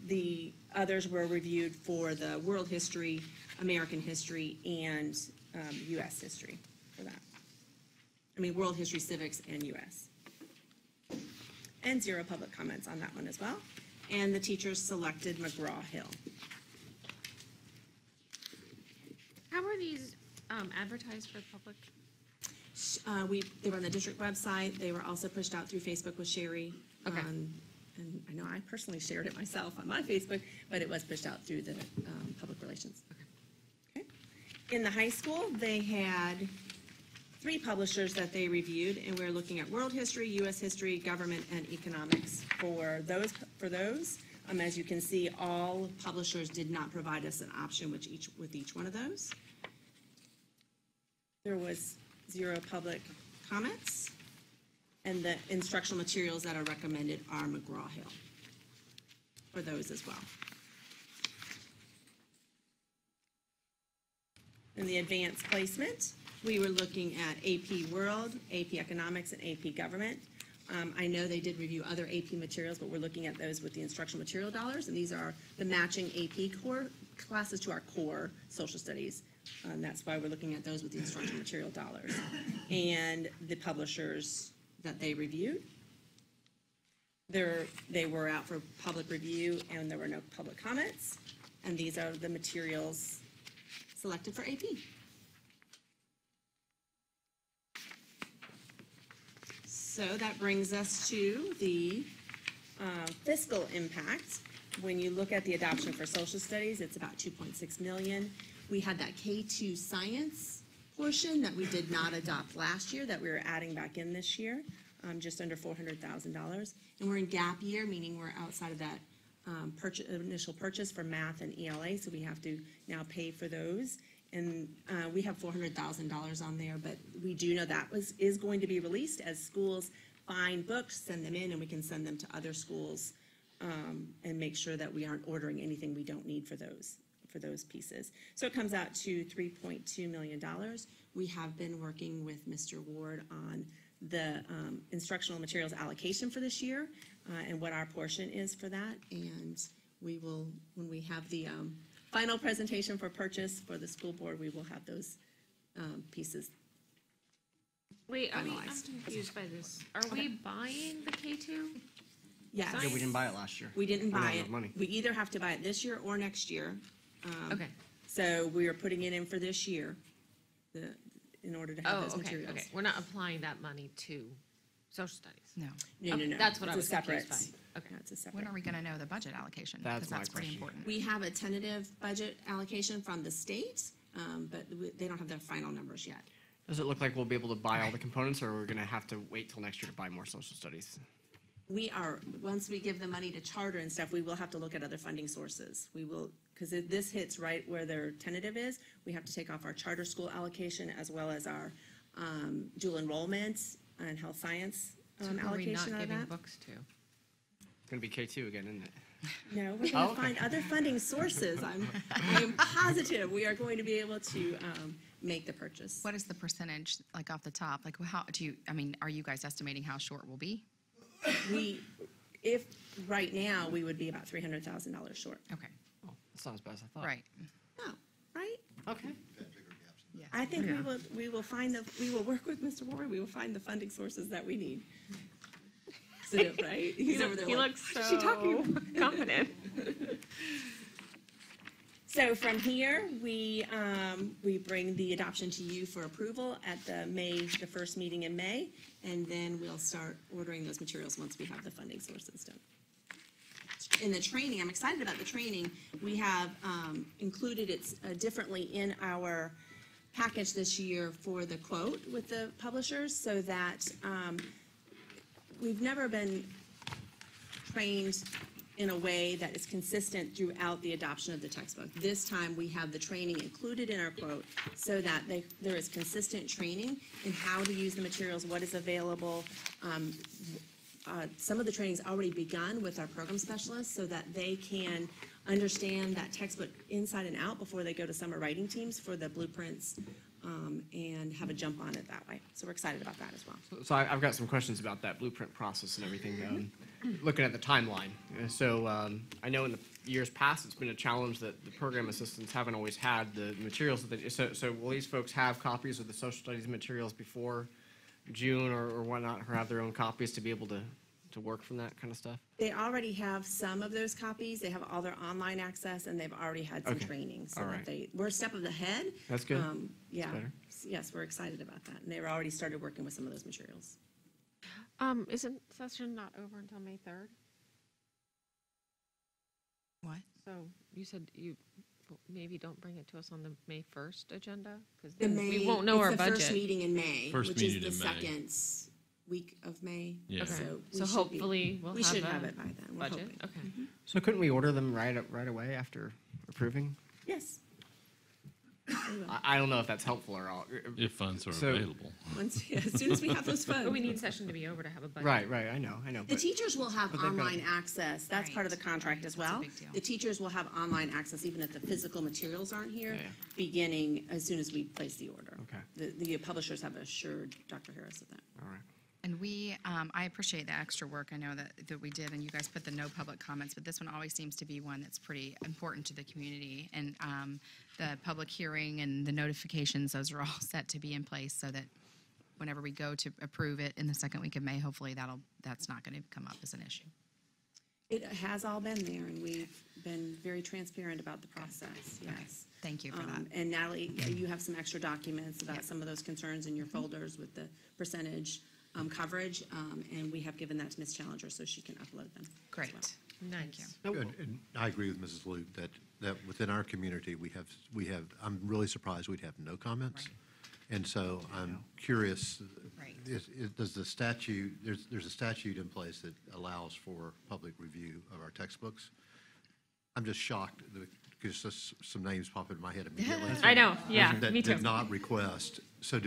[SPEAKER 14] The others were reviewed for the world history, American history, and U.S. history for that. I mean, world history, civics, and U.S. And 0 public comments on that one as well. And the teachers selected McGraw-Hill.
[SPEAKER 5] How were these advertised for the public?
[SPEAKER 14] They were on the district website. They were also pushed out through Facebook with Sherry.
[SPEAKER 5] Okay.
[SPEAKER 14] and I know I personally shared it myself on my Facebook, but it was pushed out through the public relations. Okay. In the high school, they had 3 publishers that they reviewed, and we're looking at world history, U.S. history, government, and economics for those. As you can see, all publishers did not provide us an option with each one of those. There was 0 public comments, and the instructional materials that are recommended are McGraw-Hill for those as well. In the advanced placement, we were looking at AP World, AP Economics, and AP Government. I know they did review other AP materials, but we're looking at those with the instructional material dollars, and these are the matching AP core classes to our core social studies. That's why we're looking at those with the instructional material dollars. And the publishers that they reviewed, they were out for public review, and there were no public comments, and these are the materials selected for AP. So that brings us to the fiscal impact. When you look at the adoption for social studies, it's about 2.6 million. We had that K2 science portion that we did not adopt last year that we were adding back in this year, just under $400,000. And we're in gap year, meaning we're outside of that initial purchase for math and ELA, so we have to now pay for those. And we have $400,000 on there, but we do know that is going to be released as schools find books, send them in, and we can send them to other schools and make sure that we aren't ordering anything we don't need for those pieces. So it comes out to $3.2 million. We have been working with Mr. Ward on the instructional materials allocation for this year and what our portion is for that. And we will, when we have the final presentation for purchase for the school board, we will have those pieces.
[SPEAKER 5] Wait, I'm
[SPEAKER 14] finalized.
[SPEAKER 5] confused by this. Are we buying the K2?
[SPEAKER 14] Yes.
[SPEAKER 6] Yeah, we didn't buy it last year.
[SPEAKER 14] We didn't
[SPEAKER 6] We don't
[SPEAKER 14] buy
[SPEAKER 6] have
[SPEAKER 14] it.
[SPEAKER 6] enough money.
[SPEAKER 14] We either have to buy it this year or next year.
[SPEAKER 5] Okay.
[SPEAKER 14] So we are putting it in for this year, in order to have those materials.
[SPEAKER 5] Okay. We're not applying that money to social studies.
[SPEAKER 7] No.
[SPEAKER 14] No.
[SPEAKER 5] That's what
[SPEAKER 14] It's
[SPEAKER 5] I was
[SPEAKER 14] a separate.
[SPEAKER 5] confused by. Okay.
[SPEAKER 14] No, it's a separate.
[SPEAKER 7] When are we going to know the budget allocation?
[SPEAKER 6] That's
[SPEAKER 7] Because
[SPEAKER 6] my
[SPEAKER 7] that's pretty
[SPEAKER 6] question.
[SPEAKER 7] important.
[SPEAKER 14] We have a tentative budget allocation from the state, but they don't have their final numbers yet.
[SPEAKER 6] Does it look like we'll be able to buy all the components, or we're going to have to wait till next year to buy more social studies?
[SPEAKER 14] We are, once we give the money to charter and stuff, we will have to look at other funding sources. We will, because this hits right where their tentative is, we have to take off our charter school allocation as well as our dual enrollment and health science
[SPEAKER 5] So who are we
[SPEAKER 14] allocation
[SPEAKER 5] not
[SPEAKER 14] out of
[SPEAKER 5] giving
[SPEAKER 14] that.
[SPEAKER 5] books to?
[SPEAKER 6] It's going to be K2 again, isn't it?
[SPEAKER 14] No, we're going to
[SPEAKER 6] Oh, okay.
[SPEAKER 14] find other funding sources. I am positive we are going to be able to make the purchase.
[SPEAKER 7] What is the percentage, like off the top? Like how do you, I mean, are you guys estimating how short we'll be?
[SPEAKER 14] If right now, we would be about $300,000 short.
[SPEAKER 7] Okay,
[SPEAKER 6] Oh, that's not as bad as I thought.
[SPEAKER 7] right.
[SPEAKER 14] No, right?
[SPEAKER 6] Okay.
[SPEAKER 7] Yeah.
[SPEAKER 14] I think we will work with Mr. Ward, we will find the funding sources that we need. So, right? He's over there
[SPEAKER 5] He
[SPEAKER 14] like,
[SPEAKER 5] looks
[SPEAKER 14] "What's she talking
[SPEAKER 5] so
[SPEAKER 14] about?"
[SPEAKER 5] confident.
[SPEAKER 14] So from here, we bring the adoption to you for approval at the first meeting in May, and then we'll start ordering those materials once we have the funding sources done. In the training, I'm excited about the training. We have included it differently in our package this year for the quote with the publishers, so that we've never been trained in a way that is consistent throughout the adoption of the textbook. This time, we have the training included in our quote so that there is consistent training in how to use the materials, what is available. Some of the training's already begun with our program specialists so that they can understand that textbook inside and out before they go to summer writing teams for the blueprints and have a jump on it that way. So we're excited about that as well.
[SPEAKER 6] So I've got some questions about that blueprint process and everything. Looking at the timeline. So I know in the years past, it's been a challenge that the program assistants haven't always had the materials. So will these folks have copies of the social studies materials before June or whatnot, or have their own copies to be able to work from that kind of stuff?
[SPEAKER 14] They already have some of those copies. They have all their online access, and they've already had some
[SPEAKER 6] Okay.
[SPEAKER 14] training. So
[SPEAKER 6] All
[SPEAKER 14] that
[SPEAKER 6] right.
[SPEAKER 14] we're a step of the head.
[SPEAKER 6] That's good.
[SPEAKER 14] Yeah.
[SPEAKER 6] better.
[SPEAKER 14] Yes, we're excited about that. And they've already started working with some of those materials.
[SPEAKER 5] Isn't session not over until May 3rd?
[SPEAKER 7] What?
[SPEAKER 5] So you said you maybe don't bring it to us on the May 1st agenda? Because
[SPEAKER 14] The May,
[SPEAKER 5] we won't know our
[SPEAKER 14] it's the first
[SPEAKER 5] budget.
[SPEAKER 14] meeting in May,
[SPEAKER 4] First
[SPEAKER 14] which is
[SPEAKER 4] meeting
[SPEAKER 14] the
[SPEAKER 4] in May.
[SPEAKER 14] second week of May.
[SPEAKER 4] Yeah.
[SPEAKER 5] Okay.
[SPEAKER 14] we
[SPEAKER 5] So
[SPEAKER 14] should
[SPEAKER 5] hopefully we'll
[SPEAKER 14] we
[SPEAKER 5] have
[SPEAKER 14] should
[SPEAKER 5] a
[SPEAKER 14] have it by then. We're
[SPEAKER 5] budget.
[SPEAKER 14] hoping.
[SPEAKER 5] Okay.
[SPEAKER 6] So couldn't we order them right away after approving?
[SPEAKER 14] Yes.
[SPEAKER 6] I don't know if that's helpful or all.
[SPEAKER 4] If funds are
[SPEAKER 6] So-
[SPEAKER 4] available.
[SPEAKER 14] As soon as we have those funds.
[SPEAKER 5] But we need session to be over to have a budget.
[SPEAKER 6] Right, I know.
[SPEAKER 14] The
[SPEAKER 6] but-
[SPEAKER 14] teachers will have
[SPEAKER 6] but they've got-
[SPEAKER 14] online access. That's part of the contract as
[SPEAKER 7] That's a
[SPEAKER 14] well.
[SPEAKER 7] big deal.
[SPEAKER 14] The teachers will have online access even if the physical materials aren't here,
[SPEAKER 6] Yeah.
[SPEAKER 14] beginning as soon as we place the order.
[SPEAKER 6] Okay.
[SPEAKER 14] The publishers have assured Dr. Harris of that.
[SPEAKER 6] All right.
[SPEAKER 7] And I appreciate the extra work I know that we did, and you guys put the no public comments, but this one always seems to be one that's pretty important to the community. And the public hearing and the notifications, those are all set to be in place so that whenever we go to approve it in the second week of May, hopefully that's not going to come up as an issue.
[SPEAKER 14] It has all been there, and we've been very transparent about the process, yes.
[SPEAKER 7] Thank you for that.
[SPEAKER 14] And Natalie, you have some extra documents about some of those concerns in your folders with the percentage coverage, and we have given that to Ms. Challenger so she can upload them.
[SPEAKER 7] Great.
[SPEAKER 5] Nice.
[SPEAKER 7] you.
[SPEAKER 8] Good. And I agree with Mrs. Luke that within our community, we have, I'm really surprised we'd have no comments.
[SPEAKER 7] Right.
[SPEAKER 8] And so I'm curious,
[SPEAKER 7] Right.
[SPEAKER 8] does the statute, there's a statute in place that allows for public review of our textbooks. I'm just shocked because just some names pop into my head immediately.
[SPEAKER 5] I know, yeah,
[SPEAKER 8] That
[SPEAKER 5] me too.
[SPEAKER 8] did not request. So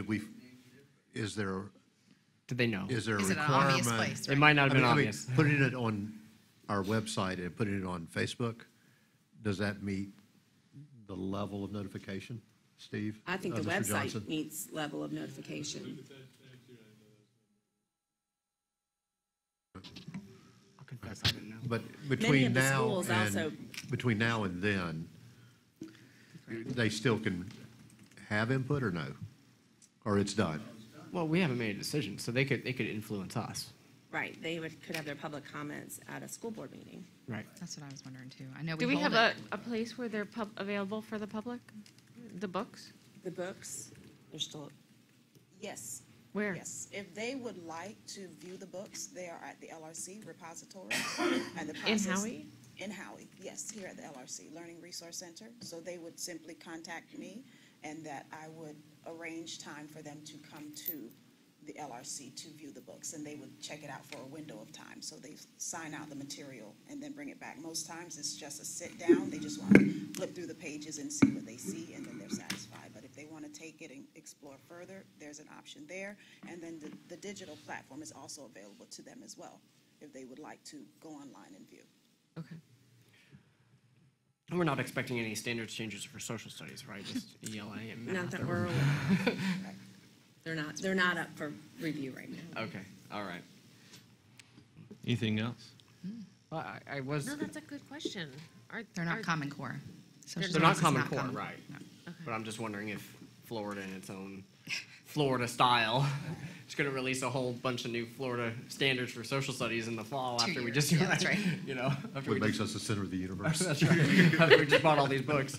[SPEAKER 8] is there
[SPEAKER 6] Did they know?
[SPEAKER 8] Is there a
[SPEAKER 7] Is it an obvious
[SPEAKER 8] requirement?
[SPEAKER 7] place,
[SPEAKER 6] It might not have been
[SPEAKER 8] I mean,
[SPEAKER 6] obvious.
[SPEAKER 8] putting it on our website and putting it on Facebook, does that meet the level of notification, Steve?
[SPEAKER 14] I think the
[SPEAKER 8] Mr. Johnson?
[SPEAKER 14] website meets level of notification.
[SPEAKER 6] I'll confess, I didn't know.
[SPEAKER 8] But
[SPEAKER 14] Many of the schools also-
[SPEAKER 8] between now and then, they still can have input or no? Or it's done?
[SPEAKER 6] Well, we haven't made a decision, so they could influence us,
[SPEAKER 14] Right, they could have their public comments at a school board meeting.
[SPEAKER 6] right?
[SPEAKER 7] That's what I was wondering too. I know
[SPEAKER 5] Do we
[SPEAKER 7] hold
[SPEAKER 5] have
[SPEAKER 7] it.
[SPEAKER 5] a place where they're available for the public? The books?
[SPEAKER 14] The books, they're still,
[SPEAKER 15] Yes,
[SPEAKER 5] Where?
[SPEAKER 15] yes. If they would like to view the books, they are at the LRC repository. And the
[SPEAKER 5] In
[SPEAKER 15] process-
[SPEAKER 5] Howie?
[SPEAKER 15] In Howie, yes, here at the LRC, Learning Resource Center. So they would simply contact me, and that I would arrange time for them to come to the LRC to view the books, and they would check it out for a window of time. So they sign out the material and then bring it back. Most times it's just a sit down, they just want to flip through the pages and see what they see, and then they're satisfied. But if they want to take it and explore further, there's an option there. And then the digital platform is also available to them as well, if they would like to go online and view.
[SPEAKER 5] Okay.
[SPEAKER 6] And we're not expecting any standards changes for social studies, right? Just ELA and math.
[SPEAKER 14] not that
[SPEAKER 6] or-
[SPEAKER 14] we're aware. They're not up for review right now.
[SPEAKER 6] Okay, all right.
[SPEAKER 4] Anything else?
[SPEAKER 6] Well, I was,
[SPEAKER 5] No, that's a good question.
[SPEAKER 7] They're not Common Core. Social
[SPEAKER 6] they're not
[SPEAKER 7] Studies is
[SPEAKER 6] Common Core,
[SPEAKER 7] Common-
[SPEAKER 6] right?
[SPEAKER 7] no.
[SPEAKER 6] But I'm just wondering if Florida in its own Florida style is going to release a whole bunch of new Florida standards for social studities in the fall
[SPEAKER 7] 2
[SPEAKER 6] after we
[SPEAKER 7] years.
[SPEAKER 6] just,
[SPEAKER 7] Yeah, that's right.
[SPEAKER 6] you know, after
[SPEAKER 8] What
[SPEAKER 6] we
[SPEAKER 8] makes
[SPEAKER 6] just,
[SPEAKER 8] us the center of the universe?
[SPEAKER 6] that's right, after we just bought all these books.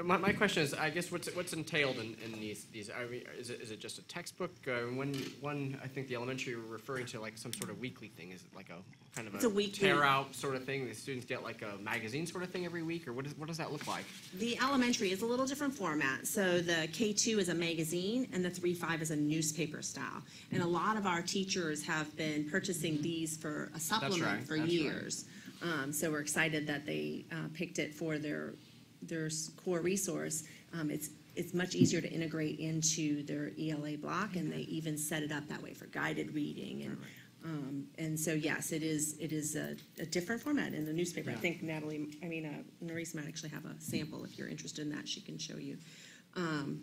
[SPEAKER 6] My question is, I guess, what's entailed in these? I mean, is it just a textbook? One, I think the elementary were referring to like some sort of weekly thing. Is it like a kind of
[SPEAKER 14] It's a weekly-
[SPEAKER 6] tear out sort of thing? The students get like a magazine sort of thing every week, or what does that look like?
[SPEAKER 14] The elementary is a little different format. So the K2 is a magazine and the 3-5 is a newspaper style. And a lot of our teachers have been purchasing these for a supplement
[SPEAKER 6] right,
[SPEAKER 14] for
[SPEAKER 6] that's right.
[SPEAKER 14] years. So we're excited that they picked it for their core resource. It's much easier to integrate into their ELA block, and they even set it up that way for guided reading. And so, yes, it is a different format in the newspaper. I
[SPEAKER 6] Yeah.
[SPEAKER 14] think Nerese might actually have a sample. If you're interested in that, she can show you. And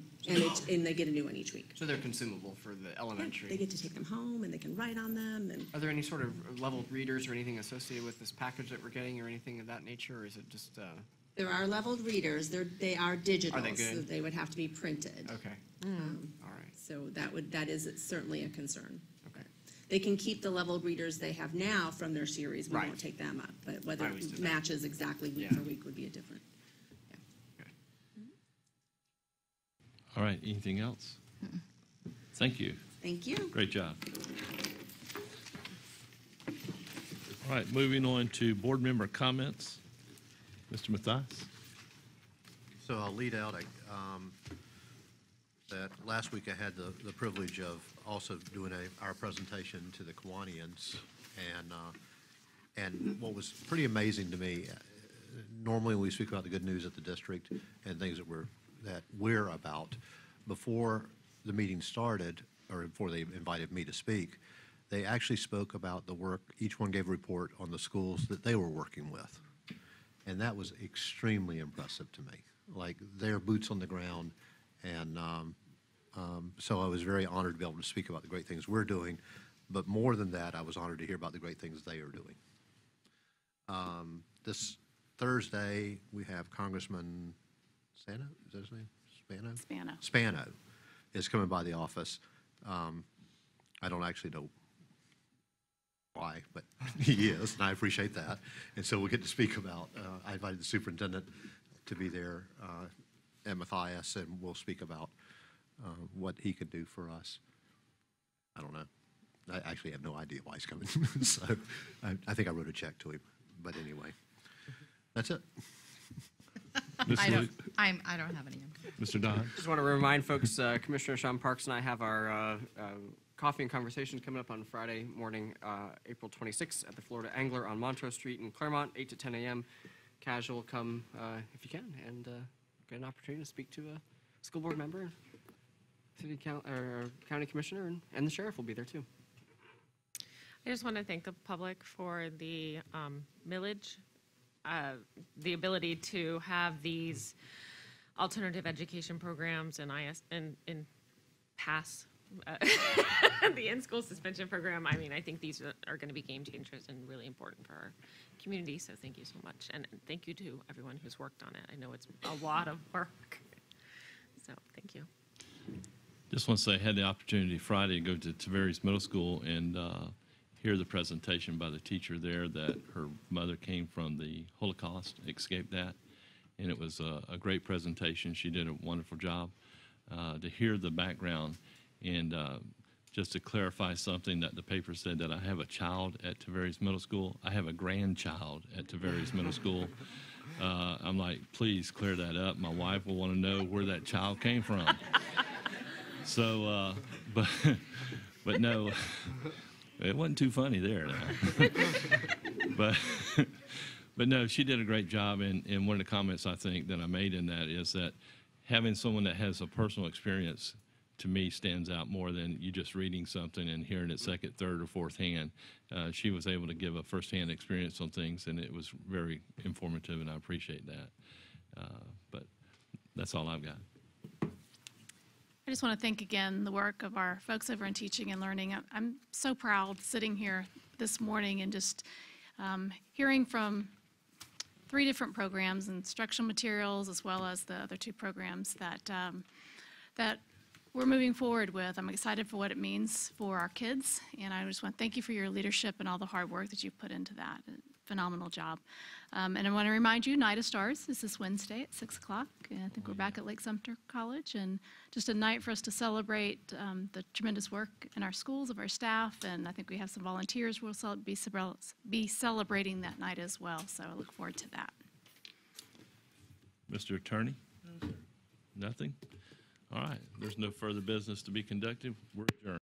[SPEAKER 14] they get a new one each week.
[SPEAKER 6] So they're consumable for the elementary.
[SPEAKER 14] They get to take them home, and they can write on them, and
[SPEAKER 6] Are there any sort of leveled readers or anything associated with this package that we're getting, or anything of that nature, or is it just?
[SPEAKER 14] there are leveled readers. They are digital,
[SPEAKER 6] Are they good?
[SPEAKER 14] so they would have to be printed.
[SPEAKER 6] Okay. All right.
[SPEAKER 14] So that is certainly a concern.
[SPEAKER 6] Okay.
[SPEAKER 14] They can keep the leveled readers they have now from their series. We
[SPEAKER 6] Right.
[SPEAKER 14] won't take them up, but whether
[SPEAKER 6] I always do
[SPEAKER 14] it
[SPEAKER 6] that.
[SPEAKER 14] matches exactly week
[SPEAKER 6] Yeah.
[SPEAKER 14] for week would be a different.
[SPEAKER 6] Okay.
[SPEAKER 4] All right, anything else? Thank you.
[SPEAKER 14] Thank you.
[SPEAKER 4] Great job. All right, moving on to board member comments. Mr. Mathias?
[SPEAKER 8] So I'll lead out that last week I had the privilege of also doing our presentation to the Kiwanians, and what was pretty amazing to me, normally we speak about the good news at the district and things that we're about. Before the meeting started, or before they invited me to speak, they actually spoke about the work, each one gave a report on the schools that they were working with. And that was extremely impressive to me, like their boots on the ground. And so I was very honored to be able to speak about the great things we're doing. But more than that, I was honored to hear about the great things they are doing. This Thursday, we have Congressman Spano, is that his name?
[SPEAKER 2] Spano.
[SPEAKER 8] Spano is coming by the office. I don't actually know why, but he is, and I appreciate that. And so we'll get to speak about, I invited the superintendent to be there at Mathias, and we'll speak about what he could do for us. I don't know. I actually have no idea why he's coming. So I think I wrote a check to him. But anyway, that's it.
[SPEAKER 7] I don't have any.
[SPEAKER 4] Mr. Don?
[SPEAKER 6] Just want to remind folks, Commissioner Sean Parks and I have our coffee and conversation coming up on Friday morning, April 26th at the Florida Angler on Montrose Street in Claremont, 8 to 10 a.m. Casual, come if you can, and get an opportunity to speak to a school board member, county commissioner, and the sheriff will be there too.
[SPEAKER 5] I just want to thank the public for the millage, the ability to have these alternative education programs and pass the in-school suspension program. I mean, I think these are going to be game changers and really important for our community, so thank you so much. And thank you to everyone who's worked on it. I know it's a lot of work, so thank you.
[SPEAKER 4] Just want to say I had the opportunity Friday to go to Tavares Middle School and hear the presentation by the teacher there that her mother came from the Holocaust, escaped that, and it was a great presentation. She did a wonderful job. To hear the background and just to clarify something that the paper said, that I have a child at Tavares Middle School. I have a grandchild at Tavares Middle School. I'm like, please clear that up. My wife will want to know where that child came from. So, but no, it wasn't too funny there. No. But no, she did a great job, and one of the comments I think that I made in that is that having someone that has a personal experience, to me, stands out more than you just reading something and hearing it second, third, or fourth hand. She was able to give a firsthand experience on things, and it was very informative, and I appreciate that. But that's all I've got.
[SPEAKER 2] I just want to thank again the work of our folks over in teaching and learning. I'm so proud sitting here this morning and just hearing from 3 different programs, instructional materials, as well as the other 2 programs that we're moving forward with. I'm excited for what it means for our kids, and I just want to thank you for your leadership and all the hard work that you've put into that. Phenomenal job. And I want to remind you, Night of Stars is this Wednesday at 6 o'clock. And I think we're back at Lake Sumter College, and just a night for us to celebrate the tremendous work in our schools of our staff, and I think we have some volunteers we'll be celebrating that night as well, so I look forward to that.
[SPEAKER 4] Mr. Attorney? No, sir. Nothing? All right. There's no further business to be conducted. We're adjourned.